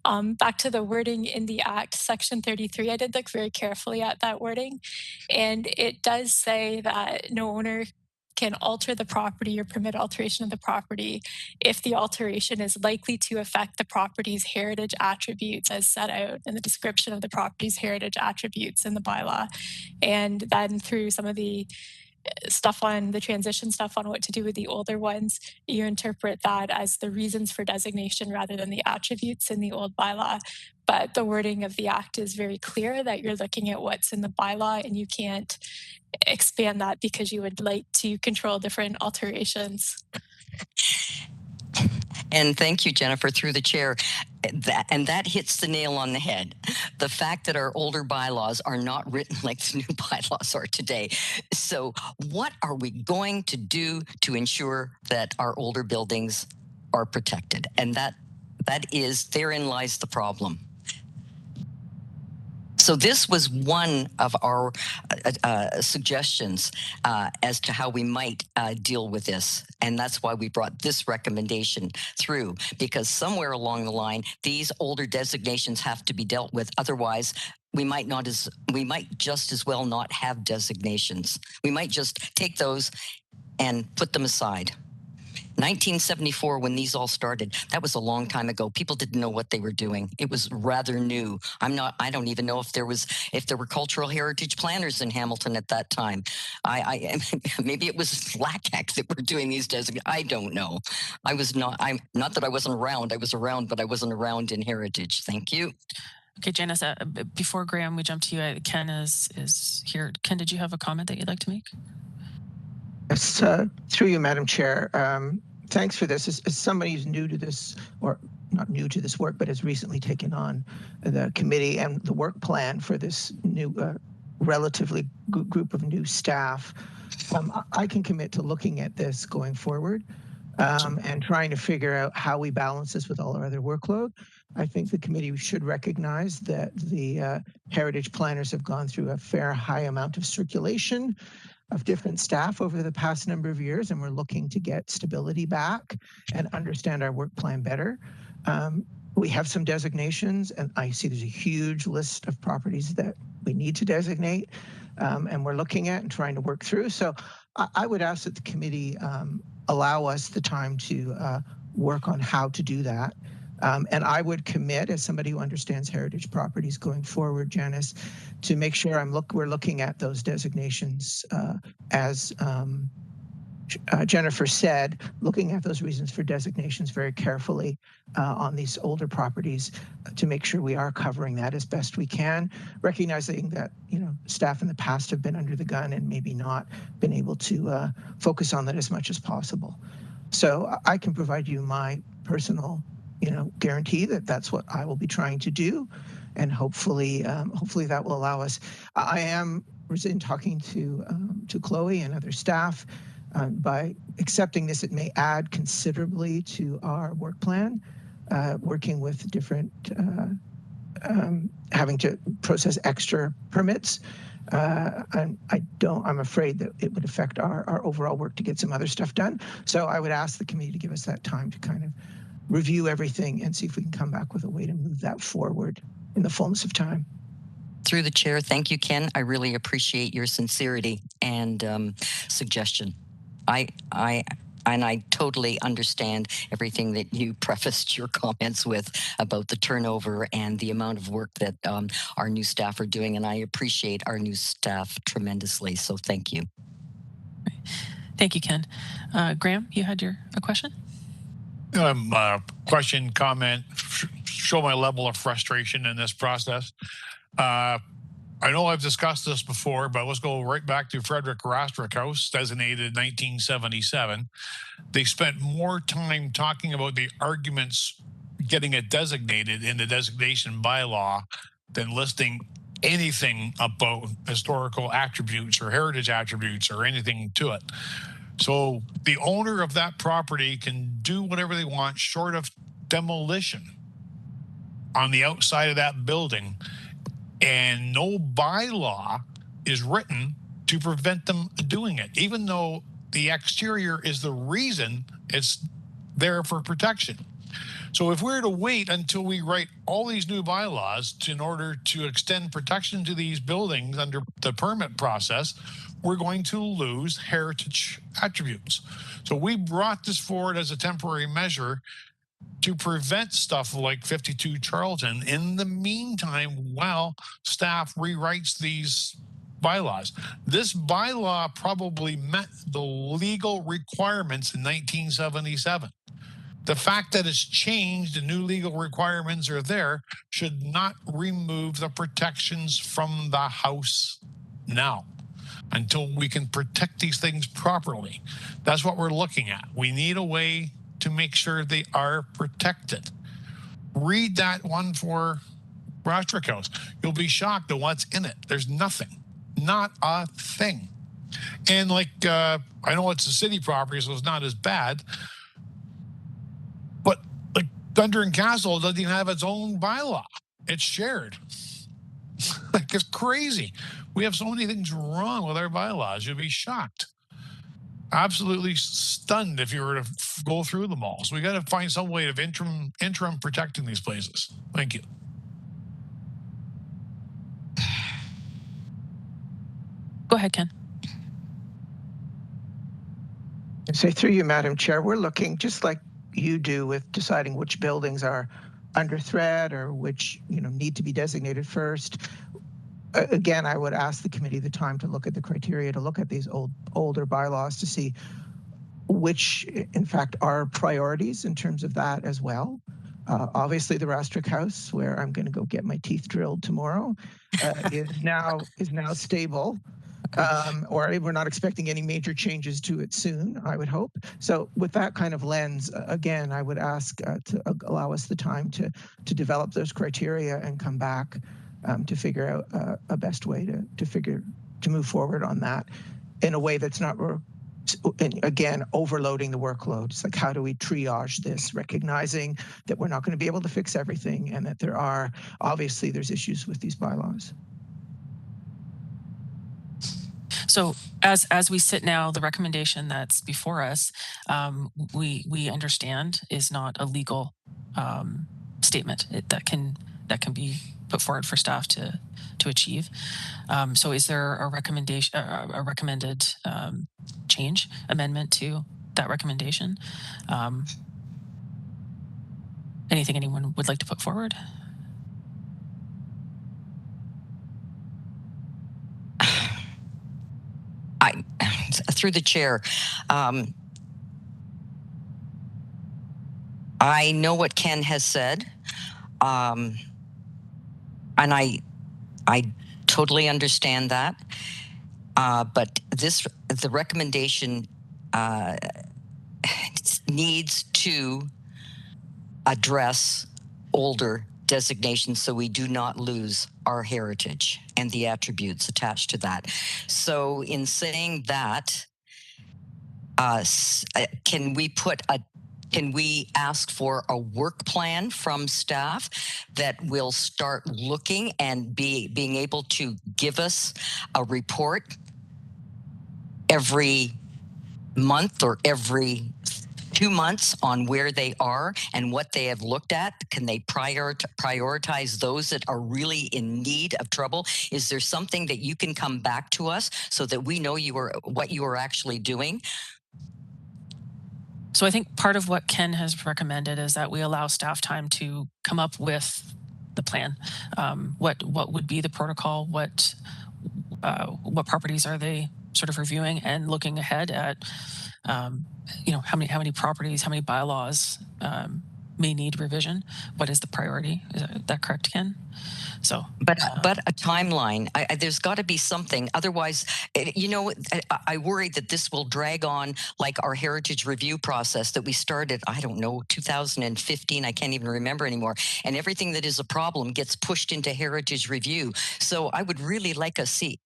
Back to the wording in the Act, Section 33, I did look very carefully at that wording, and it does say that no owner can alter the property or permit alteration of the property if the alteration is likely to affect the property's heritage attributes as set out in the description of the property's heritage attributes in the bylaw. And then through some of the stuff on the transition stuff on what to do with the older ones, you interpret that as the reasons for designation rather than the attributes in the old bylaw. But the wording of the Act is very clear that you're looking at what's in the bylaw and you can't expand that because you would like to control different alterations. And thank you, Jennifer, through the chair. That hits the nail on the head. The fact that our older bylaws are not written like the new bylaws are today. So what are we going to do to ensure that our older buildings are protected? And therein lies the problem. So this was one of our suggestions as to how we might deal with this. And that's why we brought this recommendation through, because somewhere along the line, these older designations have to be dealt with. Otherwise, we might just as well not have designations. We might just take those and put them aside. 1974, when these all started, that was a long time ago. People didn't know what they were doing. It was rather new. I don't even know if there were cultural heritage planners in Hamilton at that time. Maybe it was LACAC that were doing these designations. I don't know. I'm not that I wasn't around. I was around, but I wasn't around in heritage. Thank you. Okay, Janice, before Graham, we jump to you. Ken is here. Ken, did you have a comment that you'd like to make? Yes, through you, Madam Chair. Thanks for this. As somebody who's new to this, or not new to this work, but has recently taken on the committee and the work plan for this new, relatively group of new staff, I can commit to looking at this going forward and trying to figure out how we balance this with all our other workload. I think the committee should recognize that the heritage planners have gone through a fair high amount of circulation of different staff over the past number of years, and we're looking to get stability back and understand our work plan better. We have some designations, and I see there's a huge list of properties that we need to designate, and we're looking at and trying to work through. So I would ask that the committee allow us the time to work on how to do that. And I would commit, as somebody who understands heritage properties going forward, Janice, to make sure we're looking at those designations as Jennifer said, looking at those reasons for designations very carefully on these older properties to make sure we are covering that as best we can, recognizing that staff in the past have been under the gun and maybe not been able to focus on that as much as possible. So I can provide you my personal guarantee that that's what I will be trying to do, and hopefully that will allow us. I am talking to Chloe and other staff. By accepting this, it may add considerably to our work plan, working with different, having to process extra permits. I'm afraid that it would affect our overall work to get some other stuff done. So I would ask the committee to give us that time to kind of review everything and see if we can come back with a way to move that forward in the fullness of time. Through the chair, thank you, Ken. I really appreciate your sincerity and suggestion. I totally understand everything that you prefaced your comments with about the turnover and the amount of work that our new staff are doing, and I appreciate our new staff tremendously. So thank you. Thank you, Ken. Graham, you had a question? Question, comment, show my level of frustration in this process. I know I've discussed this before, but let's go right back to Frederick Rastrick House, designated 1977. They spent more time talking about the arguments getting it designated in the designation bylaw than listing anything about historical attributes or heritage attributes or anything to it. So the owner of that property can do whatever they want short of demolition on the outside of that building, and no bylaw is written to prevent them doing it, even though the exterior is the reason it's there for protection. So if we're to wait until we write all these new bylaws in order to extend protection to these buildings under the permit process, we're going to lose heritage attributes. So we brought this forward as a temporary measure to prevent stuff like 52 Charlton in the meantime while staff rewrites these bylaws. This bylaw probably met the legal requirements in 1977. The fact that it's changed and new legal requirements are there should not remove the protections from the house now until we can protect these things properly. That's what we're looking at. We need a way to make sure they are protected. Read that one for Rastrick House. You'll be shocked at what's in it. There's nothing, not a thing. And like, I know it's a city property, so it's not as bad, but like Thunder and Castle doesn't even have its own bylaw. It's shared. Like, it's crazy. We have so many things wrong with our bylaws. You'll be shocked. Absolutely stunned if you were to go through them all. So we got to find some way of interim protecting these places. Thank you. Go ahead, Ken. So through you, Madam Chair, we're looking just like you do with deciding which buildings are under threat or which need to be designated first. Again, I would ask the committee the time to look at the criteria, to look at these older bylaws to see which, in fact, are priorities in terms of that as well. Obviously, the Rastrick House, where I'm going to go get my teeth drilled tomorrow, is now stable. Or we're not expecting any major changes to it soon, I would hope. So with that kind of lens, again, I would ask to allow us the time to develop those criteria and come back to figure out a best way to move forward on that in a way that's not, again, overloading the workload. It's like, how do we triage this, recognizing that we're not going to be able to fix everything and that there's issues with these bylaws. So as we sit now, the recommendation that's before us, we understand is not a legal statement that can be put forward for staff to achieve. So is there a recommendation, a recommended amendment to that recommendation? Anything anyone would like to put forward? Through the chair, I know what Ken has said, and I totally understand that. But the recommendation needs to address older designations so we do not lose our heritage and the attributes attached to that. So in saying that, can we ask for a work plan from staff that will start looking and being able to give us a report every month or every 2 months on where they are and what they have looked at? Can they prioritize those that are really in need of trouble? Is there something that you can come back to us so that we know what you are actually doing? So I think part of what Ken has recommended is that we allow staff time to come up with the plan. What would be the protocol? What properties are they sort of reviewing and looking ahead at? How many properties, how many bylaws may need revision? What is the priority? Is that correct, Ken? So, but a timeline. There's got to be something. Otherwise, I worry that this will drag on like our heritage review process that we started. I don't know, 2015. I can't even remember anymore. And everything that is a problem gets pushed into heritage review. So I would really like to see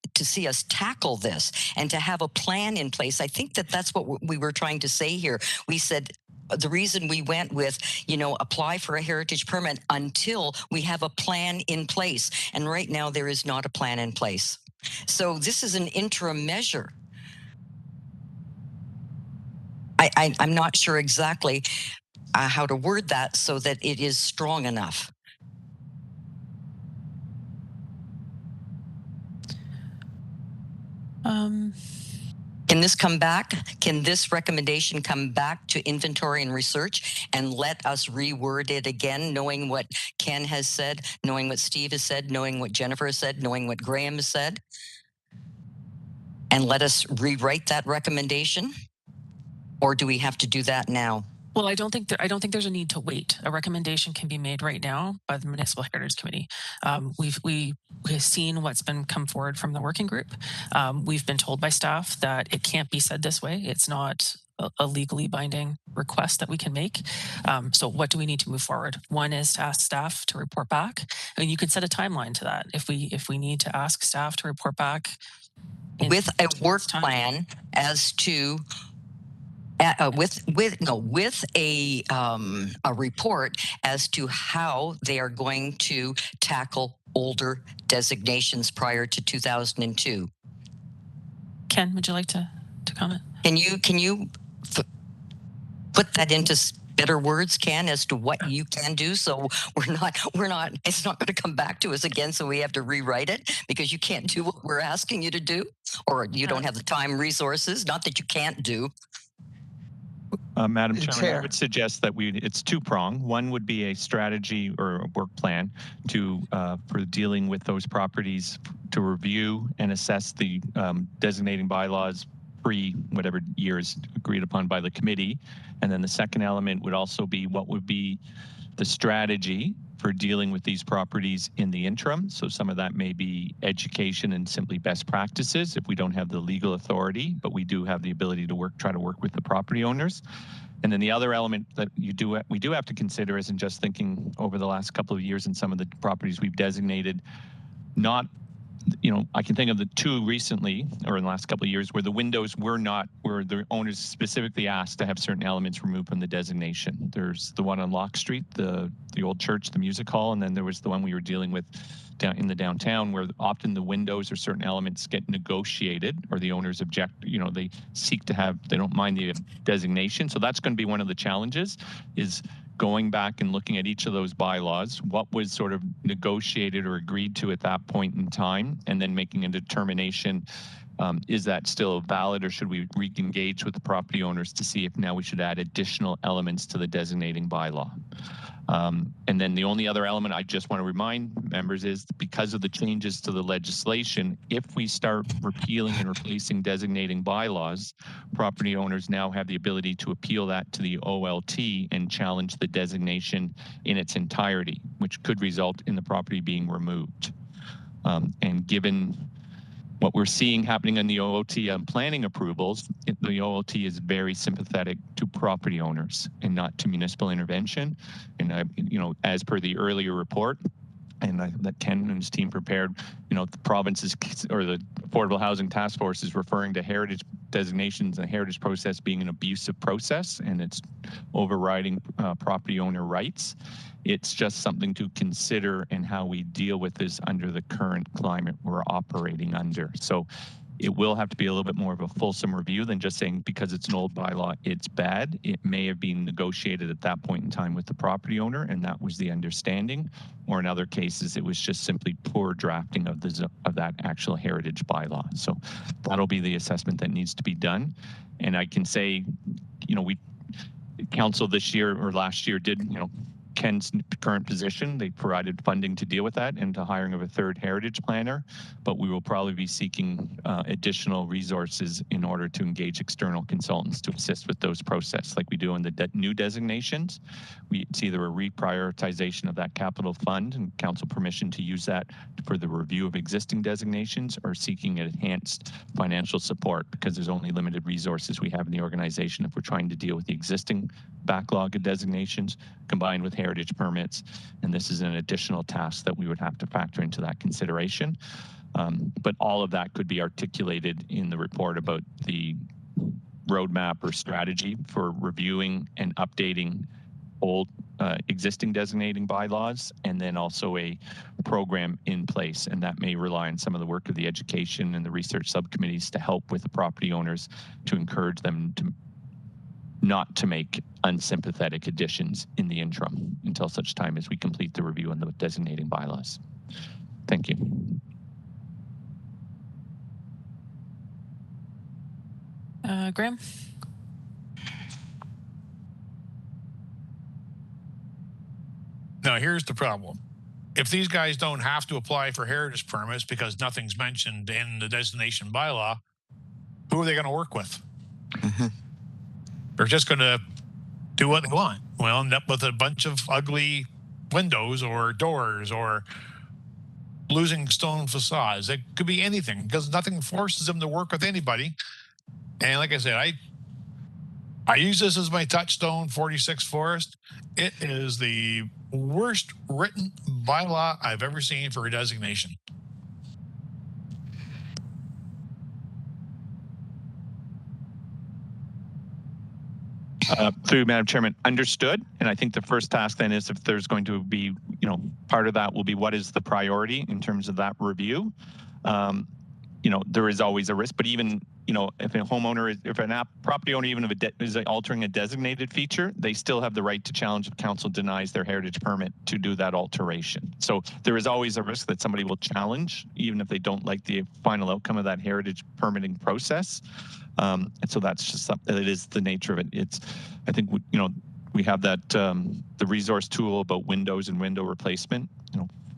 us tackle this and to have a plan in place. I think that's what we were trying to say here. We said, the reason we went with, apply for a heritage permit until we have a plan in place. And right now there is not a plan in place. So this is an interim measure. I'm not sure exactly how to word that so that it is strong enough. Can this come back? Can this recommendation come back to inventory and research and let us reword it again, knowing what Ken has said, knowing what Steve has said, knowing what Jennifer has said, knowing what Graham has said, and let us rewrite that recommendation? Or do we have to do that now? Well, I don't think there's a need to wait. A recommendation can be made right now by the Municipal Heritage Committee. We've seen what's been come forward from the working group. We've been told by staff that it can't be said this way. It's not a legally binding request that we can make. So what do we need to move forward? One is to ask staff to report back, and you can set a timeline to that. If we need to ask staff to report back with a work plan as to with a report as to how they are going to tackle older designations prior to 2002. Ken, would you like to comment? Can you put that into better words, Ken, as to what you can do? So we're not. It's not going to come back to us again. So we have to rewrite it because you can't do what we're asking you to do, or you don't have the time, resources. Not that you can't do. Madam Chairman, I would suggest that it's two-pronged. One would be a strategy or a work plan for dealing with those properties, to review and assess the designating bylaws whatever years agreed upon by the committee. And then the second element would also be what would be the strategy for dealing with these properties in the interim. So some of that may be education and simply best practices if we don't have the legal authority, but we do have the ability to try to work with the property owners. And then the other element that we do have to consider isn't just thinking over the last couple of years in some of the properties we've designated, I can think of the two recently, or in the last couple of years, where the windows where the owners specifically asked to have certain elements removed from the designation. There's the one on Locke Street, the old church, the music hall, and then there was the one we were dealing with down in the downtown, where often the windows or certain elements get negotiated, or the owners object. They seek to have, they don't mind the designation. So that's going to be one of the challenges, is going back and looking at each of those bylaws, what was sort of negotiated or agreed to at that point in time, and then making a determination, is that still valid, or should we re-engage with the property owners to see if now we should add additional elements to the designating bylaw. And then the only other element I just want to remind members is, because of the changes to the legislation, if we start repealing and replacing designating bylaws, property owners now have the ability to appeal that to the OLT and challenge the designation in its entirety, which could result in the property being removed. And given what we're seeing happening in the OLT on planning approvals, the OLT is very sympathetic to property owners and not to municipal intervention. And as per the earlier report, and that Ken and his team prepared, the province's, or the Affordable Housing Task Force, is referring to heritage designations and the heritage process being an abusive process, and it's overriding property owner rights. It's just something to consider in how we deal with this under the current climate we're operating under. So It will have to be a little bit more of a fulsome review than just saying because it's an old bylaw, it's bad. It may have been negotiated at that point in time with the property owner, and that was the understanding. Or in other cases, it was just simply poor drafting of that actual heritage bylaw. So that'll be the assessment that needs to be done. And I can say, council this year or last year did, Ken's current position, they provided funding to deal with that and to hiring of a third heritage planner, but we will probably be seeking additional resources in order to engage external consultants to assist with those processes like we do in the new designations. It's either a reprioritization of that capital fund and council permission to use that for the review of existing designations or seeking enhanced financial support because there's only limited resources we have in the organization if we're trying to deal with the existing backlog of designations combined with heritage permits, and this is an additional task that we would have to factor into that consideration. But all of that could be articulated in the report about the roadmap or strategy for reviewing and updating old existing designating bylaws, and then also a program in place. And that may rely on some of the work of the education and the research subcommittees to help with the property owners to encourage them to not to make unsympathetic additions in the interim until such time as we complete the review on the designating bylaws. Thank you. Graham? Now, here's the problem. If these guys don't have to apply for heritage permits because nothing's mentioned in the designation bylaw, who are they going to work with? Mm-hmm. They're just going to do what they want. We'll end up with a bunch of ugly windows or doors or losing stone facades. It could be anything because nothing forces them to work with anybody. And like I said, I use this as my touchstone, 46 Forest. It is the worst written bylaw I've ever seen for a designation. Through Madam Chairman, understood. And I think the first task then is if there's going to be, part of that will be what is the priority in terms of that review. There is always a risk, but even, if a homeowner, if a property owner even is altering a designated feature, they still have the right to challenge if council denies their heritage permit to do that alteration. So there is always a risk that somebody will challenge, even if they don't like the final outcome of that heritage permitting process. And so that's just something, it is the nature of it. I think, we have that, the resource tool about windows and window replacement.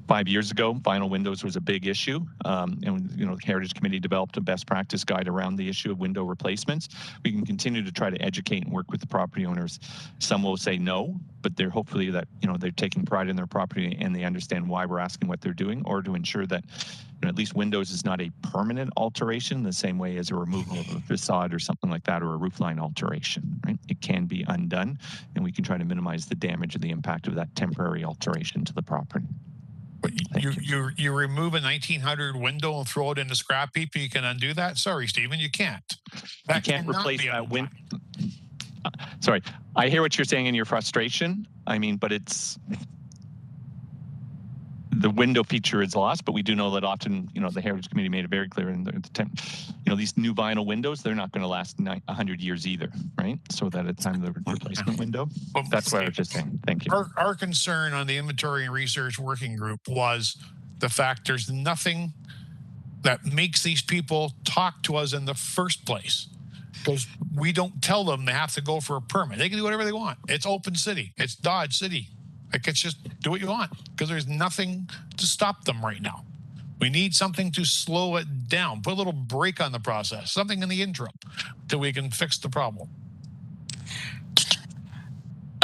5 years ago, vinyl windows was a big issue. And, the Heritage Committee developed a best practice guide around the issue of window replacements. We can continue to try to educate and work with the property owners. Some will say no, but they're hopefully that, they're taking pride in their property and they understand why we're asking what they're doing, or to ensure that at least windows is not a permanent alteration the same way as a removal of a facade or something like that, or a roofline alteration, right? It can be undone, and we can try to minimize the damage or the impact of that temporary alteration to the property. You remove a 1900 window and throw it in the scrap heap, you can undo that? Sorry, Stephen, you can't. You can't replace that window. Sorry, I hear what you're saying in your frustration. But it's the window feature is lost, but we do know that often, the Heritage Committee made it very clear in the these new vinyl windows, they're not going to last 100 years either, right? So that at the time of the replacement window, that's what I was just saying. Thank you. Our concern on the Inventory and Research Working Group was the fact there's nothing that makes these people talk to us in the first place, because we don't tell them they have to go for a permit. They can do whatever they want. It's open city. It's Dodge City. It's just do what you want, because there's nothing to stop them right now. We need something to slow it down, put a little brake on the process, something in the interim till we can fix the problem.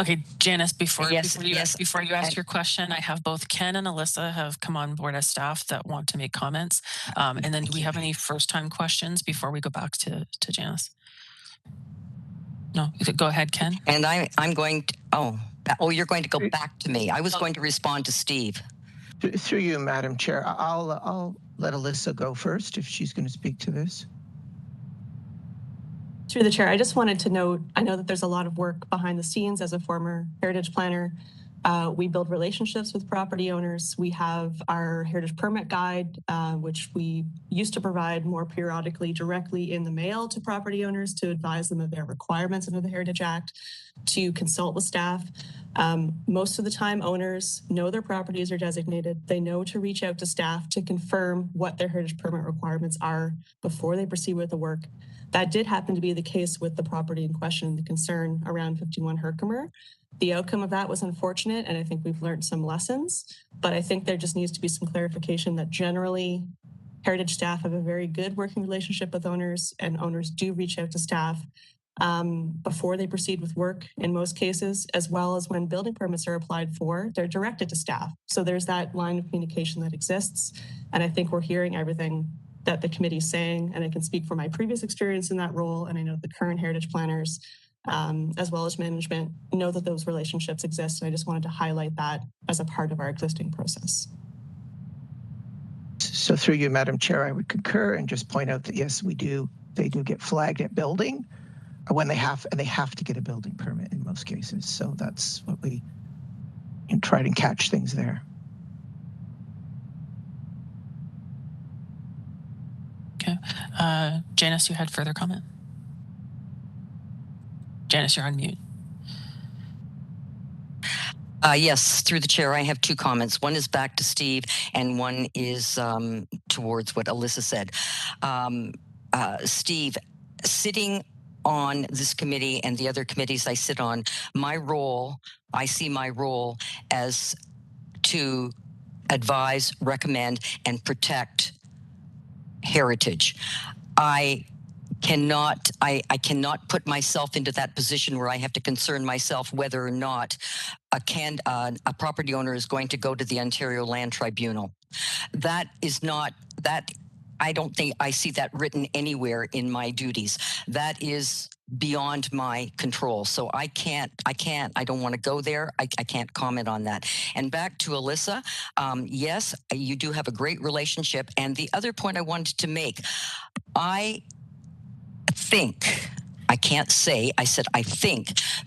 Okay, Janice, before you ask your question, I have both Ken and Alyssa have come on board as staff that want to make comments. And then do we have any first-time questions before we go back to Janice? No, go ahead, Ken. And I'm going to, you're going to go back to me. I was going to respond to Steve. Through you, Madam Chair, I'll let Alyssa go first if she's going to speak to this. Through the chair, I just wanted to note, I know that there's a lot of work behind the scenes as a former heritage planner We build relationships with property owners. We have our heritage permit guide, which we used to provide more periodically directly in the mail to property owners to advise them of their requirements under the Heritage Act, to consult with staff. Most of the time, owners know their properties are designated. They know to reach out to staff to confirm what their heritage permit requirements are before they proceed with the work. That did happen to be the case with the property in question, the concern around 51 Herkimer. The outcome of that was unfortunate, and I think we've learned some lessons, but I think there just needs to be some clarification that generally heritage staff have a very good working relationship with owners, and owners do reach out to staff before they proceed with work in most cases, as well as when building permits are applied for, they're directed to staff. So there's that line of communication that exists, and I think we're hearing everything that the committee is saying, and I can speak for my previous experience in that role, and I know the current heritage planners as well as management know that those relationships exist. And I just wanted to highlight that as a part of our existing process. So through you, Madam Chair, I would concur and just point out that yes, we do. They do get flagged at building when they have to get a building permit in most cases. So that's what we try to catch things there. Okay, Janice, you had further comment. Janice, you're on mute. Yes, through the chair, I have two comments. One is back to Steve, and one is towards what Alyssa said. Steve, sitting on this committee and the other committees I sit on, I see my role as to advise, recommend, and protect heritage. I cannot put myself into that position where I have to concern myself whether or not a property owner is going to go to the Ontario Land Tribunal. That is not that. I don't think I see that written anywhere in my duties. That is beyond my control. So I don't want to go there. I can't comment on that. And back to Alyssa, yes, you do have a great relationship. And the other point I wanted to make, I think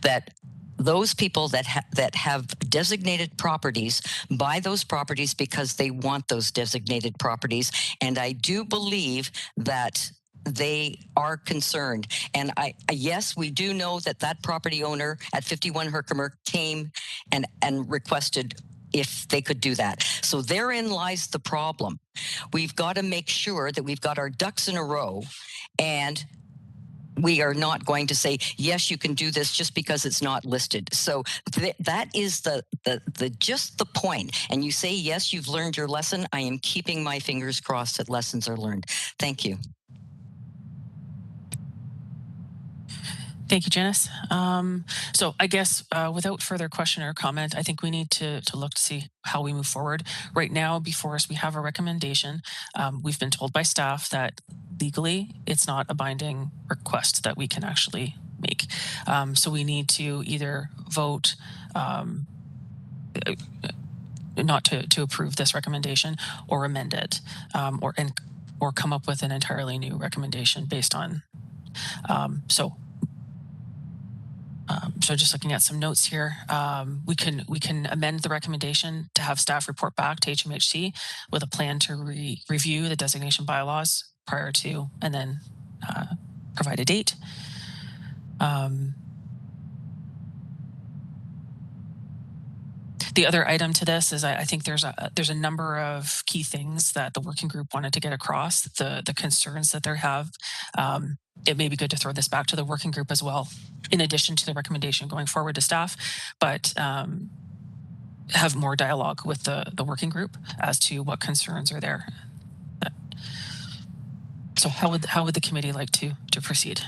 that those people that have designated properties buy those properties because they want those designated properties, and I do believe that they are concerned. And yes, we do know that property owner at 51 Herkimer came and requested if they could do that. So therein lies the problem. We've got to make sure that we've got our ducks in a row, and we are not going to say, yes, you can do this just because it's not listed. So that is just the point. And you say, yes, you've learned your lesson. I am keeping my fingers crossed that lessons are learned. Thank you. Thank you, Janice. So I guess without further question or comment, I think we need to look to see how we move forward. Right now, before us, we have a recommendation. We've been told by staff that legally it's not a binding request that we can actually make. So we need to either vote not to approve this recommendation, or amend it, or come up with an entirely new recommendation based on So just looking at some notes here, we can amend the recommendation to have staff report back to HMHC with a plan to review the designation bylaws prior to, and then provide a date. The other item to this is I think there's a number of key things that the working group wanted to get across, the concerns that they have. It may be good to throw this back to the working group as well, in addition to the recommendation going forward to staff, but have more dialogue with the working group as to what concerns are there. So how would the committee like to proceed?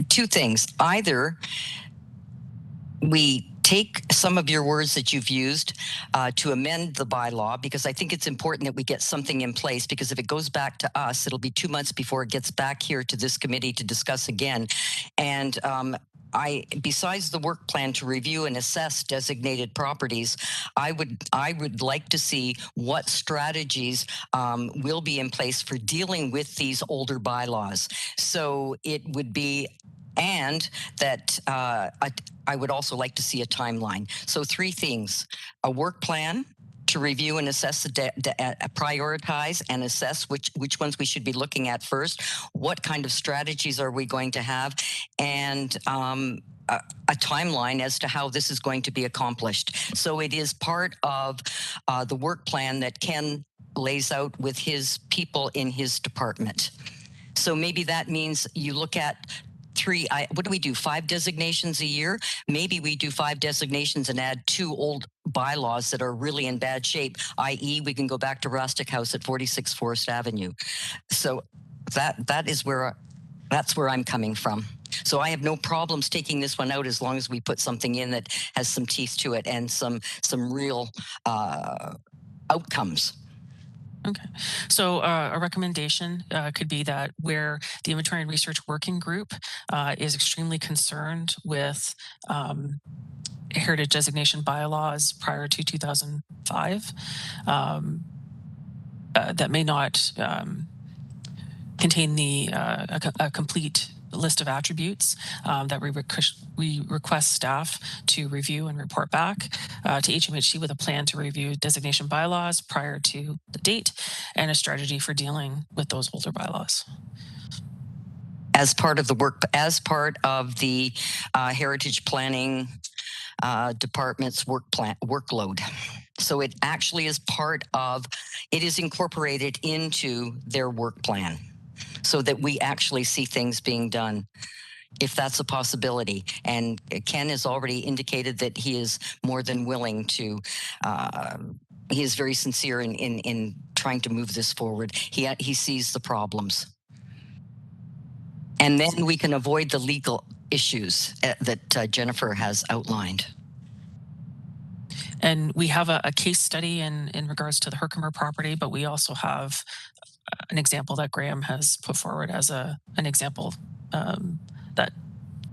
Two things. Either we take some of your words that you've used to amend the bylaw, because I think it's important that we get something in place, because if it goes back to us, it'll be 2 months before it gets back here to this committee to discuss again. And besides the work plan to review and assess designated properties, I would like to see what strategies will be in place for dealing with these older bylaws. So it would be, and that I would also like to see a timeline. So 3 things: a work plan to review and assess, prioritize and assess which ones we should be looking at first. What kind of strategies are we going to have? And a timeline as to how this is going to be accomplished. So it is part of the work plan that Ken lays out with his people in his department. So maybe that means you look at 3, what do we do, 5 designations a year? Maybe we do 5 designations and add 2 old bylaws that are really in bad shape, i.e. we can go back to Rustic House at 46 Forest Avenue. So that's where I'm coming from. So I have no problems taking this one out as long as we put something in that has some teeth to it and some real outcomes. Okay, so a recommendation could be that where the Inventory and Research Working Group is extremely concerned with heritage designation bylaws prior to 2005 that may not contain a complete list of attributes that we request staff to review and report back to HMHC with a plan to review designation bylaws prior to the date and a strategy for dealing with those older bylaws. As part of the heritage planning department's workload. So it actually is it is incorporated into their work plan, so that we actually see things being done, if that's a possibility. And Ken has already indicated that he is more than willing to, he is very sincere in trying to move this forward. He sees the problems. And then we can avoid the legal issues that Jennifer has outlined. And we have a case study in regards to the Herkimer property, but we also have an example that Graham has put forward as an example that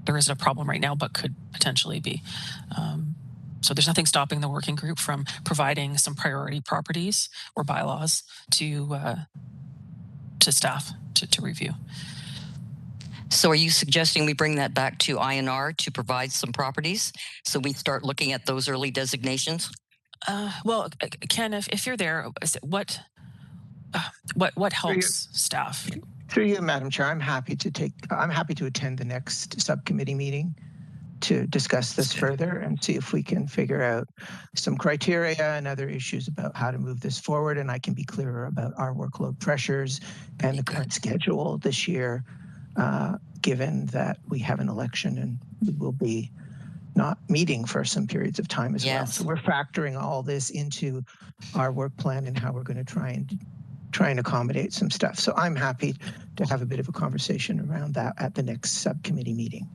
there isn't a problem right now, but could potentially be. So there's nothing stopping the working group from providing some priority properties or bylaws to staff to review. So are you suggesting we bring that back to INR to provide some properties so we start looking at those early designations? Well, Ken, if you're there, what helps staff? Through you, Madam Chair, I'm happy to attend the next subcommittee meeting to discuss this further and see if we can figure out some criteria and other issues about how to move this forward. And I can be clearer about our workload pressures and the current schedule this year, given that we have an election and we will be not meeting for some periods of time as well. So we're factoring all this into our work plan and how we're going to try and accommodate some stuff. So I'm happy to have a bit of a conversation around that at the next subcommittee meeting.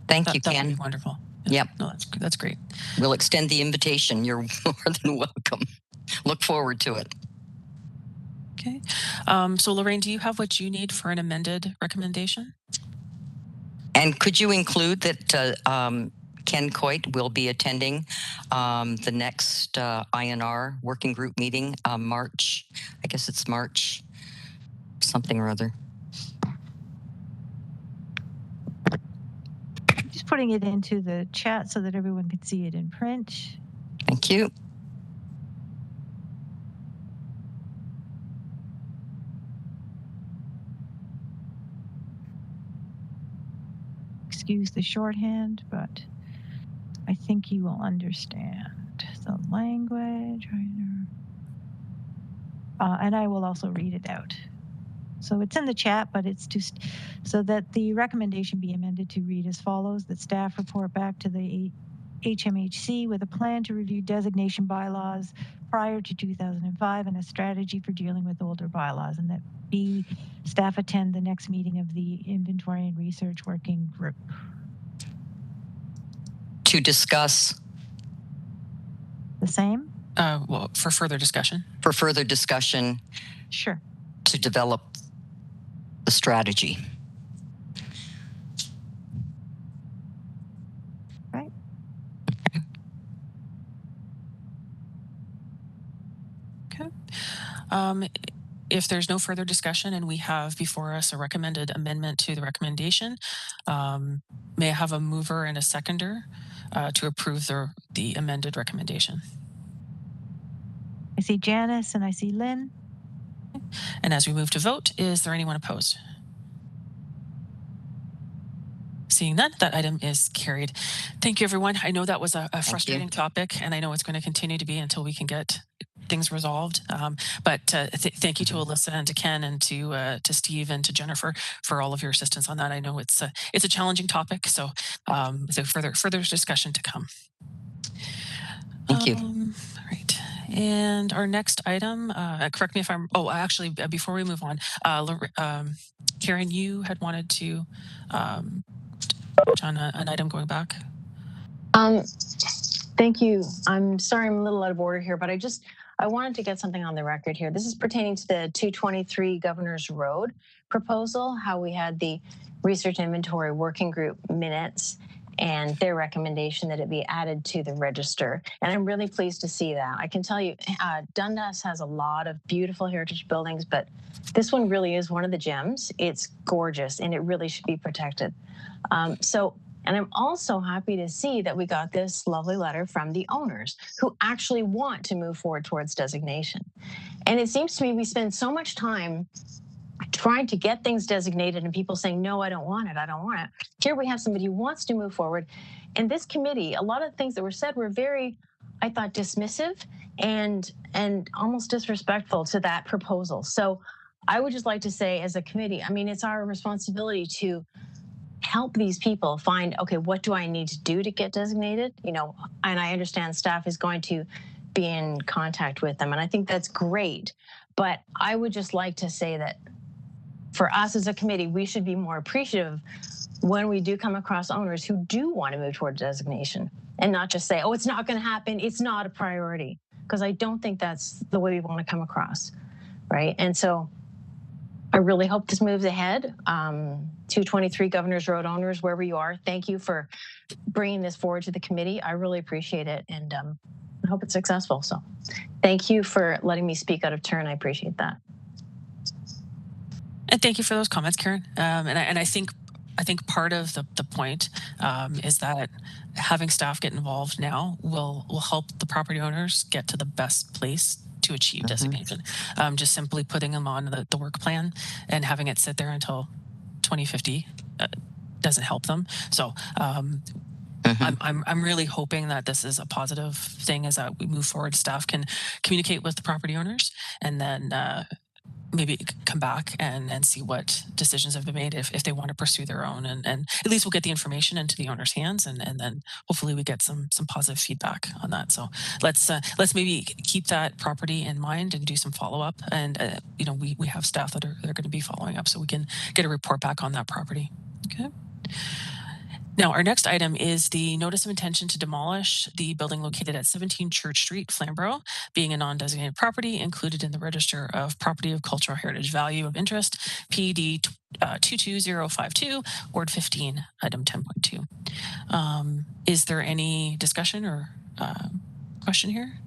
Thank you, That Ken. would be wonderful. Yep. No, that's great. We'll extend the invitation. You're more than welcome. Look forward to it. Okay. So Lorraine, do you have what you need for an amended recommendation? And could you include that Ken Coit will be attending the next INR working group meeting, March, I guess it's March something or other. Just putting it into the chat so that everyone can see it in print. Thank you. Excuse the shorthand, but I think you will understand the language. And I will also read it out. So it's in the chat, but it's just so that the recommendation be amended to read as follows: that staff report back to the HMHC with a plan to review designation bylaws prior to 2005 and a strategy for dealing with older bylaws, and that B, staff attend the next meeting of the Inventory and Research Working Group. To discuss the same? Well, for further discussion. For further discussion. Sure. To develop the strategy. Right. Okay. If there's no further discussion and we have before us a recommended amendment to the recommendation, may I have a mover and a seconder to approve the amended recommendation? I see Janice and I see Lynn. And as we move to vote, is there anyone opposed? Seeing none, that item is carried. Thank you, everyone. I know that was a frustrating topic, and I know it's going to continue to be until we can get things resolved. But thank you to Alyssa and to Ken and to Steve and to Jennifer for all of your assistance on that. I know it's a challenging topic, so further discussion to come. Thank you. All right. And our next item, correct me if I'm, actually, before we move on, Karen, you had wanted to touch on an item going back. Thank you. I'm sorry I'm a little out of order here, but I wanted to get something on the record here. This is pertaining to the 223 Governor's Road proposal, how we had the research inventory working group minutes and their recommendation that it be added to the register. And I'm really pleased to see that. I can tell you, Dundas has a lot of beautiful heritage buildings, but this one really is one of the gems. It's gorgeous and it really should be protected. And I'm also happy to see that we got this lovely letter from the owners who actually want to move forward towards designation. And it seems to me we spend so much time trying to get things designated and people saying, no, I don't want it. I don't want it. Here we have somebody who wants to move forward. And this committee, a lot of things that were said were very, I thought, dismissive and almost disrespectful to that proposal. So I would just like to say as a committee, I mean, it's our responsibility to help these people find, okay, what do I need to do to get designated? You know, and I understand staff is going to be in contact with them. And I think that's great. But I would just like to say that for us as a committee, we should be more appreciative when we do come across owners who do want to move toward designation and not just say, oh, it's not going to happen. It's not a priority. Because I don't think that's the way we want to come across. Right. And so I really hope this moves ahead. 223 Governor's Road owners, wherever you are, thank you for bringing this forward to the committee. I really appreciate it, and I hope it's successful. So thank you for letting me speak out of turn. I appreciate that. And thank you for those comments, Karen. And I think part of the point is that having staff get involved now will help the property owners get to the best place to achieve designation. Just simply putting them on the work plan and having it sit there until 2050 doesn't help them. So I'm really hoping that this is a positive thing, is that we move forward. Staff can communicate with the property owners and then maybe come back and see what decisions have been made if they want to pursue their own, and at least we'll get the information into the owner's hands, and then hopefully we get some positive feedback on that. So let's maybe keep that property in mind and do some follow-up, and you know, we have staff that are going to be following up, so we can get a report back on that property. Okay. Now, our next item is the notice of intention to demolish the building located at 17 Church Street, Flamborough, being a non-designated property included in the Register of Property of Cultural Heritage Value of Interest, PD 22052, Ward 15, item 10.2. Is there any discussion or question here?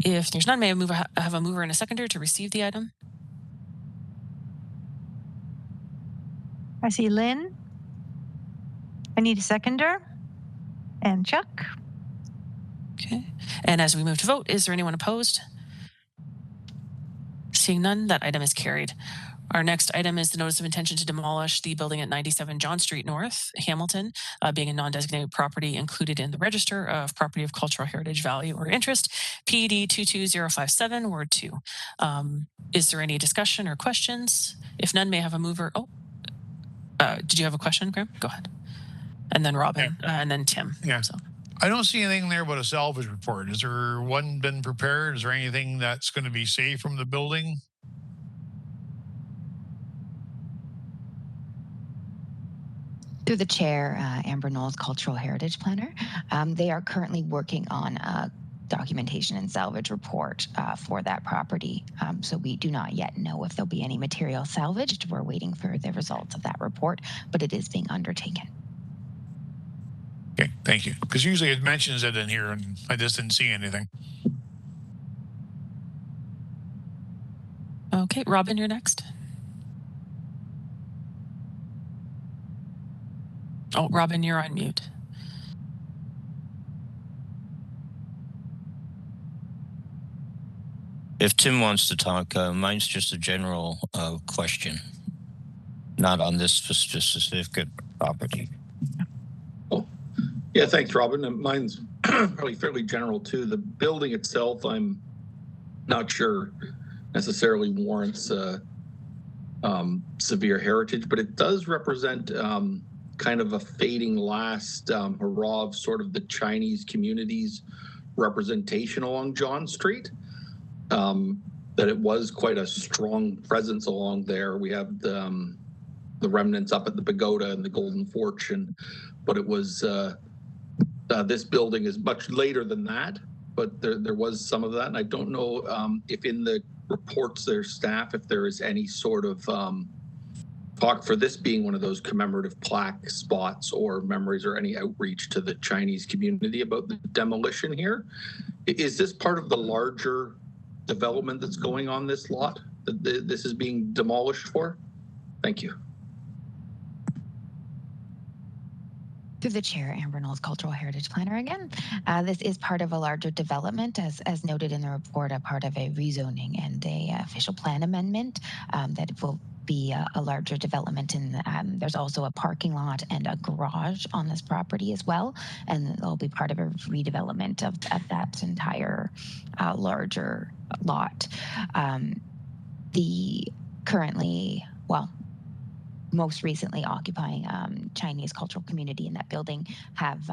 If there's none, may I have a mover and a seconder to receive the item? I see Lynn. I need a seconder. And Chuck. Okay. And as we move to vote, is there anyone opposed? Seeing none, that item is carried. Our next item is the notice of intention to demolish the building at 97 John Street North, Hamilton, being a non-designated property included in the Register of Property of Cultural Heritage Value or Interest, PD 22057, Ward 2. Is there any discussion or questions? If none, may I have a mover? Did you have a question, Graham? Go ahead. And then Robin, and then Tim. Yeah. So. I don't see anything there but a salvage report. Is there one been prepared? Is there anything that's going to be saved from the building? Through the chair, Amber Knowles, Cultural Heritage Planner. They are currently working on a documentation and salvage report for that property. So we do not yet know if there'll be any material salvaged. We're waiting for the results of that report, but it is being undertaken. Okay, thank you. Because usually it mentions it in here, and I just didn't see anything. Okay, Robin, you're next. Oh, Robin, you're on mute. If Tim wants to talk, mine's just a general question, not on this specific property. Oh, yeah, thanks, Robin. And mine's probably fairly general too. The building itself, I'm not sure necessarily warrants severe heritage, but it does represent kind of a fading last hurrah of sort of the Chinese community's representation along John Street. That it was quite a strong presence along there. We have the remnants up at the Pagoda and the Golden Fortune, but it was this building is much later than that, but there was some of that. And I don't know if in the reports their staff, if there is any sort of talk for this being one of those commemorative plaque spots or memories or any outreach to the Chinese community about the demolition here. Is this part of the larger development that's going on this lot that this is being demolished for? Thank you. Through the chair, Amber Knowles, Cultural Heritage Planner again. This is part of a larger development, as noted in the report, a part of a rezoning and a official plan amendment that will be a larger development. And there's also a parking lot and a garage on this property as well. And it'll be part of a redevelopment of that entire larger lot. The currently, well, most recently occupying Chinese cultural community in that building have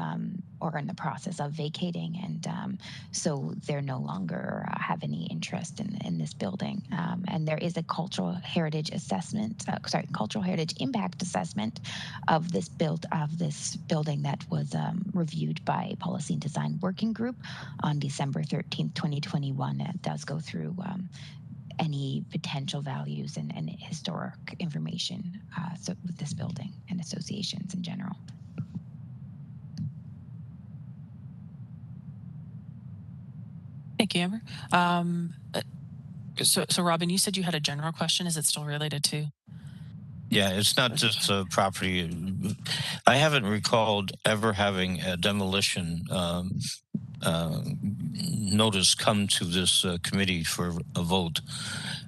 or are in the process of vacating, and so they're no longer have any interest in this building. And there is a cultural heritage assessment, cultural heritage impact assessment of this building that was reviewed by Policy and Design Working Group on December 13th, 2021. It does go through any potential values and historic information so with this building and associations in general. Thank you, Amber. So Robin, you said you had a general question. Is it still related to? Yeah, it's not just a property. I haven't recalled ever having a demolition notice come to this committee for a vote.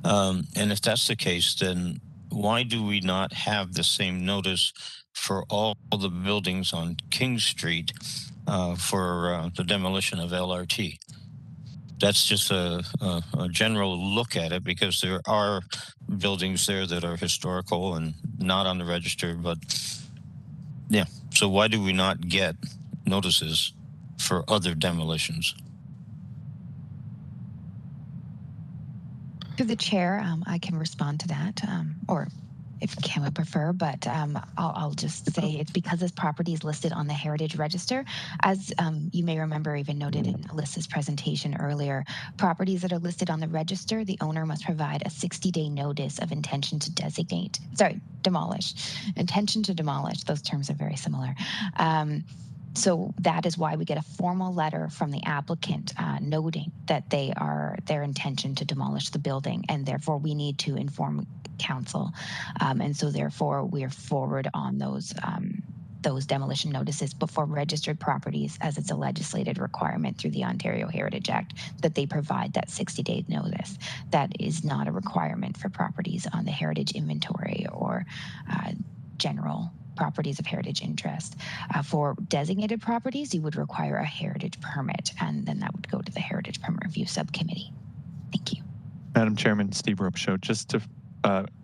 And if that's the case, then why do we not have the same notice for all the buildings on King Street for the demolition of LRT? That's just a general look at it, because there are buildings there that are historical and not on the register. But yeah, so why do we not get notices for other demolitions? To the chair, I can respond to that, or if Kim would prefer, but I'll just say it's because this property is listed on the Heritage Register. As you may remember, even noted in Alyssa's presentation earlier, properties that are listed on the register, the owner must provide a 60-day notice of intention to demolish. Intention to demolish, those terms are very similar. So that is why we get a formal letter from the applicant noting that their intention to demolish the building, and therefore we need to inform council, and so therefore we're forward on those demolition notices before registered properties, as it's a legislated requirement through the Ontario Heritage Act that they provide that 60-day notice. That is not a requirement for properties on the heritage inventory or general properties of heritage interest. For designated properties, you would require a heritage permit, and then that would go to the Heritage Permit Review Subcommittee. Thank you. Madam Chairman, Steve Robichaud, just to,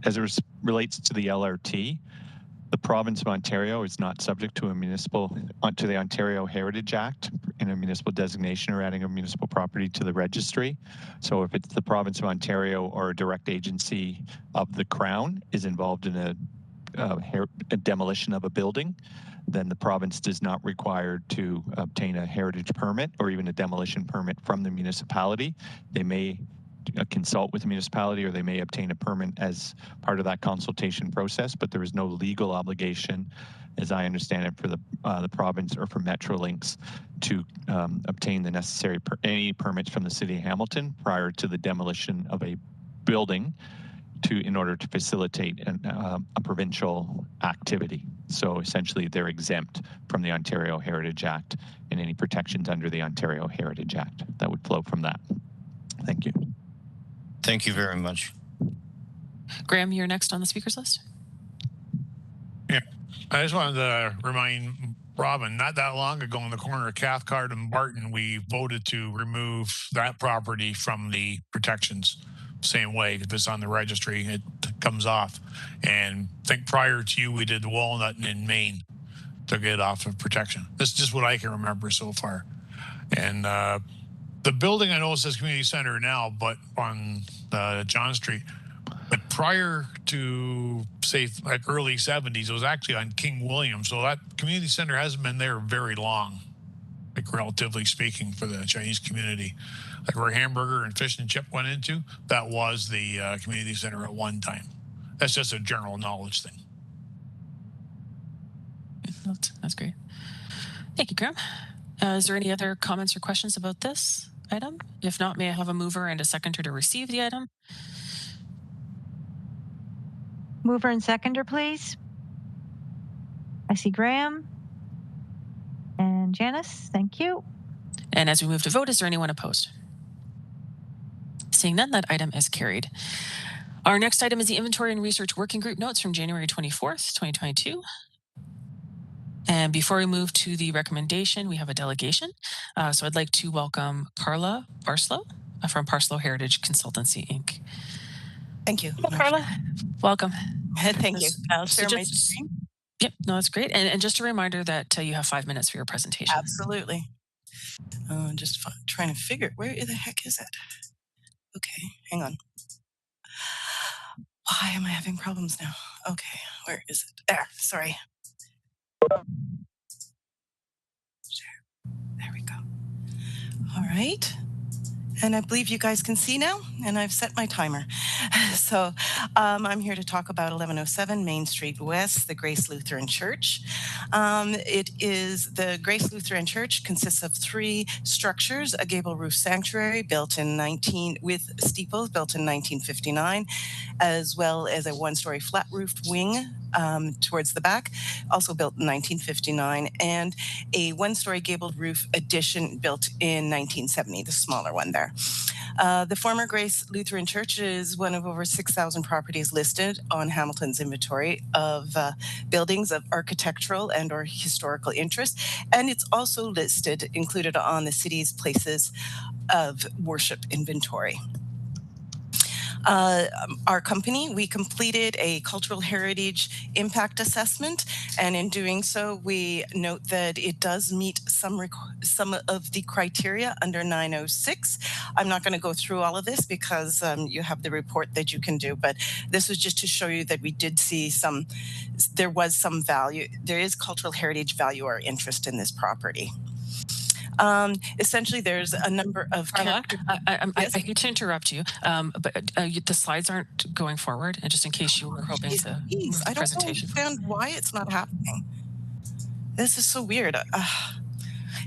as it relates to the LRT, the province of Ontario is not subject to to the Ontario Heritage Act in a municipal designation or adding a municipal property to the registry. So if it's the province of Ontario or a direct agency of the Crown is involved in a demolition of a building, then the province is not required to obtain a heritage permit or even a demolition permit from the municipality. They may consult with the municipality, or they may obtain a permit as part of that consultation process, but there is no legal obligation, as I understand it, for the province or for Metrolinx to obtain the necessary any permits from the City of Hamilton prior to the demolition of a building in order to facilitate a provincial activity. So essentially, they're exempt from the Ontario Heritage Act and any protections under the Ontario Heritage Act that would flow from that. Thank you. Thank you very much. Graham, you're next on the speakers list. Yeah, I just wanted to remind Robin, not that long ago on the corner of Cathcart and Barton, we voted to remove that property from the protections. Same way, if it's on the registry, it comes off. And I think prior to you, we did Walnut in Maine to get off of protection. That's just what I can remember so far. And the building, I know it says community center now, but on John Street. But prior to, say, like early 70s, it was actually on King William. So that community center hasn't been there very long, like relatively speaking, for the Chinese community. Like where Hamburger and Fish and Chip went into, that was the community center at one time. That's just a general knowledge thing. That's great. Thank you, Graham. Is there any other comments or questions about this item? If not, may I have a mover and a seconder to receive the item? Mover and seconder, please. I see Graham and Janice. Thank you. And as we move to vote, is there anyone opposed? Seeing none, that item is carried. Our next item is the Inventory and Research Working Group notes from January 24th, 2022. And before we move to the recommendation, we have a delegation. So I'd like to welcome Carla Parslow from Parslow Heritage Consultancy, Inc. Thank you. Hello, Carla. Welcome. Thank you. I'll share my screen. Yep, no, that's great. And just a reminder that you have 5 minutes for your presentation. Absolutely. Just trying to figure, where the heck is it? Okay, hang on. Why am I having problems now? Okay, where is it? There, sorry. There we go. All right. And I believe you guys can see now, and I've set my timer. So I'm here to talk about 1107 Main Street West, the Grace Lutheran Church. It is the Grace Lutheran Church consists of 3 structures: a gable roof sanctuary built in with steeples built in 1959, as well as a 1-story flat roofed wing towards the back, also built in 1959, and a 1-story gabled roof addition built in 1970, the smaller one there. The former Grace Lutheran Church is one of over 6,000 properties listed on Hamilton's inventory of buildings of architectural and or historical interest, and it's also included on the city's places of worship inventory. Our company, we completed a cultural heritage impact assessment, and in doing so, we note that it does meet some of the criteria under 906. I'm not going to go through all of this because you have the report that you can do, but this was just to show you that we did see there was some value. There is cultural heritage value or interest in this property. Essentially, there's a number of Carla, I hate to interrupt you, but the slides aren't going forward. And just in case you were hoping to move the presentation. I don't understand why it's not happening. This is so weird.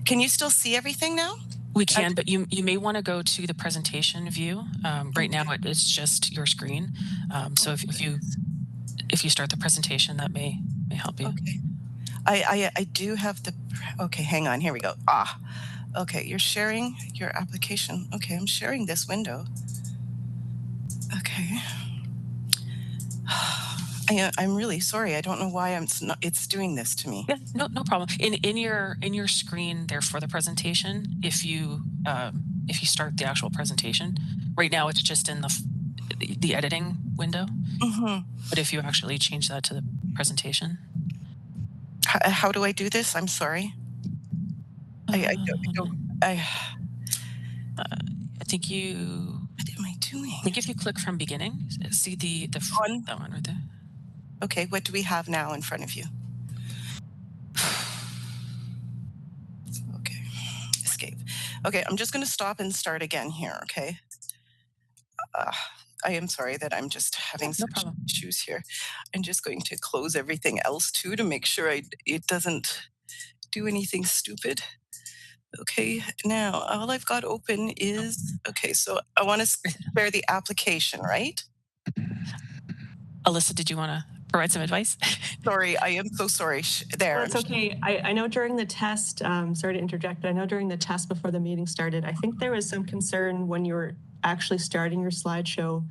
Can you still see everything now? We can, but you may want to go to the presentation view. Right now, it's just your screen. So if you start the presentation, that may help you. Okay. I do have the, okay, hang on, here we go. Okay, you're sharing your application. Okay, I'm sharing this window. Okay. I'm really sorry. I don't know why it's doing this to me. Yeah, no problem. In your screen there for the presentation, if you start the actual presentation, right now it's just in the editing window. Mm-hmm. But if you actually change that to the presentation. How do I do this? I'm sorry. I think you. What am I doing? I think if you click from beginning, see that one right there. Okay, what do we have now in front of you? Okay, escape. Okay, I'm just going to stop and start again here, okay? I am sorry that I'm just having No such problem. issues here. I'm just going to close everything else too to make sure it doesn't do anything stupid. Okay, now all I've got open is, okay, so I want to spare the application, right? Alyssa, did you want to provide some advice? Sorry, I am so sorry. There. That's okay. I know during the test, sorry to interject, but I know during the test before the meeting started, I think there was some concern when you were actually starting your slideshow,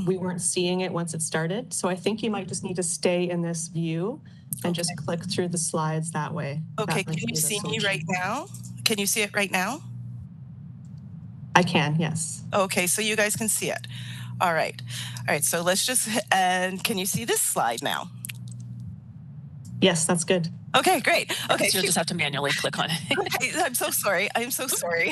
we weren't seeing it once it started. So I think you might just need to stay in this view and just click through the slides that way. Okay, can you see me right now? Can you see it right now? I can, yes. Okay, so you guys can see it. All right. All right, so let's just, and can you see this slide now? Yes, that's good. Okay, great. Okay, you'll just have to manually click on it. Okay, I'm so sorry. I'm so sorry.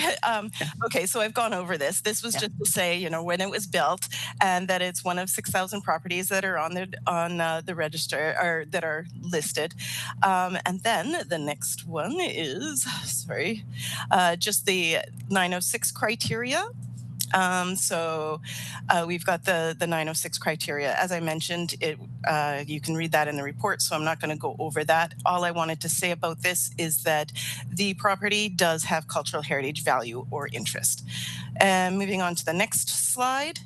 Okay, so I've gone over this. This was just to say, you know, when it was built, and that it's one of 6,000 properties that are on the register or that are listed. And then the next one is just the 906 criteria. We've got the 906 criteria. As I mentioned, you can read that in the report, so I'm not going to go over that. All I wanted to say about this is that the property does have cultural heritage value or interest. And moving on to the next slide.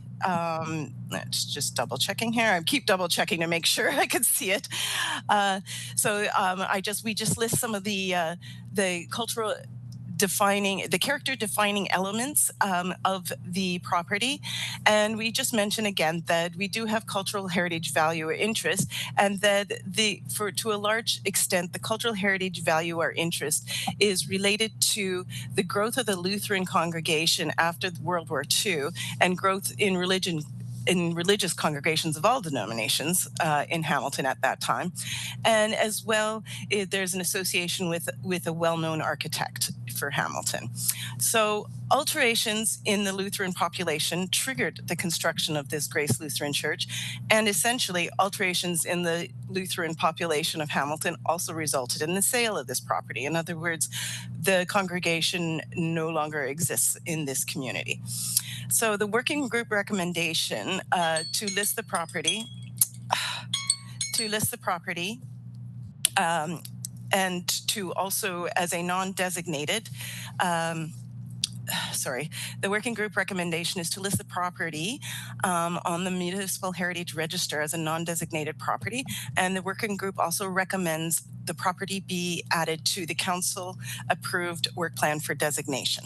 Let's just double checking here. I keep double checking to make sure I could see it. We just list some of the cultural character defining elements of the property. And we just mention again that we do have cultural heritage value or interest, and that to a large extent, the cultural heritage value or interest is related to the growth of the Lutheran congregation after World War II and growth in religious congregations of all denominations in Hamilton at that time. And as well, there's an association with a well-known architect for Hamilton. So alterations in the Lutheran population triggered the construction of this Grace Lutheran Church, and essentially alterations in the Lutheran population of Hamilton also resulted in the sale of this property. In other words, the congregation no longer exists in this community. So the working group recommendation to list the property, and to also as a non-designated, the working group recommendation is to list the property on the Municipal Heritage Register as a non-designated property. And the working group also recommends the property be added to the council approved work plan for designation.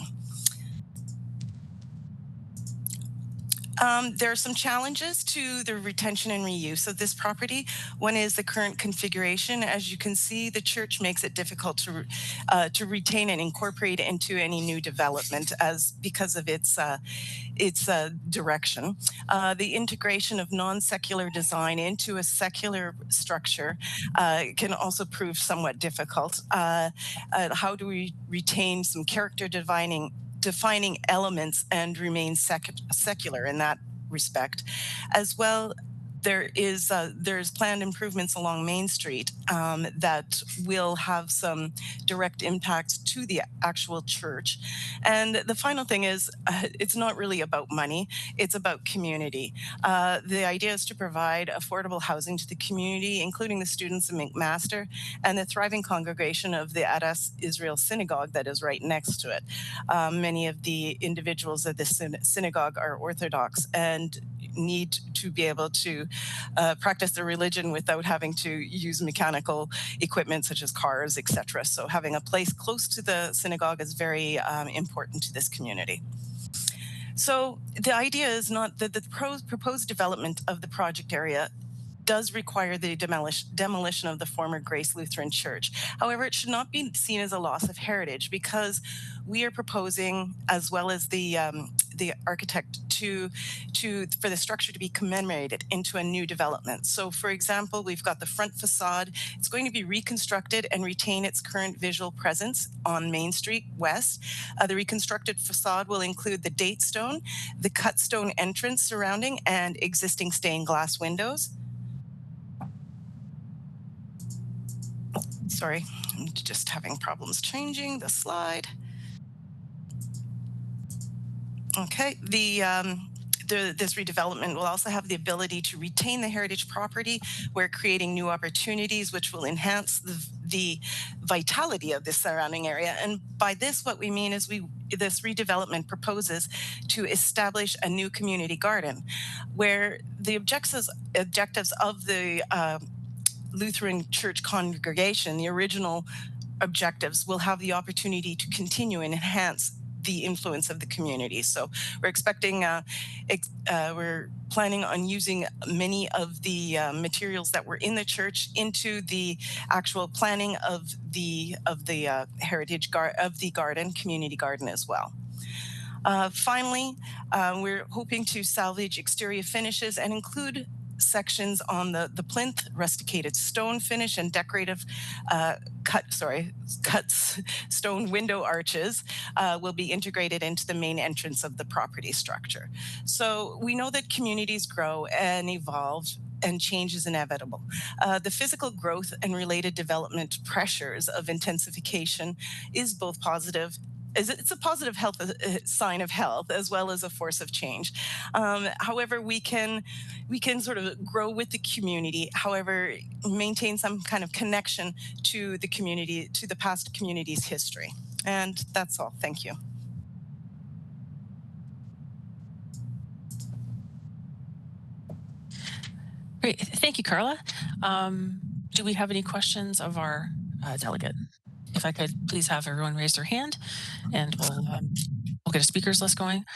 There are some challenges to the retention and reuse of this property. One is the current configuration. As you can see, the church makes it difficult to retain and incorporate into any new development because of its direction. The integration of non-secular design into a secular structure can also prove somewhat difficult. How do we retain some character defining elements and remain secular in that respect? As well, there's planned improvements along Main Street that will have some direct impacts to the actual church. And the final thing is, it's not really about money, it's about community. The idea is to provide affordable housing to the community, including the students of McMaster and the thriving congregation of the Adas Israel Synagogue that is right next to it. Many of the individuals of this synagogue are Orthodox and need to be able to practice their religion without having to use mechanical equipment such as cars, etc. So having a place close to the synagogue is very important to this community. So the idea is not that the proposed development of the project area does require the demolition of the former Grace Lutheran Church. However, it should not be seen as a loss of heritage because we are proposing, as well as the architect, for the structure to be commemorated into a new development. So, for example, we've got the front facade. It's going to be reconstructed and retain its current visual presence on Main Street West. The reconstructed facade will include the date stone, the cut stone entrance surrounding, and existing stained glass windows. Sorry, I'm just having problems changing the slide. Okay, this redevelopment will also have the ability to retain the heritage property. We're creating new opportunities which will enhance the vitality of the surrounding area. And by this, what we mean is this redevelopment proposes to establish a new community garden where the objectives of the Lutheran Church congregation, the original objectives, will have the opportunity to continue and enhance the influence of the community. So we're expecting, we're planning on using many of the materials that were in the church into the actual planning of the heritage of the garden, community garden as well. Finally, we're hoping to salvage exterior finishes and include sections on the plinth, rusticated stone finish, and decorative cut stone window arches will be integrated into the main entrance of the property structure. So we know that communities grow and evolve, and change is inevitable. The physical growth and related development pressures of intensification is both positive. It's a positive health sign of health as well as a force of change. However, we can sort of grow with the community. However, maintain some kind of connection to the community, to the past community's history. And that's all. Thank you. Great. Thank you, Carla. Do we have any questions of our delegate? If I could please have everyone raise their hand, and we'll get a speakers list going.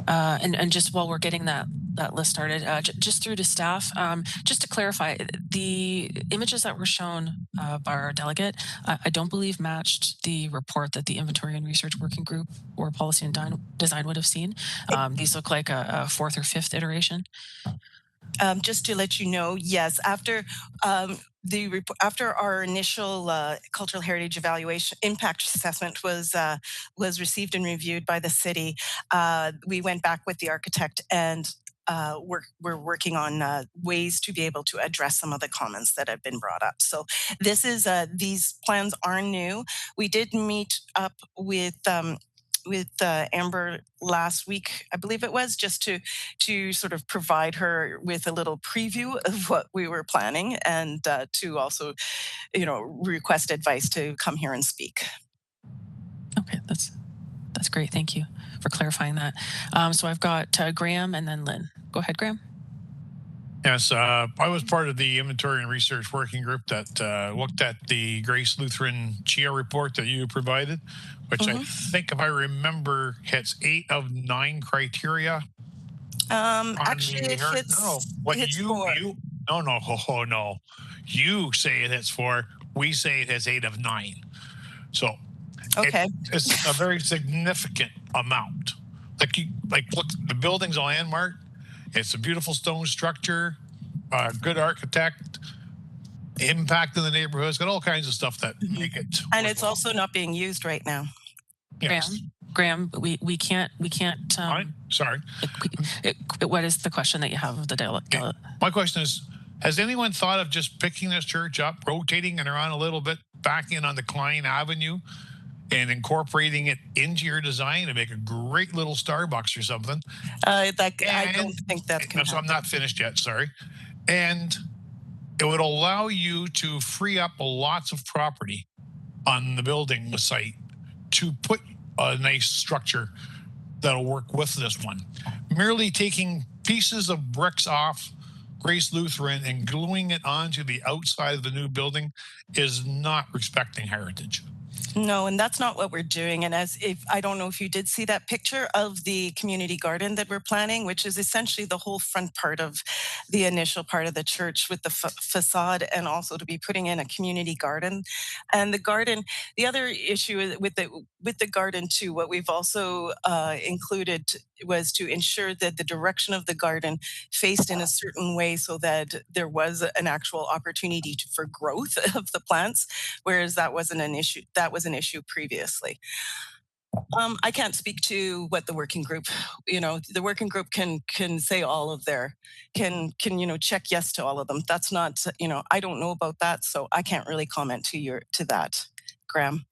And just while we're getting that list started, just through to staff, just to clarify, the images that were shown by our delegate, I don't believe matched the report that the Inventory and Research Working Group or Policy and Design would have seen. These look like a fourth or fifth iteration. Just to let you know, yes, after our initial cultural heritage evaluation impact assessment was received and reviewed by the city, we went back with the architect and we're working on ways to be able to address some of the comments that have been brought up. So this is these plans are new. We did meet up with Amber last week, I believe it was, just to sort of provide her with a little preview of what we were planning, and to also, request advice to come here and speak. Okay, that's great. Thank you for clarifying that. So I've got Graham and then Lynn. Go ahead, Graham. Yes, I was part of the Inventory and Research Working Group that looked at the Grace Lutheran CHIA report that you provided, which I think, if I remember, hits 8 of 9 criteria. Actually, it hits. No. You say it hits 4. We say it hits 8 of 9. So, okay, it's a very significant amount. Look, the building's a landmark. It's a beautiful stone structure, good architect, impact in the neighborhood. It's got all kinds of stuff that make it. And it's also not being used right now. Yes. Graham, we can't. Sorry. What is the question that you have of the delegate? My question is, has anyone thought of just picking this church up, rotating it around a little bit, back in on the Klein Avenue, and incorporating it into your design to make a great little Starbucks or something? I don't think that can happen. I'm not finished yet, sorry. And it would allow you to free up lots of property on the building site to put a nice structure that'll work with this one. Merely taking pieces of bricks off Grace Lutheran and gluing it onto the outside of the new building is not respecting heritage. No, and that's not what we're doing. And I don't know if you did see that picture of the community garden that we're planning, which is essentially the whole front part of the initial part of the church with the facade, and also to be putting in a community garden. And the garden, the other issue with the garden too, what we've also included was to ensure that the direction of the garden faced in a certain way so that there was an actual opportunity for growth of the plants, whereas that wasn't an issue. That was an issue previously. I can't speak to what the working group, the working group can say all of their, can check yes to all of them. That's not, I don't know about that, so I can't really comment to that, Graham.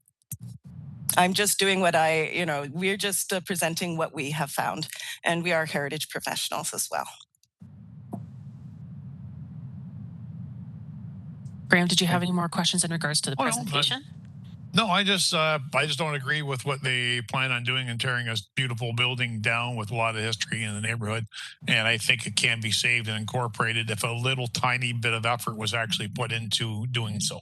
I'm just doing what we're just presenting what we have found, and we are heritage professionals as well. Graham, did you have any more questions in regards to the presentation? No, I just don't agree with what they plan on doing and tearing a beautiful building down with a lot of history in the neighborhood. And I think it can be saved and incorporated if a little tiny bit of effort was actually put into doing so.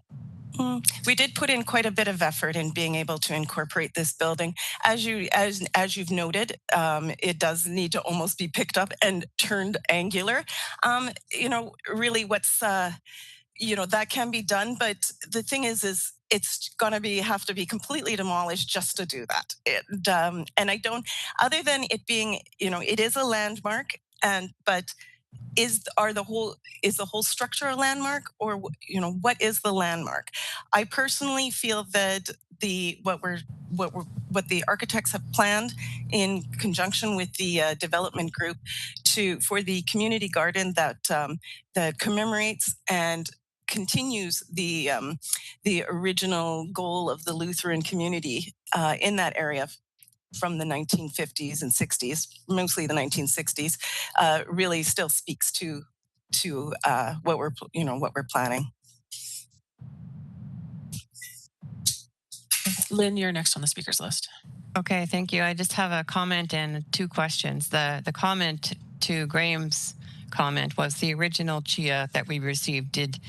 We did put in quite a bit of effort in being able to incorporate this building. As you've noted, it does need to almost be picked up and turned angular. Really what's that can be done, but the thing is it's going to have to be completely demolished just to do that. And I don't, other than it being, it is a landmark, but is the whole structure a landmark, or what is the landmark? I personally feel that what the architects have planned in conjunction with the development group for the community garden that commemorates and continues the original goal of the Lutheran community in that area from the 1950s and 60s, mostly the 1960s, really still speaks to what we're planning. Lynn, you're next on the speakers list. Okay, thank you. I just have a comment and two questions. The comment to Graham's comment was the original CHIA that we received did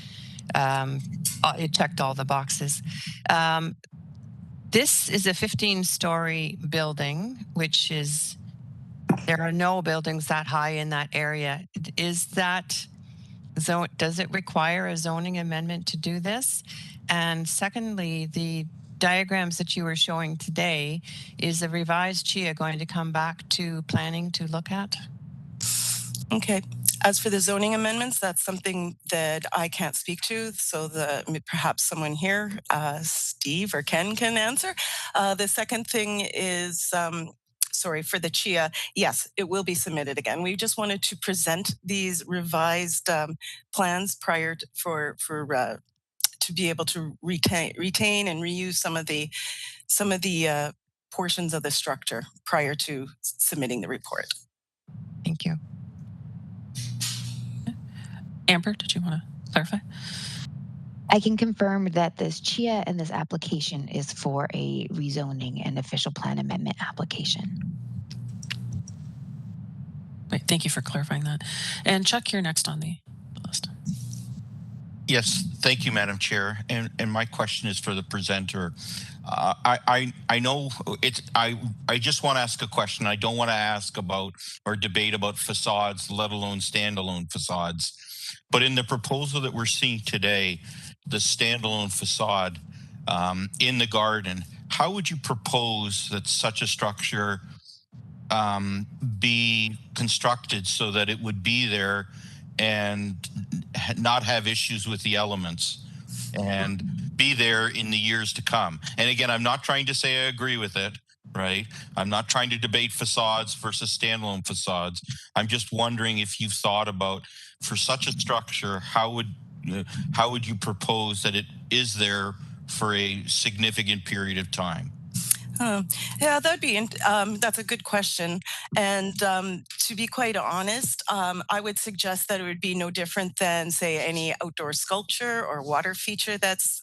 it checked all the boxes. This is a 15-story building, which is, there are no buildings that high in that area. Is that does it require a zoning amendment to do this? And secondly, the diagrams that you were showing today, is the revised CHIA going to come back to planning to look at? Okay. As for the zoning amendments, that's something that I can't speak to. So perhaps someone here, Steve or Ken, can answer. The second thing is, for the CHIA, yes, it will be submitted again. We just wanted to present these revised plans prior to be able to retain and reuse some of the portions of the structure prior to submitting the report. Thank you. Amber, did you want to clarify? I can confirm that this CHIA and this application is for a rezoning and official plan amendment application. Great, thank you for clarifying that. And Chuck, you're next on the list. Yes, thank you, Madam Chair. And my question is for the presenter. I know it's, I just want to ask a question. I don't want to ask about or debate about facades, let alone standalone facades. But in the proposal that we're seeing today, the standalone facade in the garden, how would you propose that such a structure be constructed so that it would be there and not have issues with the elements and be there in the years to come? And again, I'm not trying to say I agree with it, right? I'm not trying to debate facades versus standalone facades. I'm just wondering if you've thought about, for such a structure, how would you propose that it is there for a significant period of time? Yeah, that's a good question. And to be quite honest, I would suggest that it would be no different than, say, any outdoor sculpture or water feature that's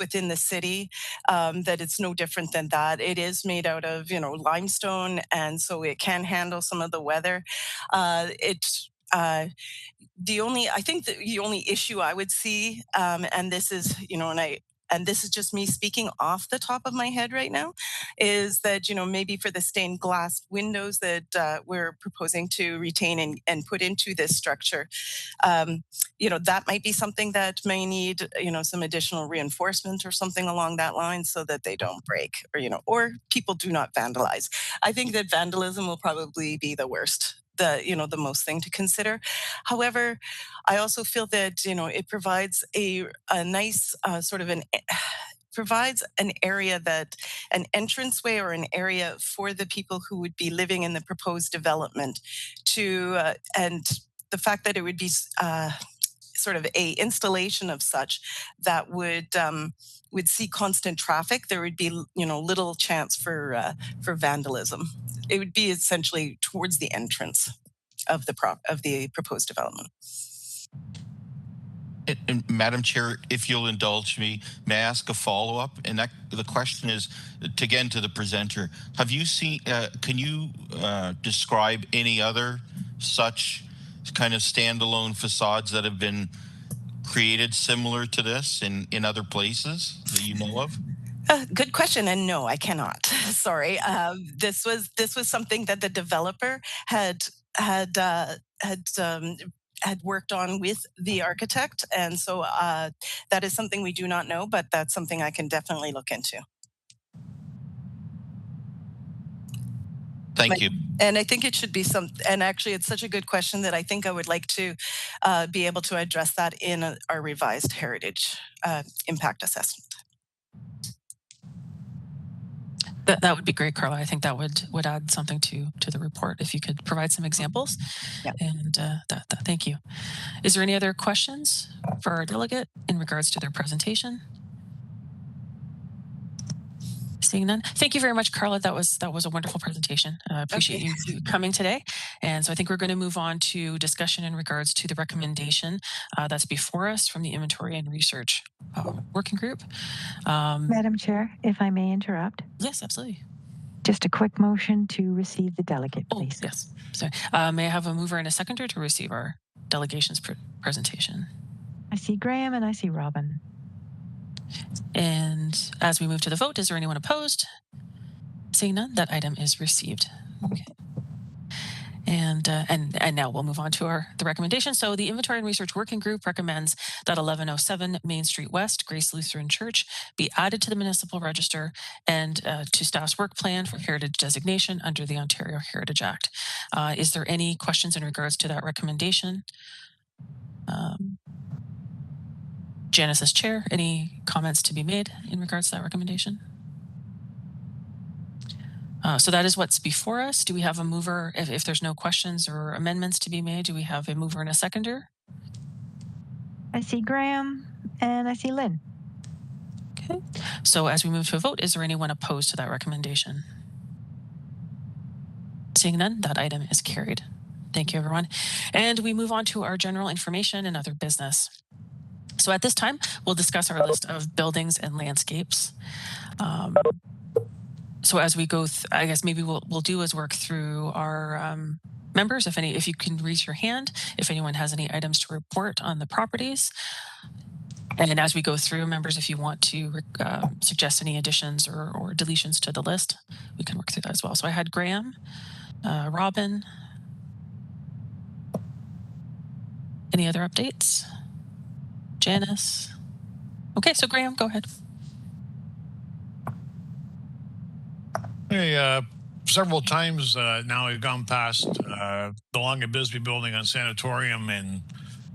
within the city. That it's no different than that. It is made out of limestone, and so it can handle some of the weather. I think the only issue I would see, and this is, and this is just me speaking off the top of my head right now, is that, maybe for the stained glass windows that we're proposing to retain and put into this structure, that might be something that may need, some additional reinforcement or something along that line so that they don't break or people do not vandalize. I think that vandalism will probably be the worst. The most thing to consider. However, I also feel that it provides a nice sort of provides an area an entranceway or an area for the people who would be living in the proposed development and the fact that it would be sort of a installation of such that would see constant traffic, there would be little chance for vandalism. It would be essentially towards the entrance of the proposed development. And Madam Chair, if you'll indulge me, may I ask a follow-up? And the question is, again, to the presenter. Have you seen? Can you describe any other such kind of standalone facades that have been created similar to this in other places that you know of? Good question, and no, I cannot. Sorry, this was something that the developer had worked on with the architect, and so that is something we do not know, but that's something I can definitely look into. Thank you. And I think it should be and actually it's such a good question that I think I would like to be able to address that in our revised heritage impact assessment. That would be great, Carla. I think that would add something to the report if you could provide some examples. Yep. And thank you. Is there any other questions for our delegate in regards to their presentation? Seeing none. Thank you very much, Carla. That was a wonderful presentation. I appreciate you coming today. And so I think we're going to move on to discussion in regards to the recommendation that's before us from the Inventory and Research Working Group. Madam Chair, if I may interrupt. Yes, absolutely. Just a quick motion to receive the delegate, please. Oh, yes. Sorry. May I have a mover and a seconder to receive our delegation's presentation? I see Graham and I see Robin. And as we move to the vote, is there anyone opposed? Seeing none, that item is received. Okay. And now we'll move on to the recommendation. So the Inventory and Research Working Group recommends that 1107 Main Street West, Grace Lutheran Church, be added to the Municipal Register and to staff's work plan for heritage designation under the Ontario Heritage Act. Is there any questions in regards to that recommendation? Janice as chair, any comments to be made in regards to that recommendation? So that is what's before us. Do we have a mover? If there's no questions or amendments to be made, do we have a mover and a seconder? I see Graham and I see Lynn. Okay. So as we move to a vote, is there anyone opposed to that recommendation? Seeing none, that item is carried. Thank you, everyone. And we move on to our general information and other business. So at this time, we'll discuss our list of buildings and landscapes. So as we go, I guess maybe we'll do is work through our members. If you can raise your hand, if anyone has any items to report on the properties. And as we go through, members, if you want to suggest any additions or deletions to the list, we can work through that as well. So I had Graham, Robin. Any other updates? Janice. Okay, so Graham, go ahead. Hey, several times now we've gone past the Long and Bisbee building on Sanatorium, and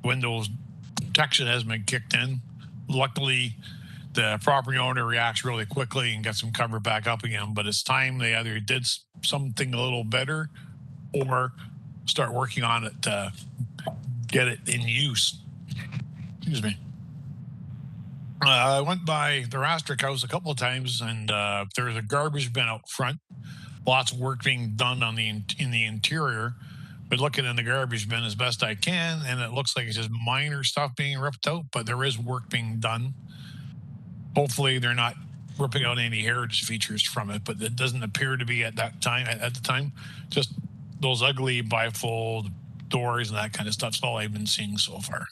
windows protection has been kicked in. Luckily, the property owner reacts really quickly and gets them covered back up again, but it's time they either did something a little better or start working on it to get it in use. Excuse me. I went by the Rastrick house a couple of times, and there's a garbage bin out front. Lots of work being done in the interior. But looking in the garbage bin as best I can, and it looks like it's just minor stuff being ripped out, but there is work being done. Hopefully, they're not ripping out any heritage features from it, but it doesn't appear to be at that time. At the time, just those ugly bifold doors and that kind of stuff's all I've been seeing so far.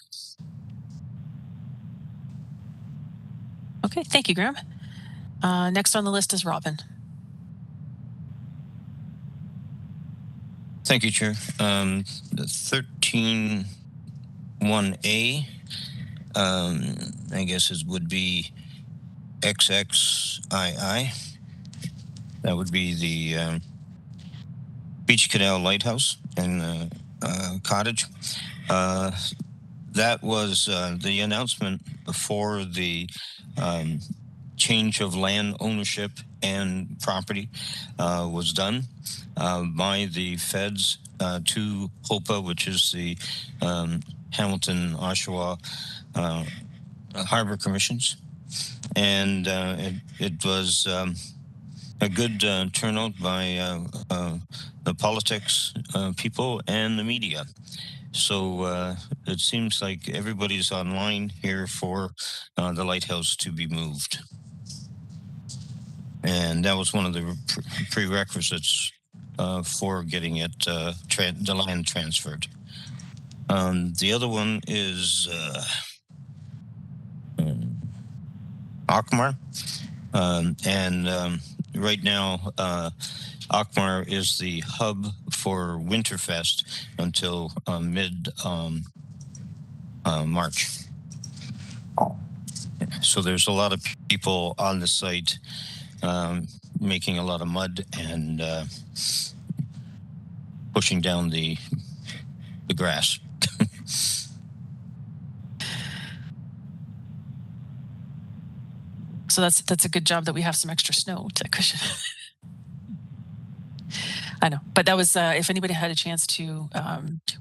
Okay, thank you, Graham. Next on the list is Robin. Thank you, Chair. The 13-1A, I guess it would be XXII. That would be the Beach Canal Lighthouse and Cottage. That was the announcement before the change of land ownership and property was done by the feds to HOPA, which is the Hamilton Oshawa Harbor Commissions. And it was a good turnout by the politics people and the media. So it seems like everybody's online here for the lighthouse to be moved. And that was one of the prerequisites for getting it, the land transferred. The other one is Akmar. Right now, Akmar is the hub for Winterfest until mid-March. So there's a lot of people on the site making a lot of mud and pushing down the grass. So that's a good job that we have some extra snow to cushion. I know, but that was, if anybody had a chance to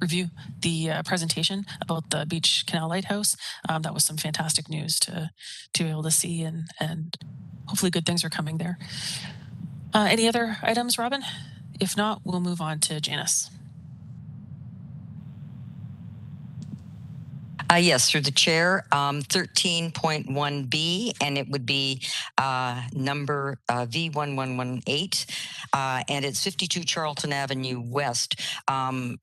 review the presentation about the Beach Canal Lighthouse, that was some fantastic news to be able to see, and hopefully good things are coming there. Any other items, Robin? If not, we'll move on to Janice. Yes, through the chair, 13.1B, and it would be number V1118, and it's 52 Charlton Avenue West. I'm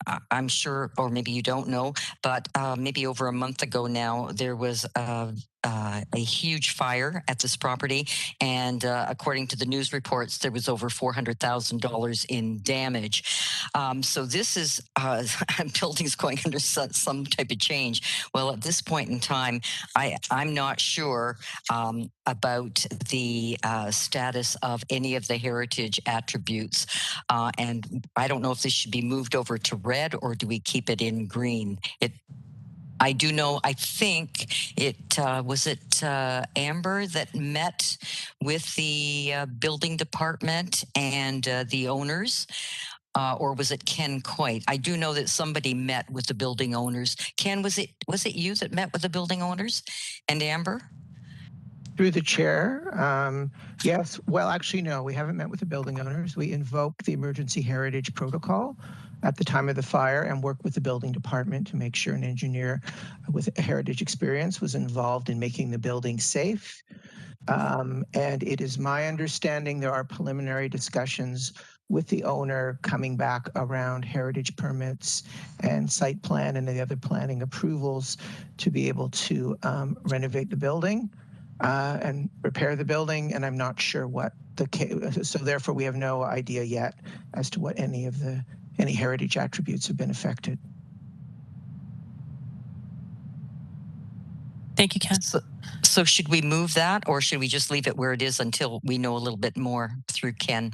sure, or maybe you don't know, but maybe over a month ago now, there was a huge fire at this property, and according to the news reports, there was over $400,000 in damage. So this is buildings going under some type of change. Well, at this point in time, I'm not sure about the status of any of the heritage attributes, and I don't know if this should be moved over to red or do we keep it in green. I do know, I think it was Amber that met with the building department and the owners, or was it Ken Coit? I do know that somebody met with the building owners. Ken, was it you that met with the building owners and Amber? Through the chair, yes. Well, actually, no, we haven't met with the building owners. We invoked the emergency heritage protocol at the time of the fire and worked with the building department to make sure an engineer with a heritage experience was involved in making the building safe. And it is my understanding there are preliminary discussions with the owner coming back around heritage permits and site plan and the other planning approvals to be able to renovate the building and repair the building. And I'm not sure what the case, so therefore we have no idea yet as to what any heritage attributes have been affected. Thank you, Ken. So should we move that, or should we just leave it where it is until we know a little bit more through Ken?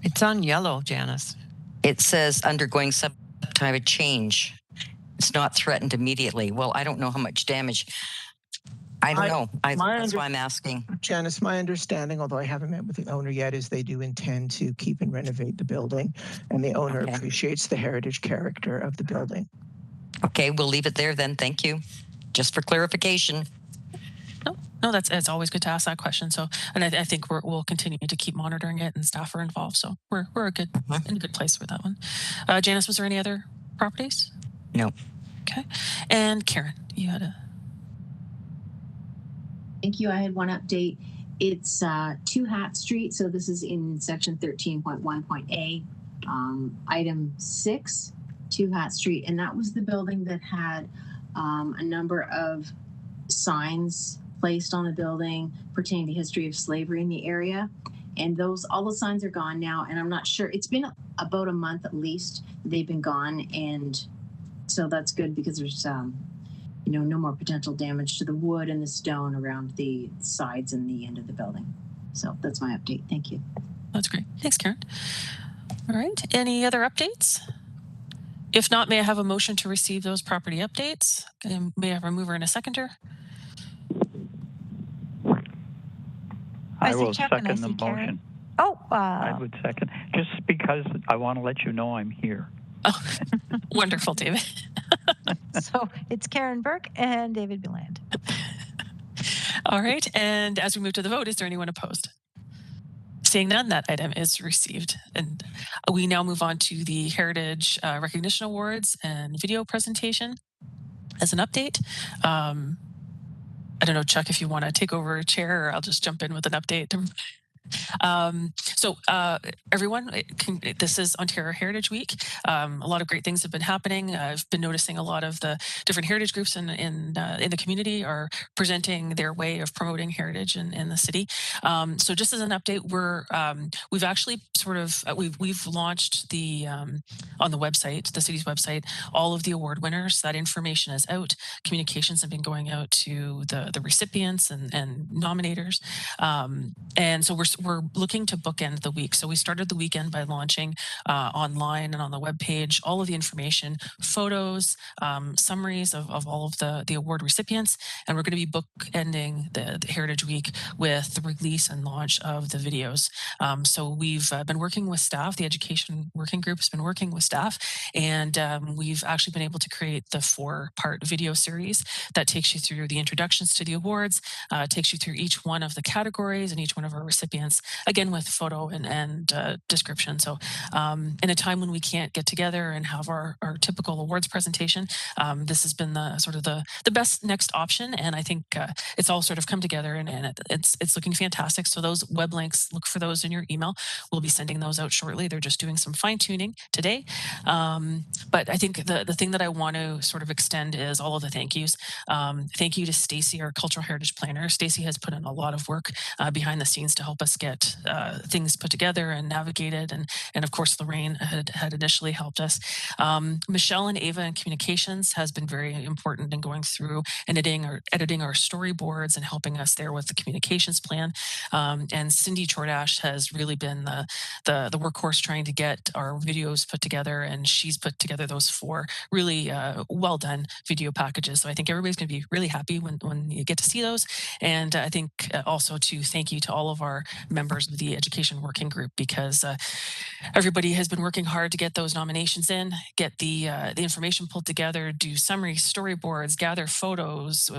It's on yellow, Janice. It says undergoing some type of change. It's not threatened immediately. Well, I don't know how much damage. I don't know. That's why I'm asking. Janice, my understanding, although I haven't met with the owner yet, is they do intend to keep and renovate the building, and the owner appreciates the heritage character of the building. Okay, we'll leave it there then. Thank you. Just for clarification. No, it's always good to ask that question. So, and I think we'll continue to keep monitoring it, and staff are involved. So we're in a good place with that one. Janice, was there any other properties? No. Okay. And Karen, you had a. Thank you. I had one update. It's 2 Hat Street. So this is in section 13.1.A, item 6, 2 Hat Street. And that was the building that had a number of signs placed on the building pertaining to history of slavery in the area. And all the signs are gone now. And I'm not sure, it's been about a month at least they've been gone. And so that's good because there's no more potential damage to the wood and the stone around the sides and the end of the building. So that's my update. Thank you. That's great. Thanks, Karen. All right. Any other updates? If not, may I have a motion to receive those property updates? And may I have a mover and a seconder? I I see will Chuck and I second the see Karen. motion. Oh, I would second, just because I want to let you know I'm here. Oh, wonderful, David. so it's Karen Burke and David Beland. All right. And as we move to the vote, is there anyone opposed? Seeing none, that item is received. And we now move on to the Heritage Recognition Awards and video presentation as an update. I don't know, Chuck, if you want to take over chair, or I'll just jump in with an update. Everyone, this is Ontario Heritage Week. A lot of great things have been happening. I've been noticing a lot of the different heritage groups in the community are presenting their way of promoting heritage in the city. So just as an update, we've actually sort of we've launched the on the website, the city's website, all of the award winners. That information is out. Communications have been going out to the recipients and nominators, and so we're looking to bookend the week. So we started the weekend by launching online and on the webpage all of the information, photos, summaries of all of the award recipients, and we're going to be bookending the Heritage Week with the release and launch of the videos. So we've been working with staff. The education working group has been working with staff, and we've actually been able to create the 4-part video series that takes you through the introductions to the awards, takes you through each one of the categories and each one of our recipients, again with photo and description. So in a time when we can't get together and have our typical awards presentation, this has been the sort of the best next option, and I think it's all sort of come together, and it's looking fantastic. So those web links, look for those in your email. We'll be sending those out shortly. They're just doing some fine tuning today, but I think the thing that I want to sort of extend is all of the thank yous. Thank you to Stacy, our cultural heritage planner. Stacy has put in a lot of work behind the scenes to help us get things put together and navigated, and of course Lorraine had initially helped us. Michelle and Ava in communications has been very important in going through and editing our storyboards and helping us there with the communications plan. And Cindy Chordash has really been the workhorse trying to get our videos put together, and she's put together those 4 really well done video packages. So I think everybody's going to be really happy when you get to see those. And I think also to thank you to all of our members of the education working group, because everybody has been working hard to get those nominations in, get the information pulled together, do summary storyboards, gather photos,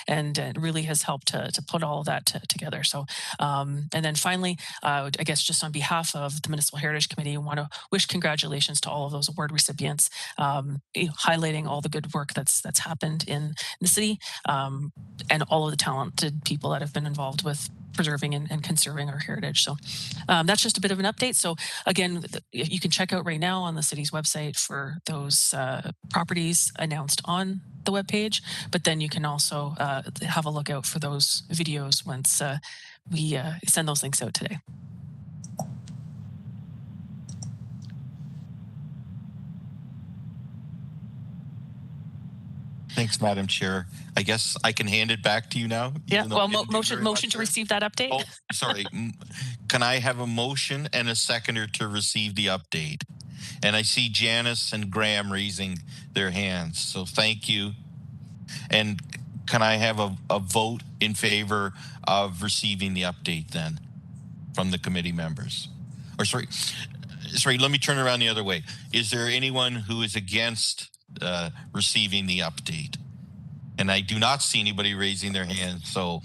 and it really has helped to put all of that together. So, and then finally, I guess just on behalf of the Municipal Heritage Committee, I want to wish congratulations to all of those award recipients, highlighting all the good work that's happened in the city, and all of the talented people that have been involved with preserving and conserving our heritage. So that's just a bit of an update. So again, you can check out right now on the city's website for those properties announced on the webpage, but then you can also have a look out for those videos once we send those links out today. Thanks, Madam Chair. I guess I can hand it back to you now. Yeah, well, motion to receive that update. Oh, sorry. Can I have a motion and a seconder to receive the update? And I see Janice and Graham raising their hands, so thank you. And can I have a vote in favor of receiving the update then from the committee members? Or sorry, let me turn around the other way. Is there anyone who is against receiving the update? And I do not see anybody raising their hand. So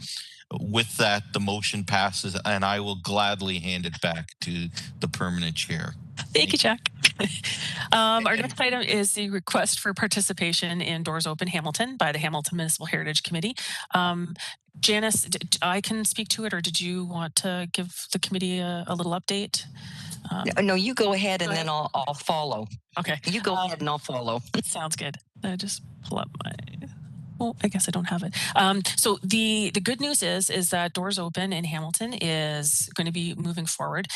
with that, the motion passes, and I will gladly hand it back to the permanent chair. Thank you, Jack. Our next item is the request for participation in Doors Open Hamilton by the Hamilton Municipal Heritage Committee. Janice, I can speak to it, or did you want to give the committee a little update? No, you go ahead, and then I'll follow. Okay. You go ahead and I'll follow. Sounds good. I just pull up my Oh, I guess I don't have it. So the good news is that Doors Open in Hamilton is going to be moving forward.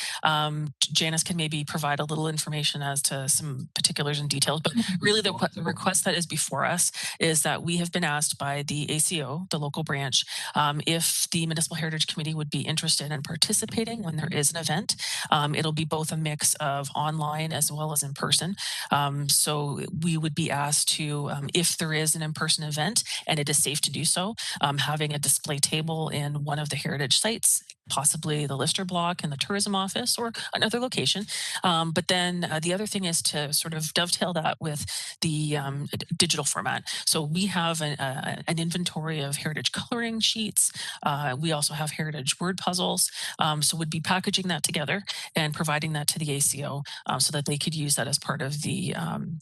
Janice can maybe provide a little information as to some particulars and details, but really the request that is before us is that we have been asked by the ACO, the local branch, if the Municipal Heritage Committee would be interested in participating when there is an event. It'll be both a mix of online as well as in person. So we would be asked to, if there is an in-person event, and it is safe to do so, having a display table in one of the heritage sites, possibly the Lister block in the tourism office or another location. But then the other thing is to sort of dovetail that with the digital format. So we have an inventory of heritage coloring sheets. We also have heritage word puzzles. So we'd be packaging that together and providing that to the ACO so that they could use that as part of the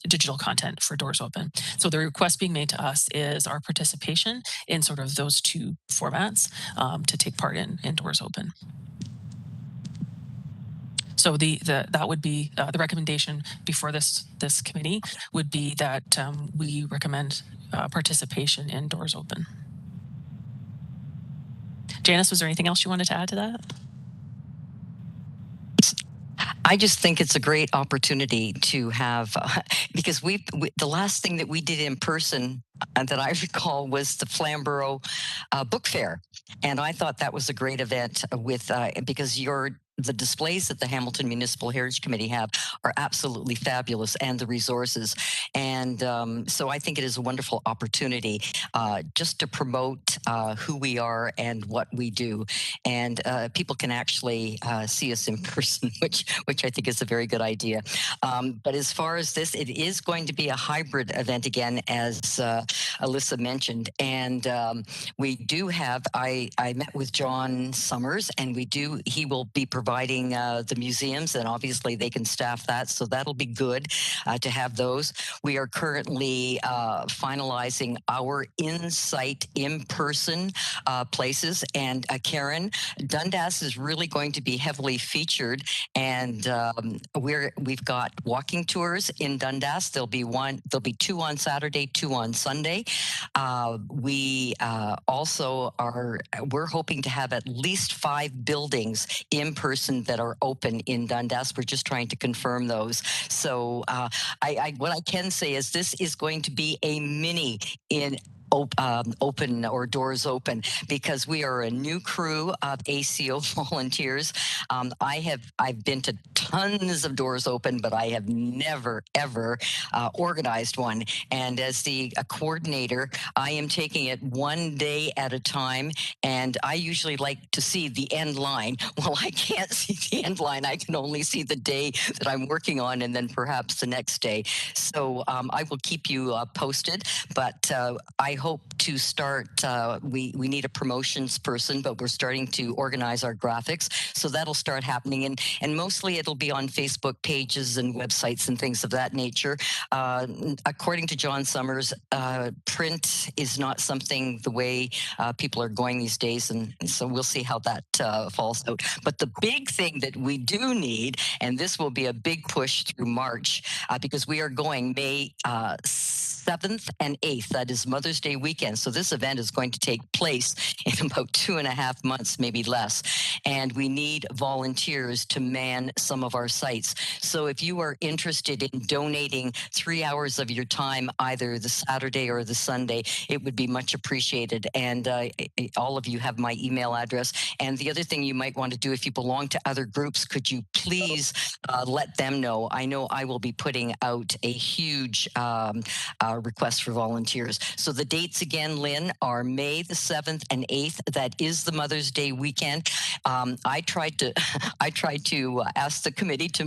digital content for Doors Open. So the request being made to us is our participation in sort of those two formats to take part in Doors Open. So that would be the recommendation before this committee would be that we recommend participation in Doors Open. Janice, was there anything else you wanted to add to that? I just think it's a great opportunity to have, because the last thing that we did in person that I recall was the Flamborough Book Fair. And I thought that was a great event with, because the displays that the Hamilton Municipal Heritage Committee have are absolutely fabulous, and the resources. And so I think it is a wonderful opportunity just to promote who we are and what we do. And people can actually see us in person, which I think is a very good idea. But as far as this, it is going to be a hybrid event again, as Alyssa mentioned. And we do have, I met with John Summers, and he will be providing the museums, and obviously they can staff that, so that'll be good to have those. We are currently finalizing our in-site, in-person places, and Karen, Dundas is really going to be heavily featured, and we've got walking tours in Dundas. There'll be 2 on Saturday, 2 on Sunday. We also we're hoping to have at least 5 buildings in person that are open in Dundas. We're just trying to confirm those. So what I can say is this is going to be a mini in open or Doors Open, because we are a new crew of ACO volunteers. I've been to tons of Doors Open, but I have never ever organized one. And as the coordinator, I am taking it one day at a time, and I usually like to see the end line. Well, I can't see the end line. I can only see the day that I'm working on, and then perhaps the next day. So I will keep you posted, but I hope to start, we need a promotions person, but we're starting to organize our graphics. So that'll start happening. And mostly it'll be on Facebook pages and websites and things of that nature. According to John Summers, print is not something the way people are going these days. And so we'll see how that falls out. But the big thing that we do need, and this will be a big push through March, because we are going May 7th and 8th. That is Mother's Day weekend. So this event is going to take place in about 2.5 months, maybe less. And we need volunteers to man some of our sites. So if you are interested in donating 3 hours of your time, either the Saturday or the Sunday, it would be much appreciated. And all of you have my email address. And the other thing you might want to do, if you belong to other groups, could you please let them know? I know I will be putting out a huge request for volunteers. So the dates again, Lynn, are May the 7th and 8th. That is the Mother's Day weekend. I tried to ask the committee to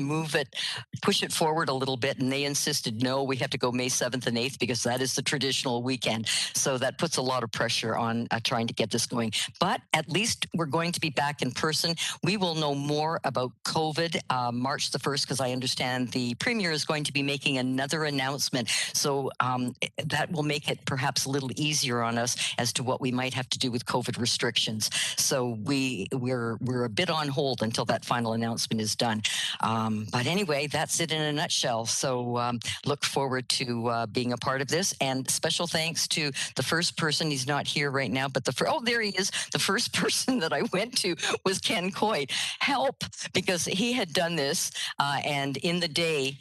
push it forward a little bit, and they insisted, no, we have to go May 7th and 8th because that is the traditional weekend. So that puts a lot of pressure on trying to get this going. But at least we're going to be back in person. We will know more about COVID March the 1st, because I understand the Premier is going to be making another announcement. So that will make it perhaps a little easier on us as to what we might have to do with COVID restrictions. So we're we're a bit on hold until that final announcement is done. But anyway, that's it in a nutshell. So look forward to being a part of this. And special thanks to the first person. He's not here right now, but oh, there he is. The first person that I went to was Ken Coy. Help, because he had done this, and in the day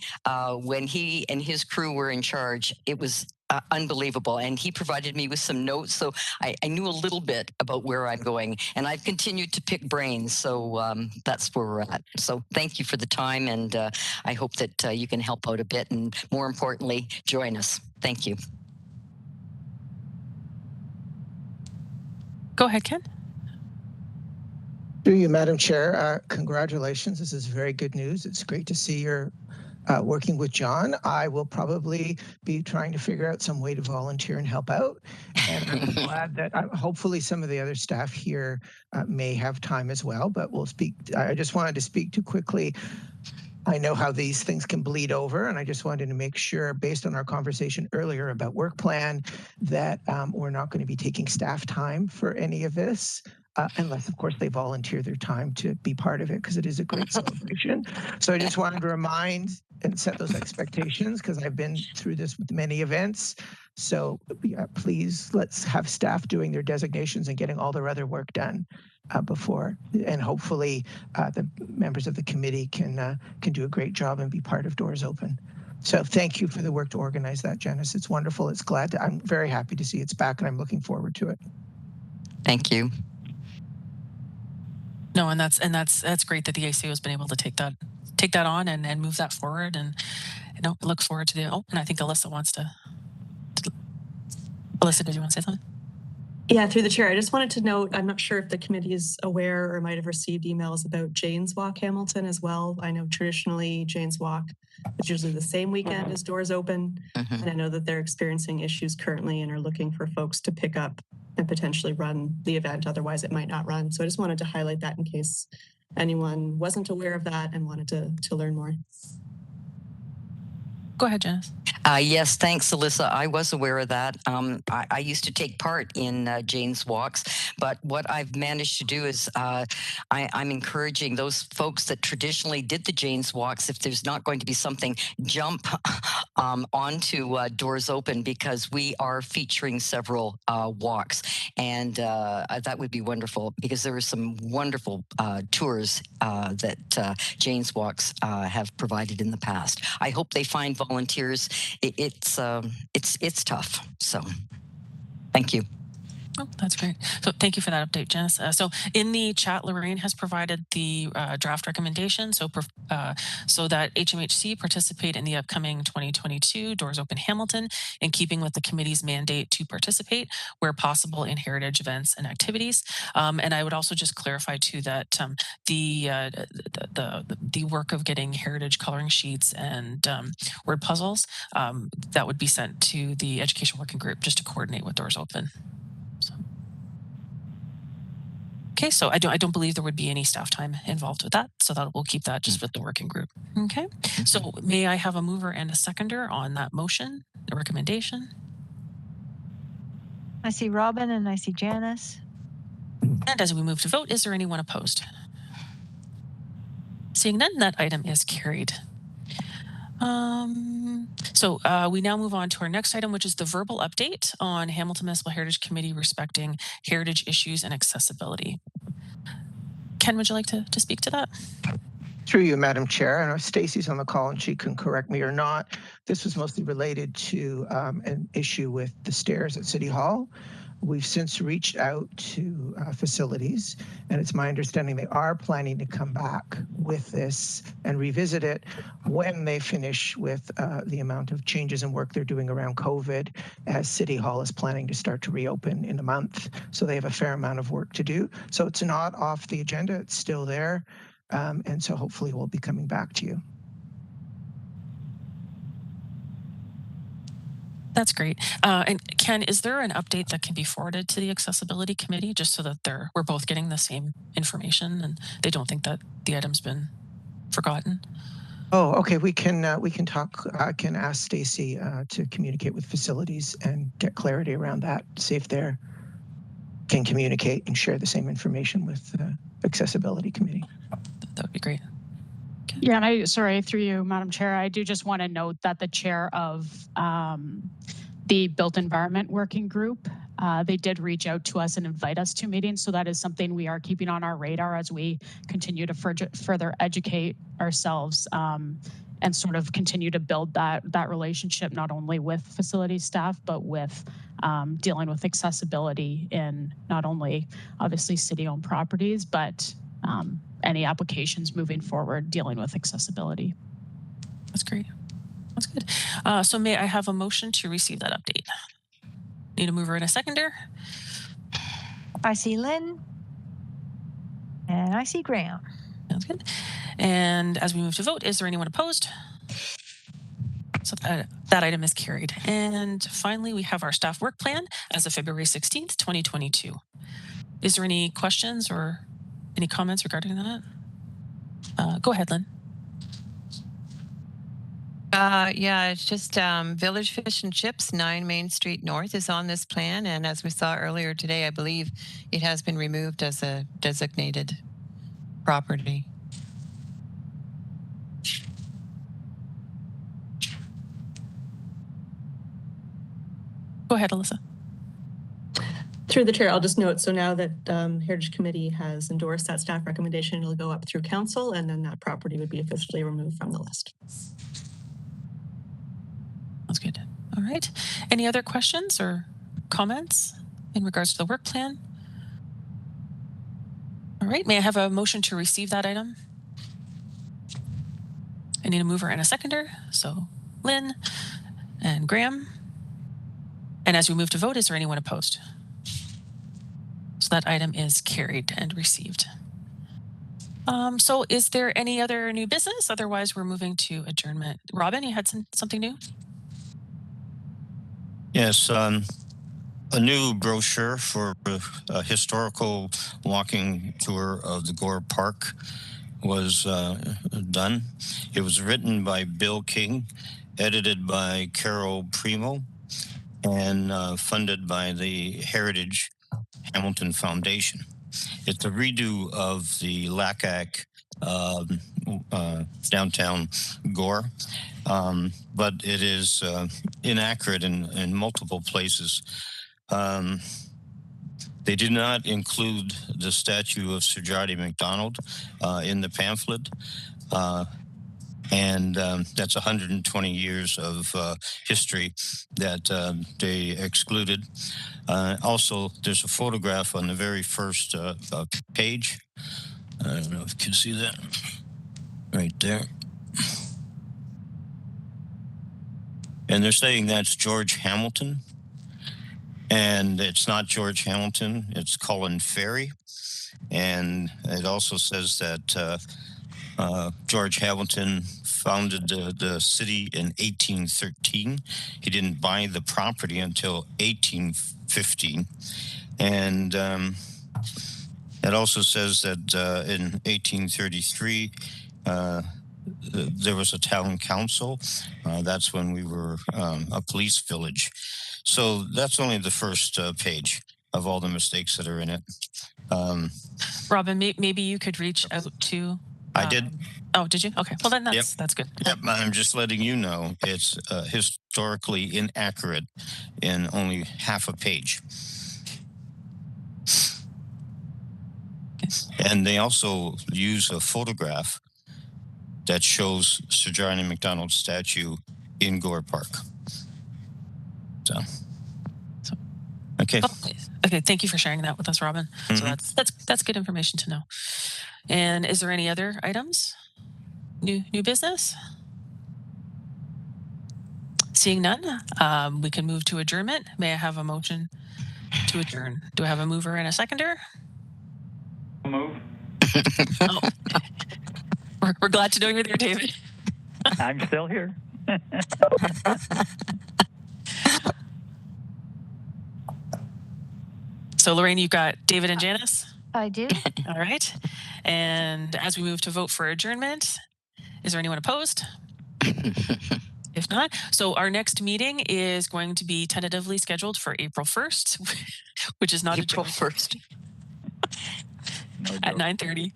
when he and his crew were in charge, it was unbelievable. And he provided me with some notes. So I knew a little bit about where I'm going, and I've continued to pick brains. So that's where we're at. So thank you for the time. And I hope that you can help out a bit, and more importantly, join us. Thank you. Go ahead, Ken. Through you, Madam Chair, congratulations. This is very good news. It's great to see you're working with John. I will probably be trying to figure out some way to volunteer and help out. And I'm glad that hopefully some of the other staff here may have time as well, but we'll speak. I just wanted to speak to quickly. I know how these things can bleed over, and I just wanted to make sure, based on our conversation earlier about work plan, that we're not going to be taking staff time for any of this. Unless, of course, they volunteer their time to be part of it, because it is a great celebration. So I just wanted to remind and set those expectations, because I've been through this with many events. So please, let's have staff doing their designations and getting all their other work done before. And hopefully the members of the committee can do a great job and be part of Doors Open. So thank you for the work to organize that, Janice. It's wonderful. It's I'm very happy to see it's back, and I'm looking forward to it. Thank you. No, and that's great that the ACO has been able to take that on and move that forward. And look forward to and I think Alyssa wants to. Alyssa, did you want to say something? Yeah, through the chair, I just wanted to note, I'm not sure if the committee is aware or might have received emails about Jane's Walk Hamilton as well. I know traditionally Jane's Walk is usually the same weekend as Doors Open. And I know that they're experiencing issues currently and are looking for folks to pick up and potentially run the event. Otherwise, it might not run. So I just wanted to highlight that in case anyone wasn't aware of that and wanted to learn more. Go ahead, Janice. Yes, thanks, Alyssa. I was aware of that. I used to take part in Jane's Walks, but what I've managed to do is I'm encouraging those folks that traditionally did the Jane's Walks, if there's not going to be something, jump onto Doors Open, because we are featuring several walks, and that would be wonderful, because there are some wonderful tours that Jane's Walks have provided in the past. I hope they find volunteers. It's tough. So thank you. Oh, that's great. So thank you for that update, Janice. So in the chat, Lorraine has provided the draft recommendation. So that HMHC participate in the upcoming 2022 Doors Open Hamilton, in keeping with the committee's mandate to participate where possible in heritage events and activities. And I would also just clarify too that the work of getting heritage coloring sheets and word puzzles that would be sent to the education working group just to coordinate with Doors Open. Okay, so I don't believe there would be any staff time involved with that, so that we'll keep that just with the working group. Okay, so may I have a mover and a seconder on that motion, the recommendation? I see Robin and I see Janice. And as we move to vote, is there anyone opposed? Seeing none, that item is carried. So we now move on to our next item, which is the verbal update on Hamilton Municipal Heritage Committee respecting heritage issues and accessibility. Ken, would you like to speak to that? Through you, Madam Chair. I know Stacy's on the call and she can correct me or not. This was mostly related to an issue with the stairs at City Hall. We've since reached out to facilities, and it's my understanding they are planning to come back with this and revisit it when they finish with the amount of changes and work they're doing around COVID, as City Hall is planning to start to reopen in a month. So they have a fair amount of work to do. So it's not off the agenda, it's still there. And so hopefully we'll be coming back to you. That's great. And Ken, is there an update that can be forwarded to the Accessibility Committee just so that we're both getting the same information and they don't think that the item's been forgotten? Oh, okay. We can talk. I can ask Stacy to communicate with facilities and get clarity around that. See if they're can communicate and share the same information with the Accessibility Committee. That would be great. Yeah, and sorry, through you, Madam Chair, I do just want to note that the chair of the Built Environment Working Group, they did reach out to us and invite us to meetings. So that is something we are keeping on our radar as we continue to further educate ourselves and sort of continue to build that relationship, not only with facility staff, but with dealing with accessibility in not only obviously city-owned properties, but any applications moving forward dealing with accessibility. That's great. That's good. So may I have a motion to receive that update? Need a mover and a seconder? I see Lynn. And I see Graham. Sounds good. And as we move to vote, is there anyone opposed? So that item is carried. And finally, we have our staff work plan as of February 16th, 2022. Is there any questions or any comments regarding that? Go ahead, Lynn. Yeah, it's just Village Fish and Chips, 9 Main Street North is on this plan. And as we saw earlier today, I believe it has been removed as a designated property. Go ahead, Alyssa. Through the chair, I'll just note, so now that Heritage Committee has endorsed that staff recommendation, it'll go up through council, and then that property would be officially removed from the list. That's good. All right. Any other questions or comments in regards to the work plan? All right. May I have a motion to receive that item? I need a mover and a seconder. So Lynn and Graham. And as we move to vote, is there anyone opposed? So that item is carried and received. So is there any other new business? Otherwise, we're moving to adjournment. Robin, you had something new? Yes, a new brochure for a historical walking tour of the Gore Park was done. It was written by Bill King, edited by Carol Primo, and funded by the Heritage Hamilton Foundation. It's a redo of the LACAC downtown Gore, but it is inaccurate in multiple places. They did not include the statue of Sir Jardie MacDonald in the pamphlet. And that's 120 years of history that they excluded. Also, there's a photograph on the very first page. I don't know if you can see that right there. And they're saying that's George Hamilton. And it's not George Hamilton, it's Colin Ferry. And it also says that George Hamilton founded the city in 1813. He didn't buy the property until 1815. And it also says that in 1833, there was a town council. That's when we were a police village. So that's only the first page of all the mistakes that are in it. Robin, maybe you could reach out to... I did. Oh, did you? Okay. Well, then that's good. Yep. I'm just letting you know it's historically inaccurate in only half a page. And they also use a photograph that shows Sir Jardie MacDonald's statue in Gore Park. So okay. Oh, okay. Thank you for sharing that with us, Robin. So that's good information to know. And is there any other items? New business? Seeing none, we can move to adjournment. May I have a motion to adjourn? Do I have a mover and a seconder? Move. Oh. We're glad to know you're there, David. I'm still here. So Lorraine, you've got David and Janice? I do. All right. And as we move to vote for adjournment, is there anyone opposed? If not, so our next meeting is going to be tentatively scheduled for April 1st, which is not April a joke. 1st. At 9:30.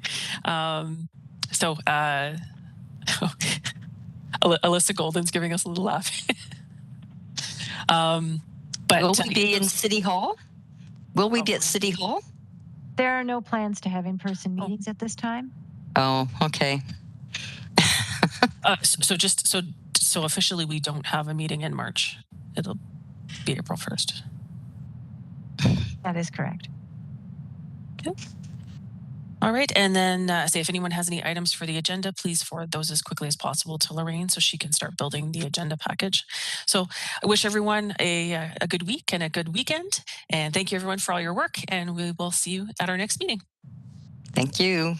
So Alyssa Golden's giving us a little laugh. But will we be in City Hall? Will we be at City Hall? There are no plans to have in-person meetings at this time. Oh, okay. So officially we don't have a meeting in March. It'll be April 1st. That is correct. Okay. All right, and then if anyone has any items for the agenda, please forward those as quickly as possible to Lorraine so she can start building the agenda package. So I wish everyone a good week and a good weekend, and thank you everyone for all your work, and we will see you at our next meeting. Thank you.